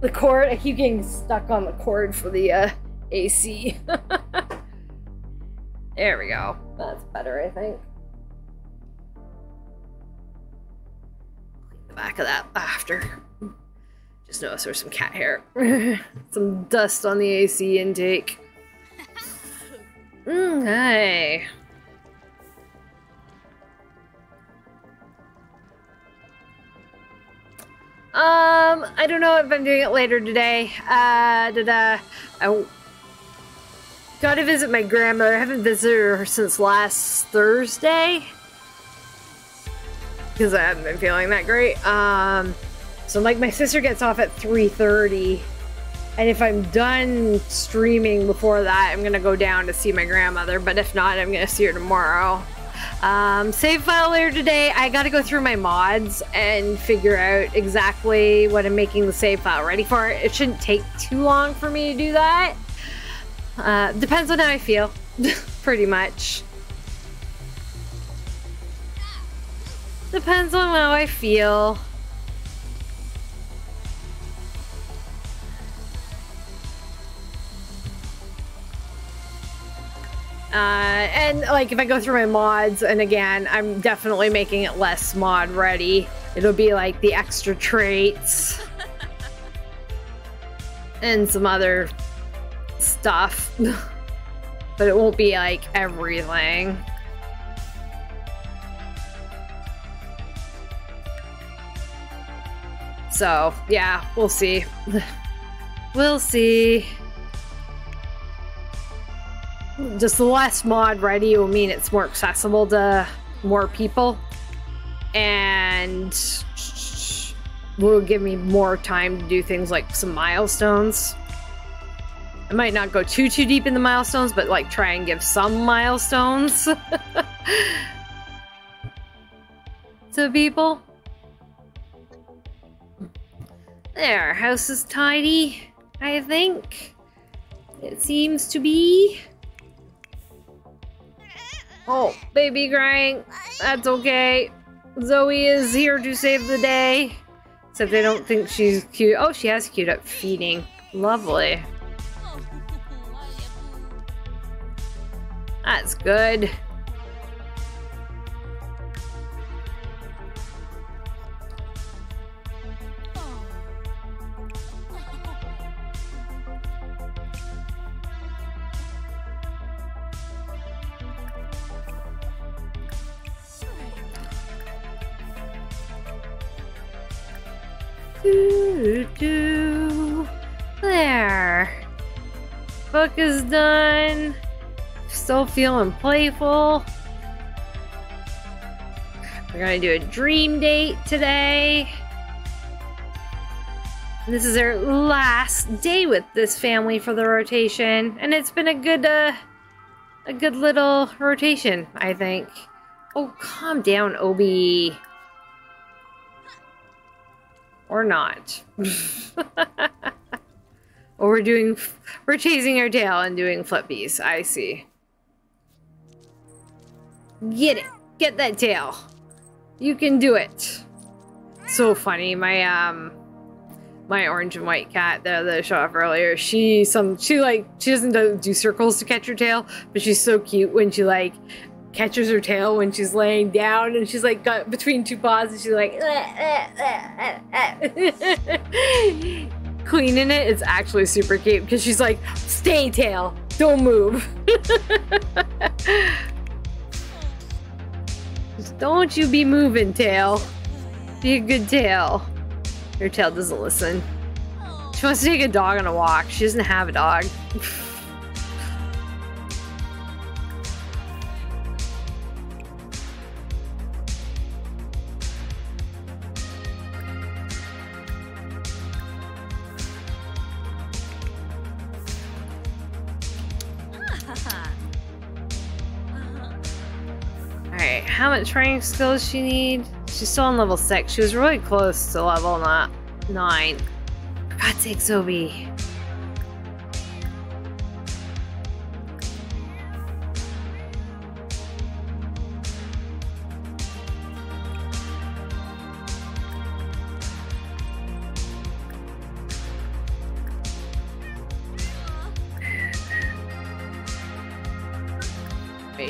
The cord, I keep getting stuck on the cord for the AC. There we go. That's better, I think. Clean the back of that after. Just noticed there's some cat hair. Some dust on the AC intake. Hey. I don't know if I'm doing it later today. I gotta visit my grandmother. I haven't visited her since last Thursday. Because I haven't been feeling that great. So like my sister gets off at 3:30, and if I'm done streaming before that, I'm gonna go down to see my grandmother, but if not, I'm gonna see her tomorrow. Save file later today. I gotta go through my mods and figure out exactly what I'm making the save file ready for. It shouldn't take too long for me to do that. Depends on how I feel, pretty much. Depends on how I feel. And like if I go through my mods, and again, I'm definitely making it less mod ready. It'll be like the extra traits and some other stuff, but it won't be like everything. So yeah, we'll see. We'll see. Just the less mod ready will mean it's more accessible to more people, and will give me more time to do things like some milestones. I might not go too deep in the milestones, but like try and give some milestones to people. There, house is tidy, I think. It seems to be. Oh, baby crying. That's okay. Zoe is here to save the day. Except I don't think she's cute. Oh, she has queued up feeding. Lovely. That's good. There. Book is done. Still feeling playful. We're gonna do a dream date today. This is our last day with this family for the rotation, and it's been a good little rotation, I think. Oh, calm down, Obi. Or not. Or we're chasing our tail and doing flippies. I see. Get it. Get that tail. You can do it. So funny. My orange and white cat that I showed off earlier, she doesn't do circles to catch her tail, but she's so cute when she like catches her tail when she's laying down and she's like got between two paws and she's like cleaning it. It's actually super cute because she's like, stay tail, don't move. Just don't you be moving, tail. Be a good tail. Her tail doesn't listen. She wants to take a dog on a walk. She doesn't have a dog. Alright, how much training skills does she need? She's still on level 6. She was really close to level 9. For God's sake, Zobi.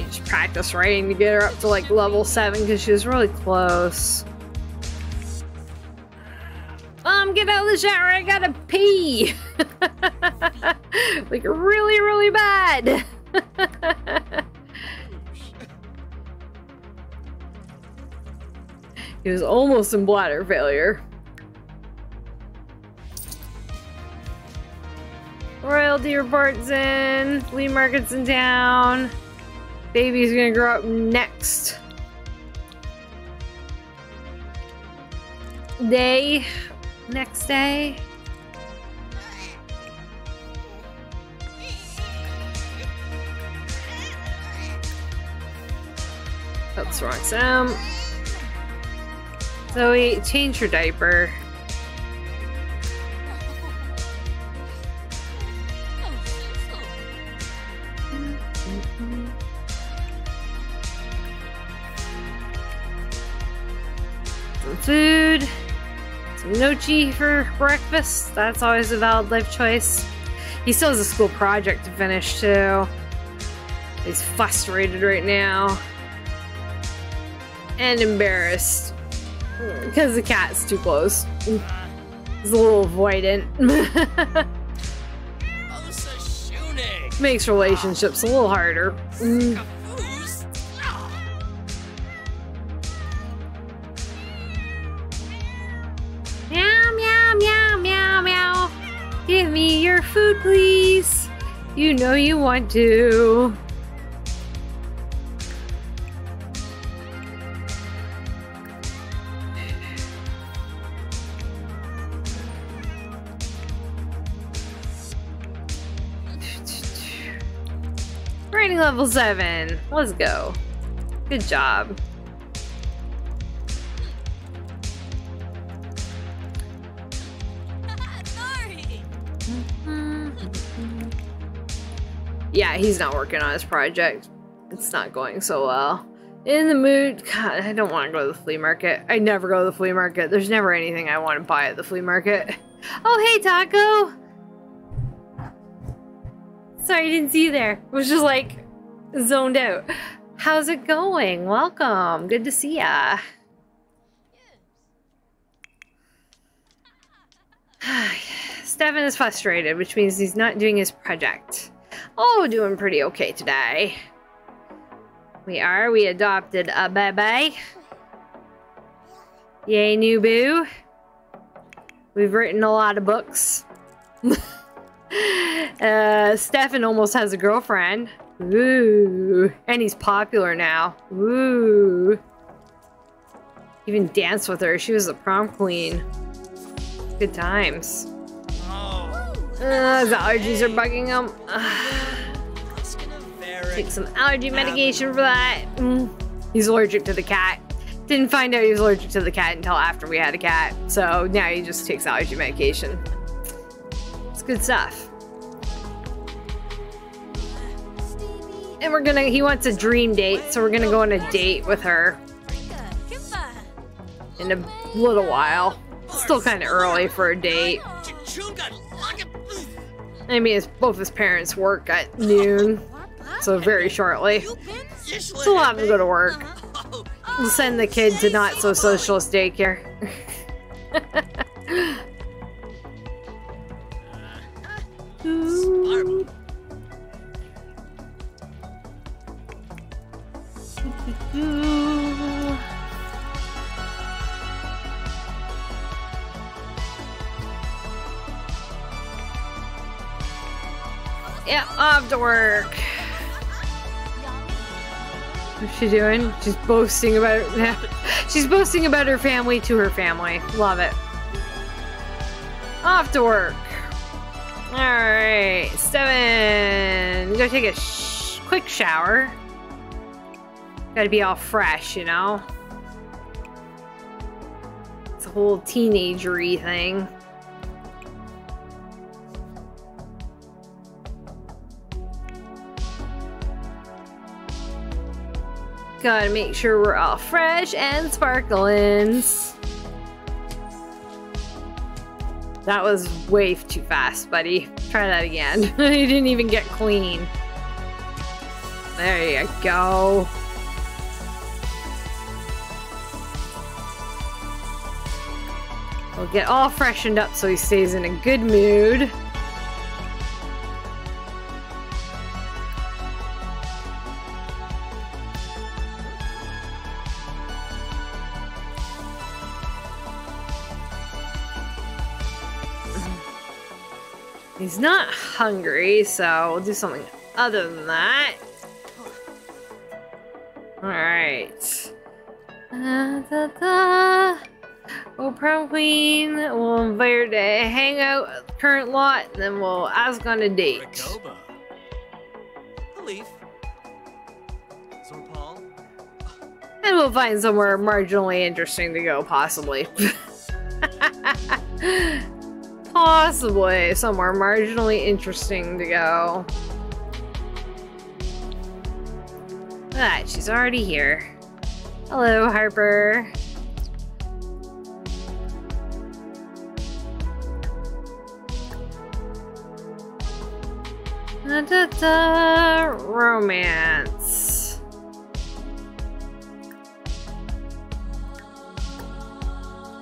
Just practice writing to get her up to like level 7 because she was really close. Get out of the shower, I gotta pee. Like really, really bad. He was almost in bladder failure. Royalty reports in. Flea market's in town. Baby's gonna grow up next day. Next day. That's wrong sound. Zoe, change your diaper. Some food. Some nochi for breakfast. That's always a valid life choice. He still has a school project to finish too. He's frustrated right now. And embarrassed. Because the cat's too close. He's a little avoidant. Makes relationships a little harder. Meow, meow, meow, meow, meow. Give me your food, please. You know you want to. Rating level 7. Let's go. Good job. Yeah, he's not working on his project. It's not going so well. In the mood. God, I don't want to go to the flea market. I never go to the flea market. There's never anything I want to buy at the flea market. Oh, hey, Taco. Sorry, I didn't see you there. It was just like zoned out. How's it going? Welcome. Good to see ya. Stefan is frustrated, which means he's not doing his project. Oh, doing pretty okay today. We adopted a baby. Yay, new boo. We've written a lot of books. Stefan almost has a girlfriend. Ooh. And he's popular now. Ooh. Even danced with her. She was the prom queen. Good times. His allergies are bugging him. Take some allergy medication for that. He's allergic to the cat. Didn't find out he was allergic to the cat until after we had a cat. So now he just takes allergy medication. It's good stuff. And he wants a dream date, so we're gonna go on a date with her in a little while. Still kind of early for a date. I mean, both his parents work at noon, so very shortly. So we'll have to go to work. We'll send the kid to not-so-socialist daycare. Yep, off to work. What's she doing? She's boasting about she's boasting about her family to her family. Love it. Off to work. Alright, 7. Go take a quick shower. Gotta be all fresh, you know? It's a whole teenagery thing. Gotta make sure we're all fresh and sparkling. That was way too fast, buddy. Try that again. You didn't even get clean. There you go. We'll get all freshened up so he stays in a good mood. He's not hungry, so we'll do something other than that. Alright. We'll prom queen, we'll invite her to hang out at the current lot, and then we'll ask on a date. Rakoba. Leaf. Zorpal. And we'll find somewhere marginally interesting to go, possibly. Possibly somewhere marginally interesting to go. Ah, she's already here. Hello, Harper. Romance.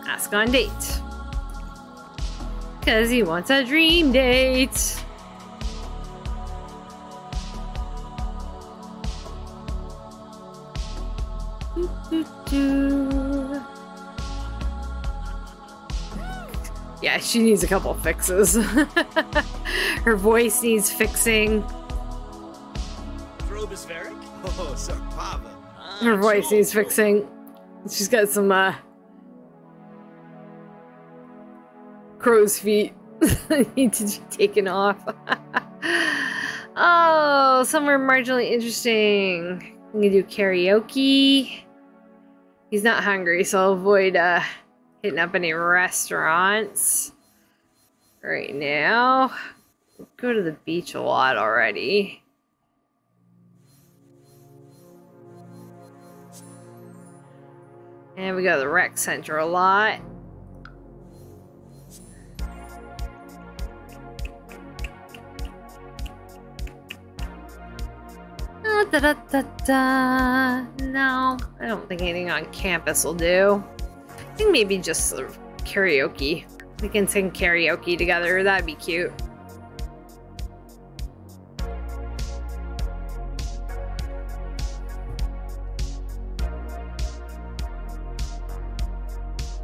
Ask on date. Because he wants a dream date. Yeah, she needs a couple fixes. Her voice needs fixing. Throbisveric? Oh, Sarpava. Her voice needs fixing. She's got some crow's feet need to be taken off. Oh, somewhere marginally interesting. I'm gonna do karaoke. He's not hungry, so I'll avoid hitting up any restaurants right now. Go to the beach a lot already. And we go to the rec center a lot. da da da da. No, I don't think anything on campus will do. I think maybe just sort of karaoke. We can sing karaoke together. That'd be cute.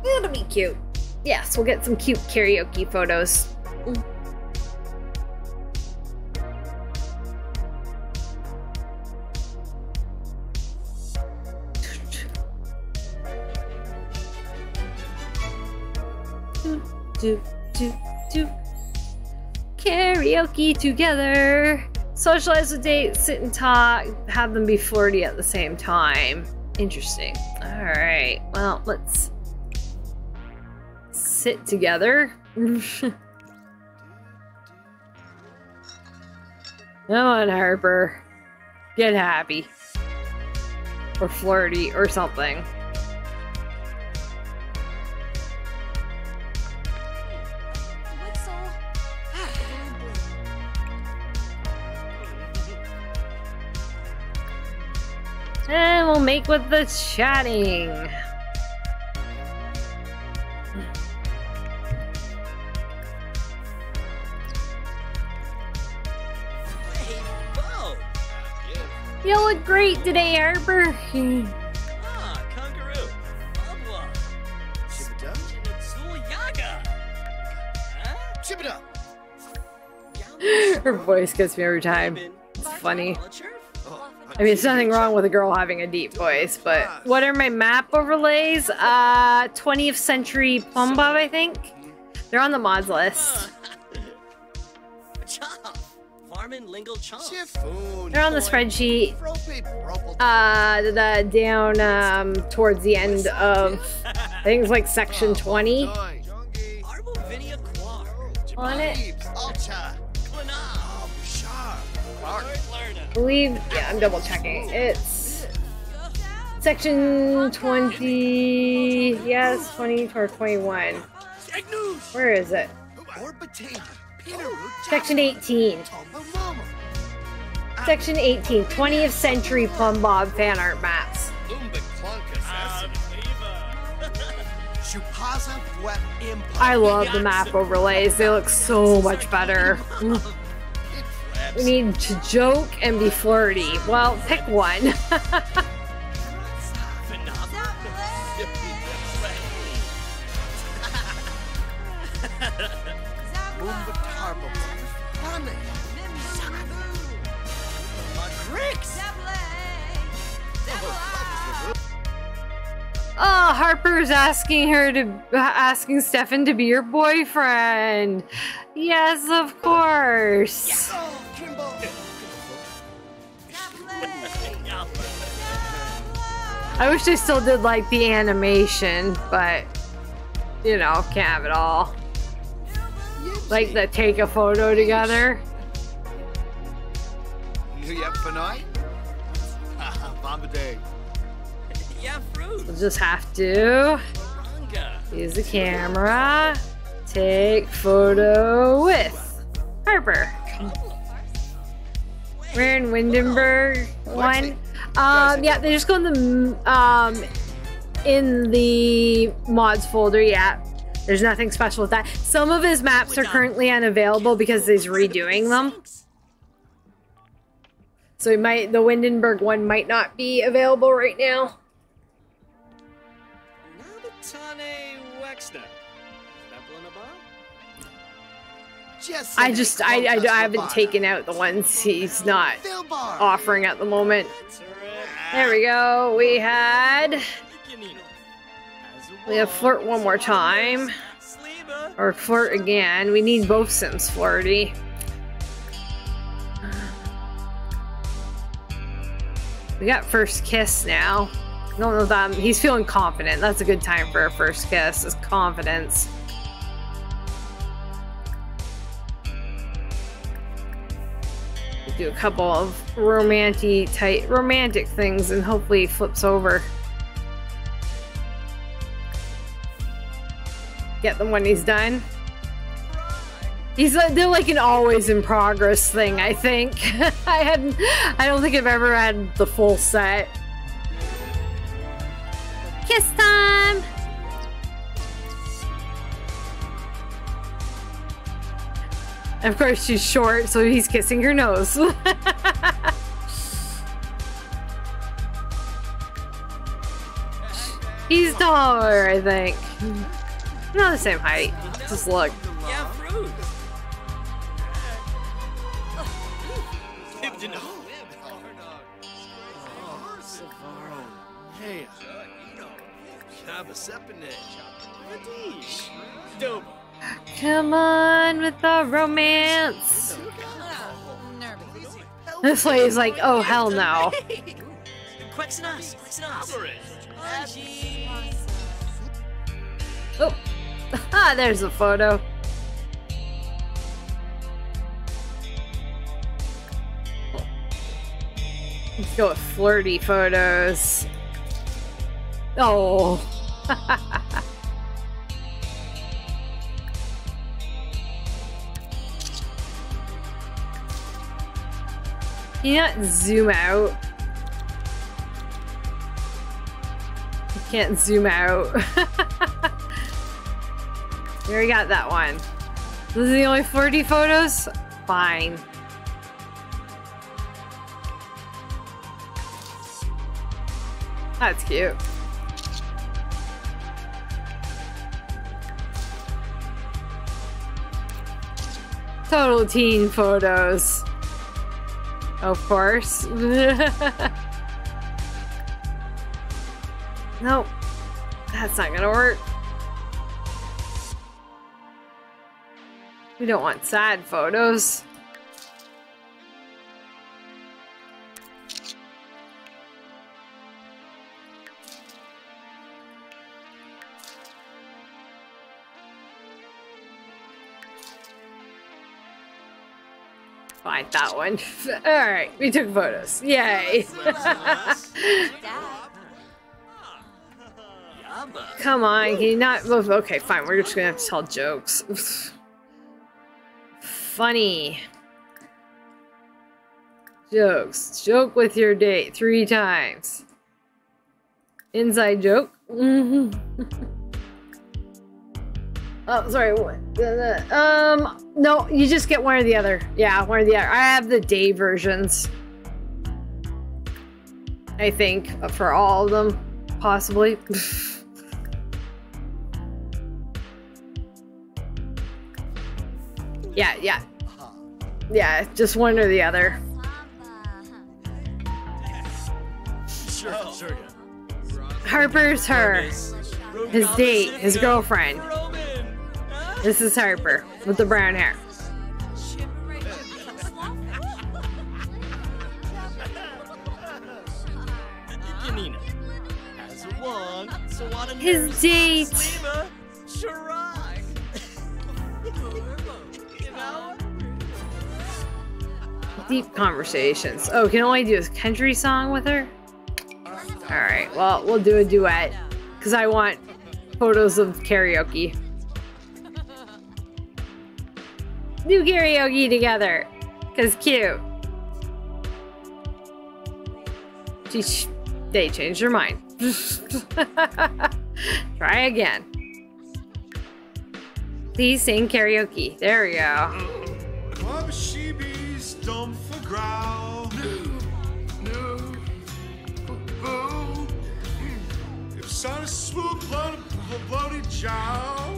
That'll be cute. Yes, we'll get some cute karaoke photos. Do. Karaoke together. Socialize with dates, sit and talk, have them be flirty at the same time. Interesting. Alright, well, let's sit together. Come on, Harper. Get happy. Or flirty or something. And we'll make with the chatting. Hey, Bo! You look great today, Harper. Ah, Kangaroo! Babwa! Shibida? Zuyaga! Huh? Shibida! Her voice gets me every time. It's funny. I mean, it's nothing wrong with a girl having a deep voice, but what are my map overlays? 20th Century Plum Bob, I think. They're on the mods list. They're on the spreadsheet. Down towards the end of, I think it's like section 20 on it. I believe, yeah, I'm double checking. It's section 20, yes, 20 or 21. Where is it? Section 18. Section 18, 20th Century Plum Bob fan art maps. I love the map overlays. They look so much better. We need to joke and be flirty. Well, pick one. Oh, Harper's asking Stefan to be your boyfriend. Yes, of course. I wish they still did like the animation, but you know, can't have it all. Like the take a photo together. Yep, for night. Bombarday. Yeah, fruit. We'll just have to use the camera, take photo with Harper. We're in Windenburg one. Yeah, they just go in the mods folder. Yeah, there's nothing special with that. Some of his maps are currently unavailable because he's redoing them. So the Windenburg one might not be available right now. I haven't taken out the ones he's not offering at the moment. There we go. We have flirt one more time. Or flirt again. We need both Sims flirty. We got first kiss now. I don't know that he's feeling confident. That's a good time for a first kiss, is confidence. Do a couple of romantic things and hopefully he flips over. Get them when he's done. They're like an always in progress thing, I think. I don't think I've ever had the full set. Kiss time! Of course, she's short, so he's kissing her nose. He's taller, I think. Not the same height. Just look. Yeah, fruit. Didn't know. Hey, Dope. Come on with the romance. This lady's like, oh hell no. Quexenas. Oh, ah, there's a photo. Let's go with flirty photos. Oh. Can you not zoom out? You can't zoom out. We already got that one. Those are the only flirty photos? Fine. That's cute. Total teen photos. Of course. Nope. That's not gonna work. We don't want sad photos. Fine, that one. Alright, we took photos. Yay. Come on, can you not move? Okay, fine, we're just gonna have to tell jokes. Funny. Jokes. Joke with your date 3 times. Inside joke. Oh, sorry. No, you just get one or the other. Yeah, one or the other. I have the day versions. I think for all of them, possibly. Yeah. Yeah, just one or the other. Sure. Harper's her. His date, his girlfriend. This is Harper with the brown hair. His date. Deep conversations. Oh, can only do a country song with her? Alright, well, we'll do a duet. Because I want photos of karaoke. Do karaoke together. Because cute. They changed their mind. Try again. Please sing karaoke. There we go.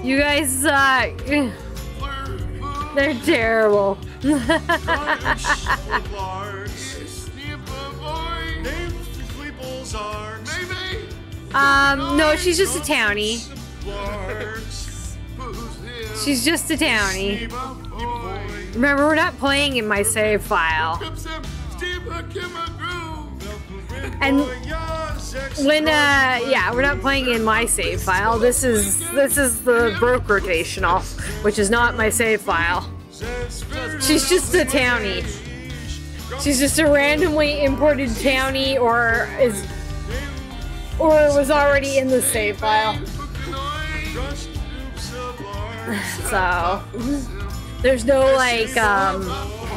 You guys suck. They're terrible. No, she's just a townie. She's just a townie. Remember, we're not playing in my save file. And when yeah, we're not playing in my save file. This is the broke rotational, which is not my save file. She's just a townie. She's just a randomly imported townie, or was already in the save file. So There's no like,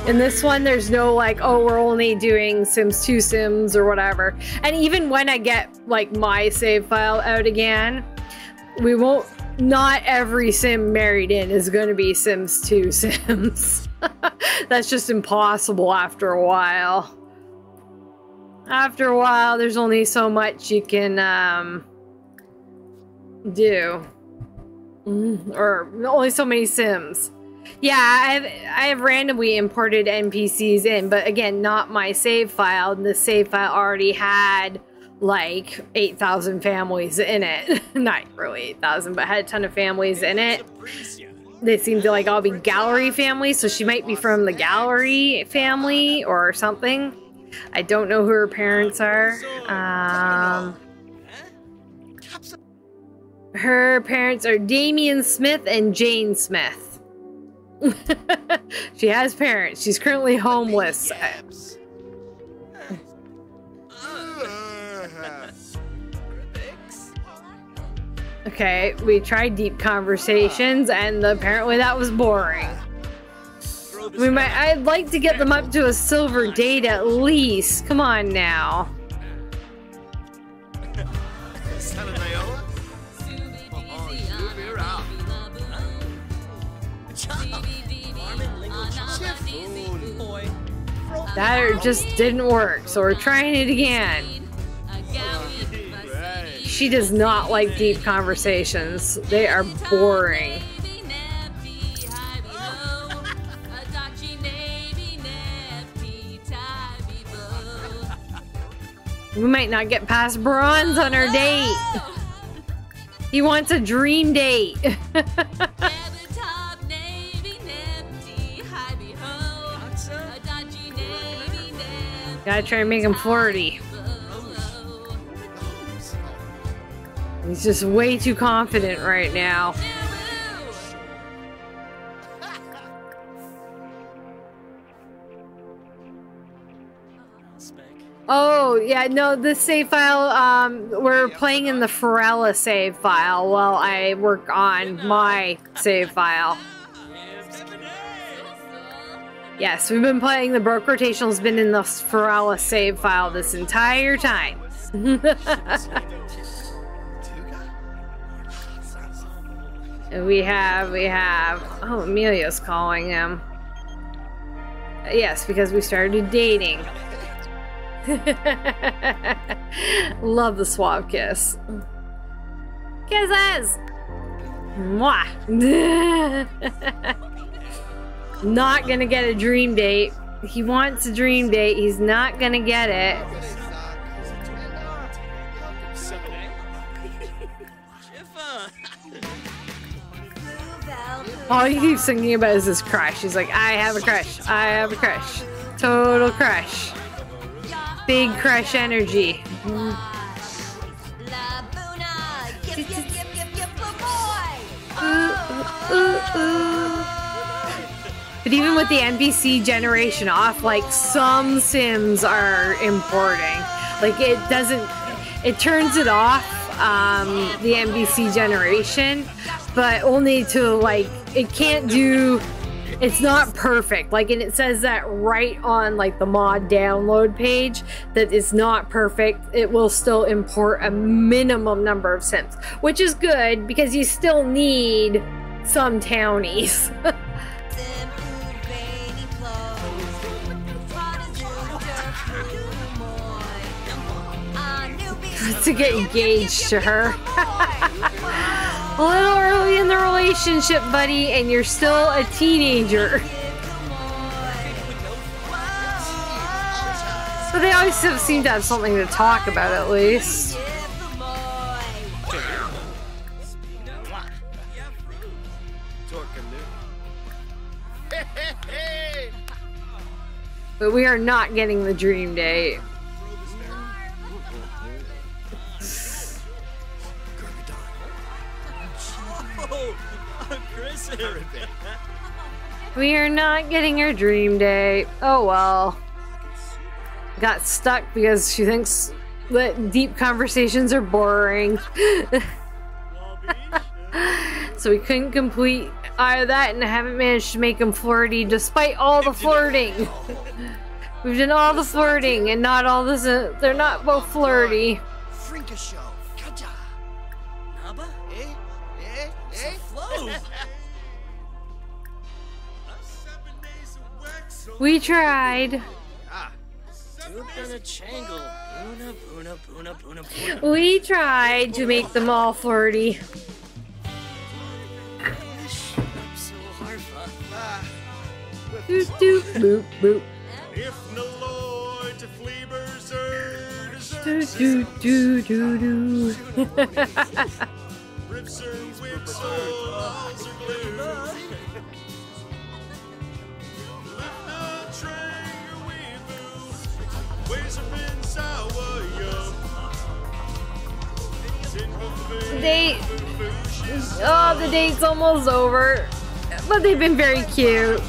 in this one, there's no like, oh, we're only doing Sims 2 Sims or whatever. And even when I get like my save file out again, we won't, not every Sim married in is going to be Sims 2 Sims. That's just impossible after a while. After a while, there's only so much you can do. Or only so many Sims. Yeah, I have randomly imported NPCs in, but again, not my save file. And the save file already had like 8,000 families in it. Not really 8,000, but had a ton of families in it. They seem to like all be gallery families, so she might be from the gallery family or something. I don't know who her parents are. Her parents are Damien Smith and Jane Smith. She has parents. She's currently homeless. Okay, we tried deep conversations, and apparently that was boring. I'd like to get them up to a silver date at least. Come on now. That just didn't work, so we're trying it again. She does not like deep conversations. They are boring. We might not get past bronze on our date. He wants a dream date. Gotta try and make him flirty. He's just way too confident right now. Oh, yeah, no, this save file, we're playing in the Ferella save file while I work on my save file. Yes, we've been playing, the Broke Rotational's been in the Ferella save file this entire time. we have, oh, Amelia's calling him. Yes, because we started dating. Love the swab kiss. Kisses! Mwah! Not gonna get a dream date. He wants a dream date. He's not gonna get it. All he keeps thinking about is his crush. He's like, I have a crush. I have a crush. Total crush. Big crush energy. But even with the NPC generation off, like some Sims are importing. Like it doesn't, it turns it off, the NPC generation, but only to like, it can't do, it's not perfect. Like, and it says that right on like the mod download page that it's not perfect. It will still import a minimum number of Sims, which is good because you still need some townies. To get engaged to her. A little early in the relationship, buddy, and you're still a teenager. But they always seem to have something to talk about, at least. But we are not getting the dream date. We are not getting her dream date. Oh well. Got stuck because she thinks that deep conversations are boring. So we couldn't complete Either that, and I haven't managed to make him flirty despite all the flirting. We've done all the flirting, and not all this. They're not both flirty. Frinka show. Kaja. Naba? Eh? Eh? Eh? Flow! We tried. Ah. Dupana Changle. Boona, boona, boona, boona, boona. We tried to make them all flirty. So harfa. Ah. Doot doot boop boop. If no Lord to flee berserk, Doot doot doot doot doot. rips her whips her walls are blue. Lift the train your weeaboo, ways have been sour yo. They. Oh, the date's almost over. But they've been very cute.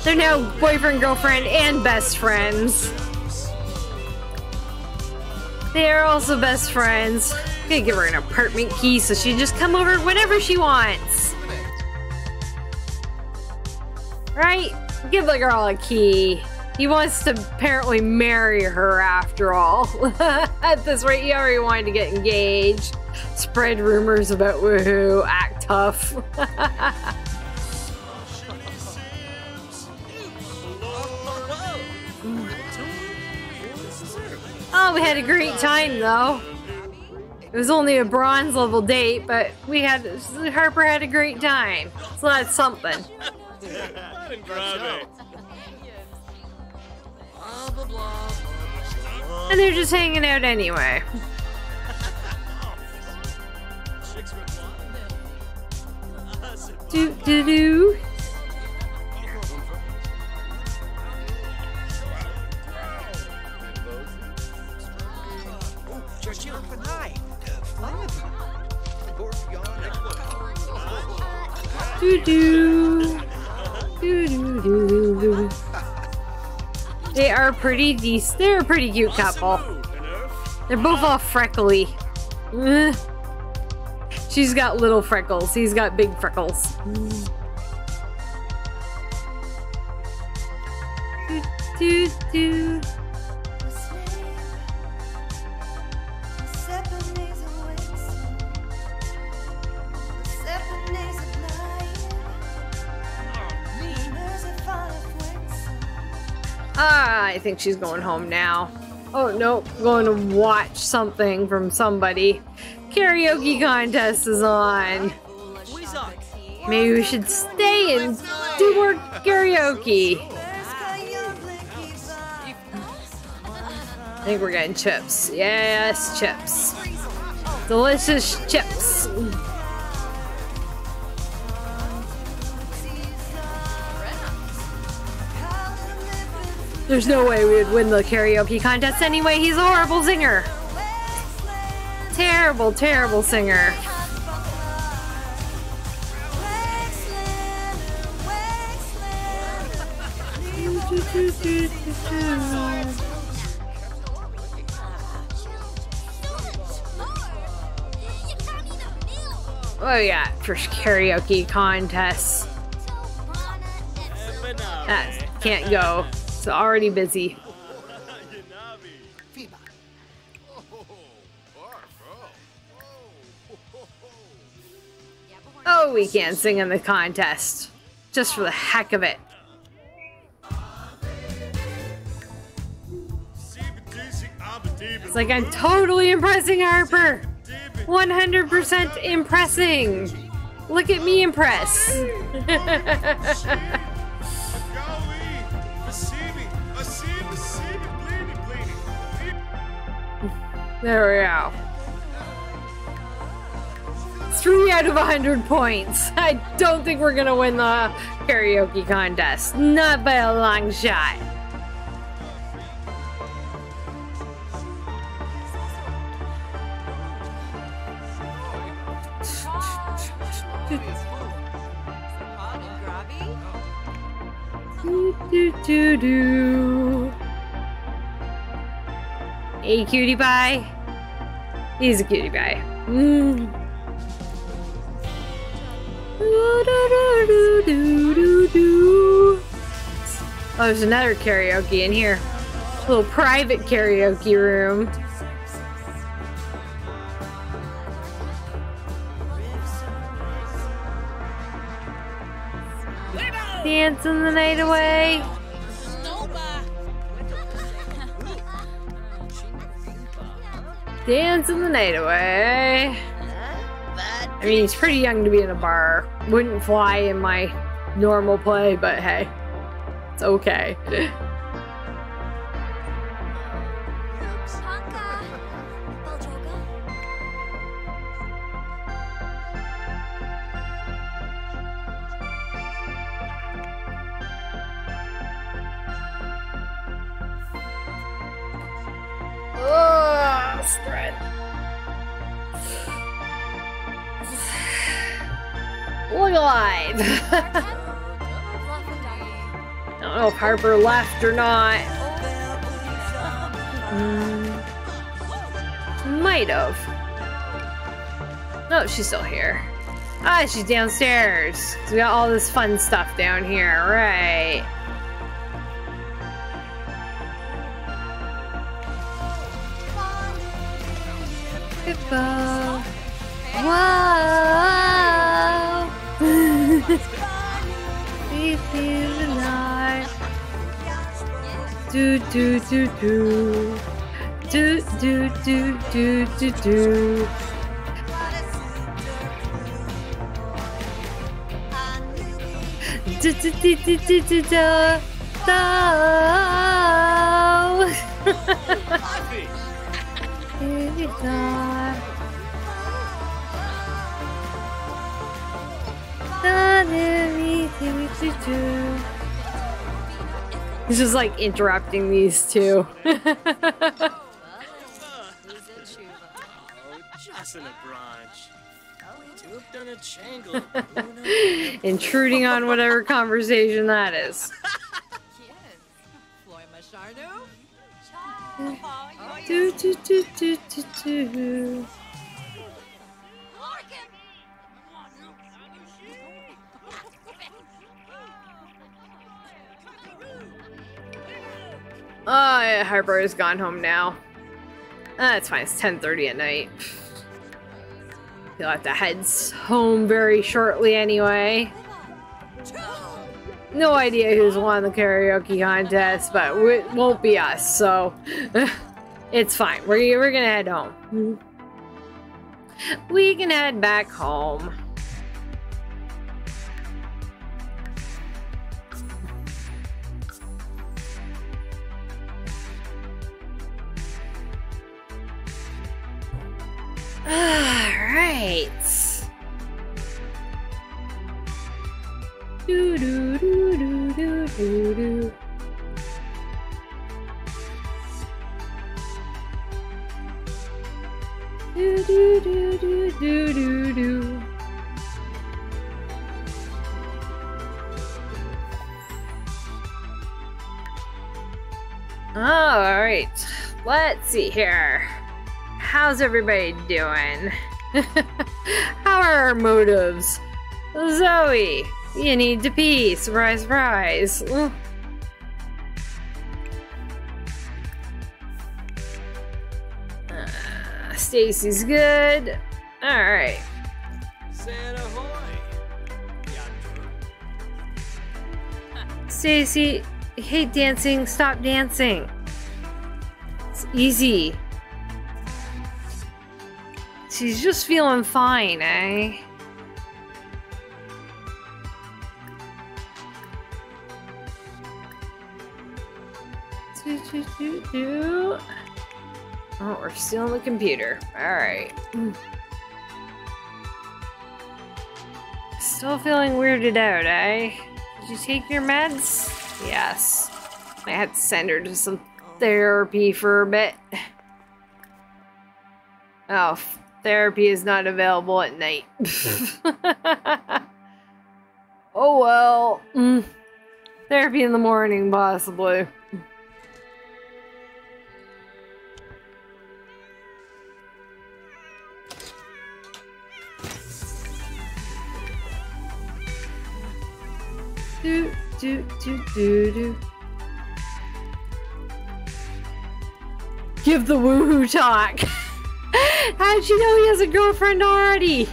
They're now boyfriend, girlfriend, and best friends. They are also best friends. I'm gonna give her an apartment key so she can just come over whenever she wants. Right? Give the girl a key. He wants to apparently marry her after all. At this rate, he already wanted to get engaged. Spread rumors about woohoo, act tough. Oh, we had a great time though. It was only a bronze level date, but Harper had a great time. So that's something. Grave. Blah, blah, blah. And they're just hanging out anyway. Do do do. Do do. Do do do do. They are pretty decent. They're a pretty cute couple. They're both all freckly. She's got little freckles. He's got big freckles. Do, do, do. I think she's going home now. Oh no, going to watch something from somebody. Karaoke contest is on. Maybe we should stay and do more karaoke. I think we're getting chips. Yes, chips. Delicious chips. There's no way we would win the karaoke contest anyway. He's a horrible singer. Terrible, terrible singer. Oh yeah, for karaoke contests. That can't go. It's already busy. Oh, we can't sing in the contest. Just for the heck of it. It's like I'm totally impressing Harper. 100% impressing. Look at me impress. There we go. 3 out of 100 points. I don't think we're gonna win the karaoke contest. Not by a long shot. Do do do. Hey, cutie pie. He's a cutie pie. Oh, there's another karaoke in here. A little private karaoke room. Dancing the night away. Dancing the night away. I mean, he's pretty young to be in a bar. Wouldn't fly in my normal play, but hey, it's okay. Panka. Baljoga. Oh, spread. Look alive. I don't know if Harper left or not. Might have. No, she's still here. Ah, she's downstairs. We got all this fun stuff down here, right? Goodbye. Wow. We feel alive. Do do do do. Do do do do do do. Do do do do do do do. He's just like interrupting these two. Just in a branch. Duped on a changle. Intruding on whatever conversation that is. Do, do, do, do, do, do. Oh, yeah, Harper has gone home now. That's fine. It's 10:30 at night. He'll have to head home very shortly anyway. No idea who's won the karaoke contest, but it won't be us, so it's fine. We're gonna head home. We can head back home. Alright. Do do do do do do do. Do do do do do do do. Alright. Let's see here. How's everybody doing? How are our motives? Zoe, you need to pee. Surprise, surprise. Stacy's good. Alright. Santa hoy. Stacy, I hate dancing. Stop dancing. It's easy. She's just feeling fine, eh? Oh, we're still on the computer. Alright. Still feeling weirded out, eh? Did you take your meds? Yes. I had to send her to some therapy for a bit. Oh, therapy is not available at night. Oh well. Therapy in the morning, possibly. Do, do, do, do, do. Give the woohoo talk. How'd you know he has a girlfriend already?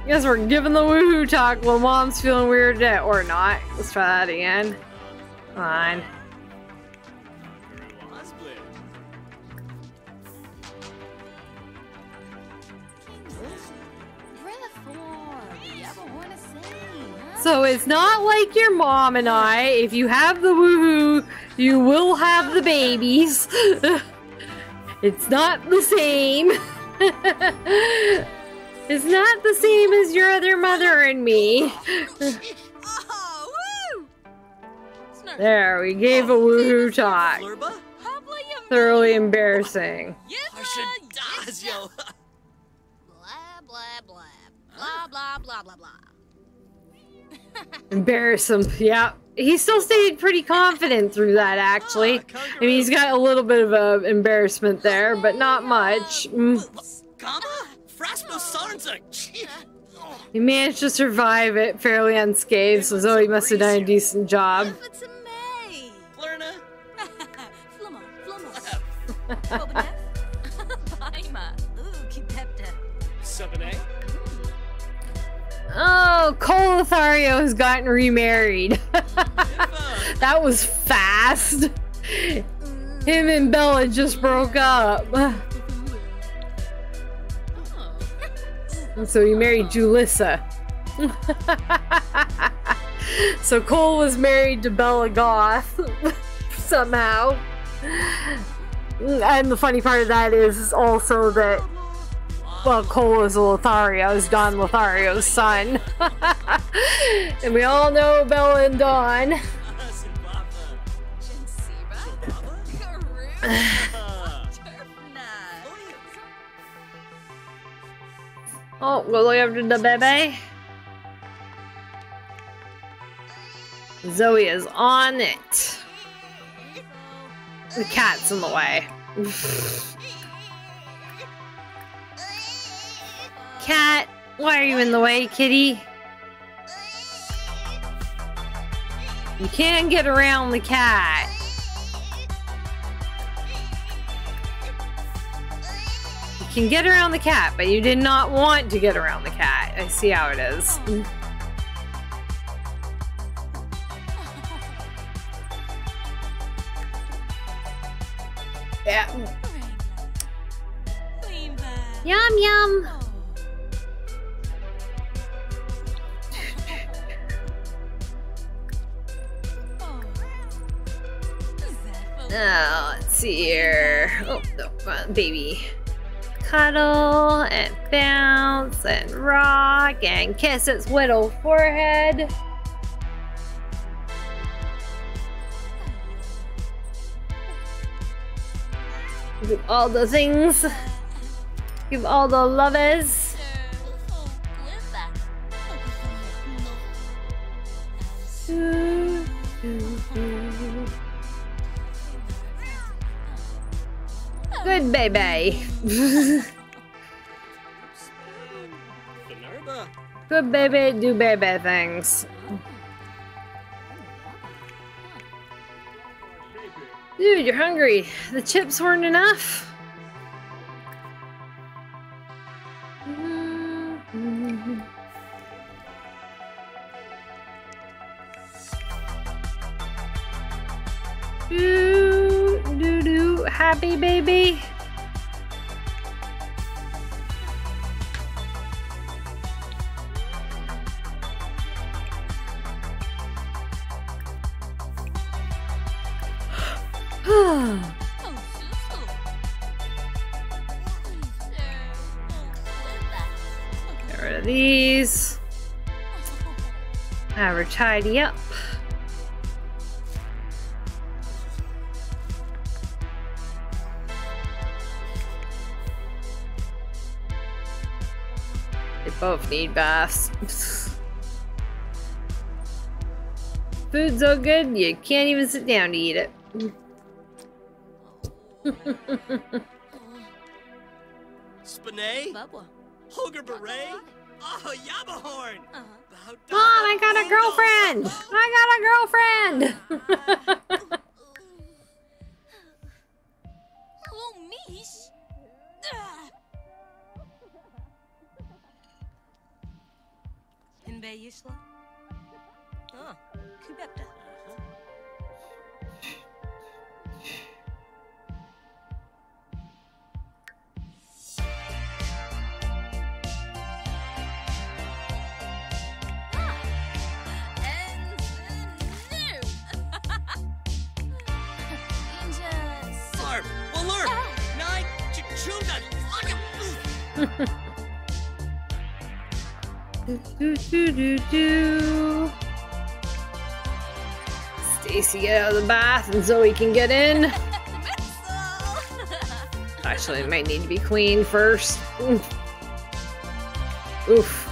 Guess we're giving the woohoo talk while mom's feeling weirded or not. Let's try that again. Fine. So it's not like your mom and I. If you have the woohoo, you will have the babies. It's not the same. It's not the same as your other mother and me. Oh, woo! There, we gave a woohoo talk. Flurba? Thoroughly embarrassing. I should daz, yo. Blah, blah, blah. Blah, blah, blah, blah, blah. Embarrass him. Yeah. He still stayed pretty confident through that, actually. I mean, he's got a little bit of a embarrassment there, but not much. Gamma? Frasmo Sarnza. He managed to survive it fairly unscathed, so Zoe must have done a decent job. It's a May. Flurna? Flumma, flumma. Bobadef. Baima. Ooh, Kipepta. Subane? Oh, Cole Lothario has gotten remarried. That was fast. Him and Bella just broke up. And so he married Julissa. So Cole was married to Bella Goth somehow. And the funny part of that is also that, well, Cole is Lothario, is Don Lothario's son. And we all know Bella and Don. Oh, we'll look after the baby. Zoe is on it. The cat's in the way. Cat, why are you in the way, kitty? You can't get around the cat. You can get around the cat, but you did not want to get around the cat. I see how it is. Yeah. Yum yum. Now, let's see here. Oh, no, baby. Cuddle and bounce and rock and kiss its little forehead. Do all the things. Give all the lovers. Good baby. Good baby, do baby things. Dude, you're hungry. The chips weren't enough. Do, do, do. Happy baby. Get rid of these. Have her tidy up. They both need baths. Food's so good, you can't even sit down to eat it. Spinay? Holger Beret? Oh, Yabahorn! Mom, I got a girlfriend! I got a girlfriend! Oh, Mish. Hinbe Yishla? Oh, Kubepta. Barb, Walur, Nine, Chunda, Do. Stacy, get out of the bath and Zoe can get in. Actually, it might need to be cleaned first. Oof. Oof.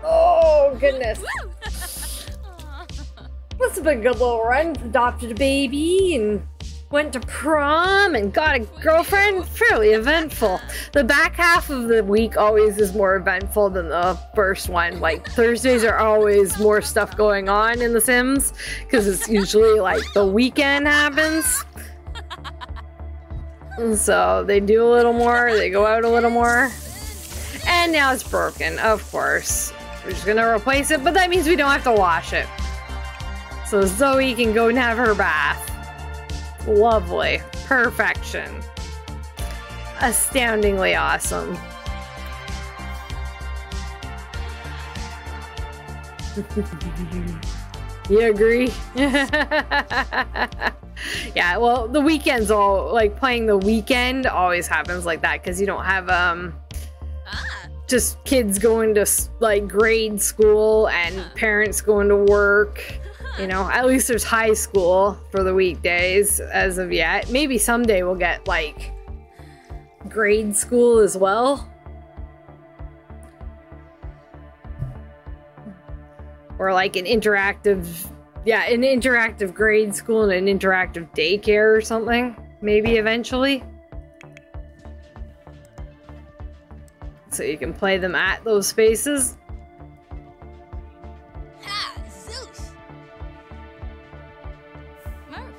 Oh, goodness. This has been a good little run. Adopted a baby and went to prom and got a girlfriend. Fairly eventful. The back half of the week always is more eventful than the first one. Like Thursdays are always more stuff going on in The Sims because it's usually like the weekend happens. And so they do a little more, they go out a little more. And now it's broken, of course. We're just gonna replace it, but that means we don't have to wash it. So Zoe can go and have her bath. Lovely. Perfection. Astoundingly awesome. You agree? Yeah, well, the weekends all, like playing the weekend always happens like that because you don't have, just kids going to like grade school and parents going to work. You know, at least there's high school for the weekdays as of yet. Maybe someday we'll get like grade school as well. Or like an interactive, yeah, an interactive grade school and an interactive daycare or something. Maybe eventually. So you can play them at those spaces. Ha! Zeus! Murph.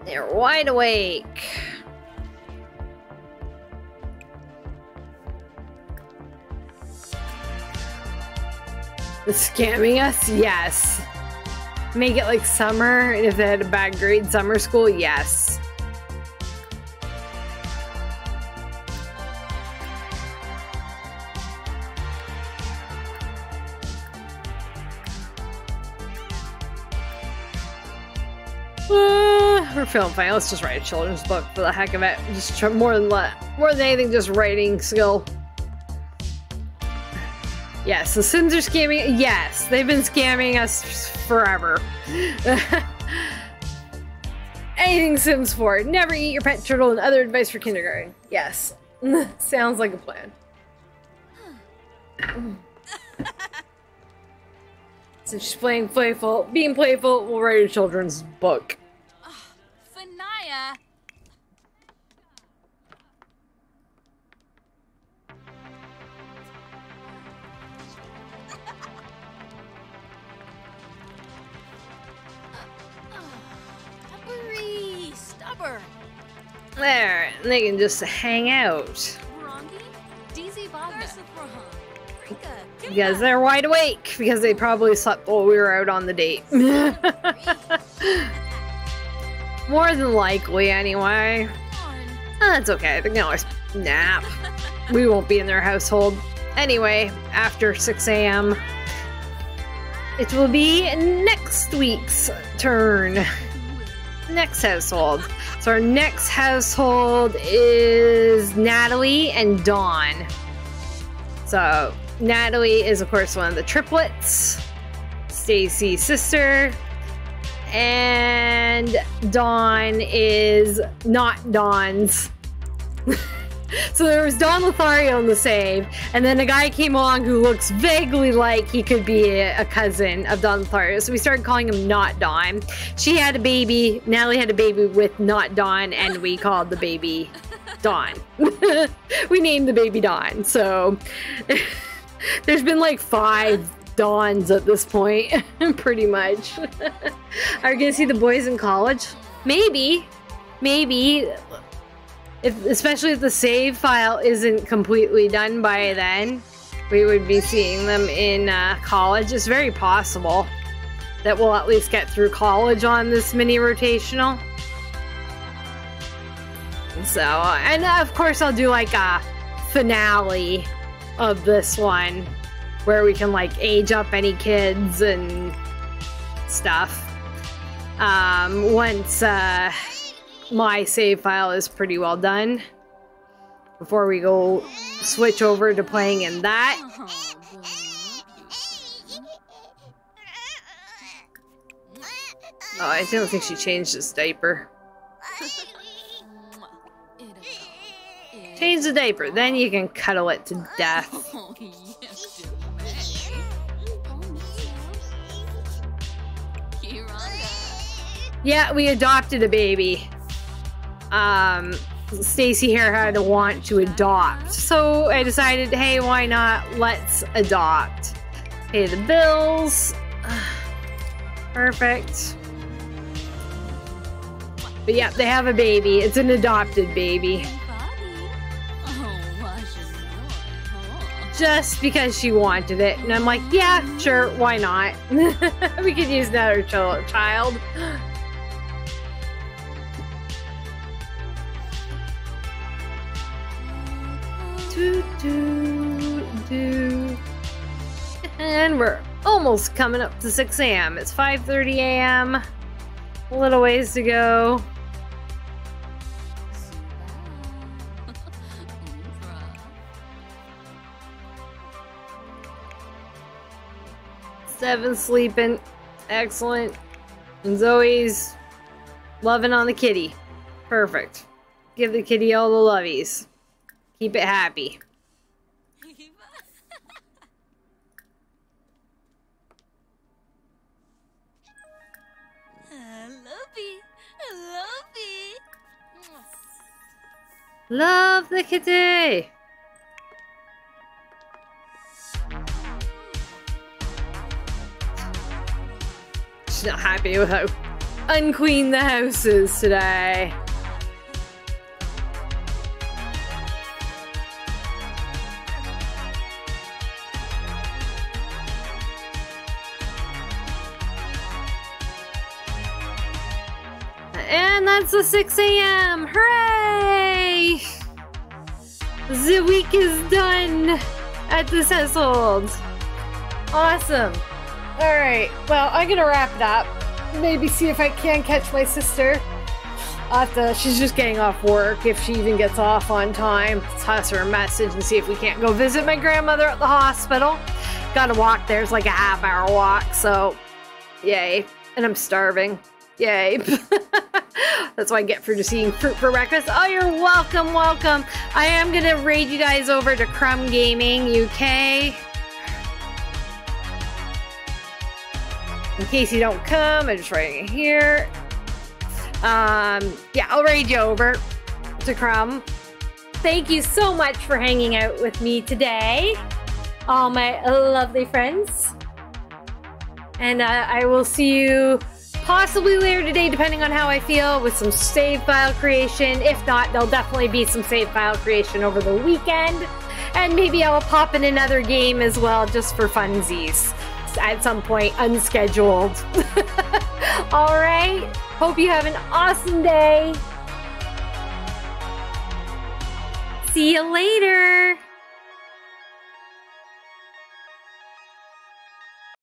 They're wide awake. Scamming us? Yes. Make it like summer, and if they had a bad grade summer school, yes. We're feeling fine. Let's just write a children's book for the heck of it. Just try more than anything, just writing skill. Yes, the Sims are scamming. Yes, they've been scamming us forever. Anything Sims 4. Never eat your pet turtle and other advice for kindergarten. Yes. Sounds like a plan. Since she's being playful, we'll write a children's book. Fanaya. Stubborn. There, and they can just hang out. Rongi? DZ Wagner. Because they're wide awake, because they probably slept while we were out on the date. More than likely, anyway. That's okay, they can always nap. We won't be in their household. Anyway, after 6 a.m., it will be next week's turn. Next household. So our next household is Natalie and Dawn. So Natalie is of course one of the triplets, Stacy's sister, and Dawn is not Dawn's. So there was Don Lothario in the save, and then a guy came along who looks vaguely like he could be a cousin of Don Lothario. So we started calling him Not Don. She had a baby. Natalie had a baby with Not Don, and we called the baby Don. We named the baby Don. So there's been like 5 Dons at this point, pretty much. Are you gonna see the boys in college? Maybe. Especially if the save file isn't completely done by then, we would be seeing them in college. It's very possible that we'll at least get through college on this mini rotational. So, and of course I'll do like a finale of this one where we can like age up any kids and stuff. Once my save file is pretty well done, before we go switch over to playing in that. Oh, I don't think she changed his diaper. Change the diaper, then you can cuddle it to death. Yeah, we adopted a baby. Stacy here had a want to adopt. So I decided, hey, why not? Let's adopt. Pay the bills. Perfect. But yeah, they have a baby. It's an adopted baby. Just because she wanted it. And I'm like, yeah, sure, why not? We could use another child. And we're almost coming up to 6 a.m. It's 5:30 a.m. A little ways to go. Seven's sleeping. Excellent. And Zoe's loving on the kitty. Perfect. Give the kitty all the lovies. Keep it happy. Love the kitty. She's not happy with how unclean the house is today. And that's the 6 a.m. Hooray! The week is done at this household. Awesome. Alright, well, I'm gonna wrap it up. Maybe see if I can catch my sister. She's just getting off work, if she even gets off on time. Let's toss her a message and see if we can't go visit my grandmother at the hospital. Gotta walk there, it's like a half-hour walk, so yay. And I'm starving. Yay. That's what I get for just eating fruit for breakfast. Oh, you're welcome, welcome. I am going to raid you guys over to Crumb Gaming UK. In case you don't come, I'm just writing it here. Yeah, I'll raid you over to Crumb. Thank you so much for hanging out with me today, all my lovely friends. And I will see you possibly later today, depending on how I feel, with some save file creation. If not, there'll definitely be some save file creation over the weekend. And maybe I'll pop in another game as well, just for funsies. At some point, unscheduled. Alright, hope you have an awesome day. See you later.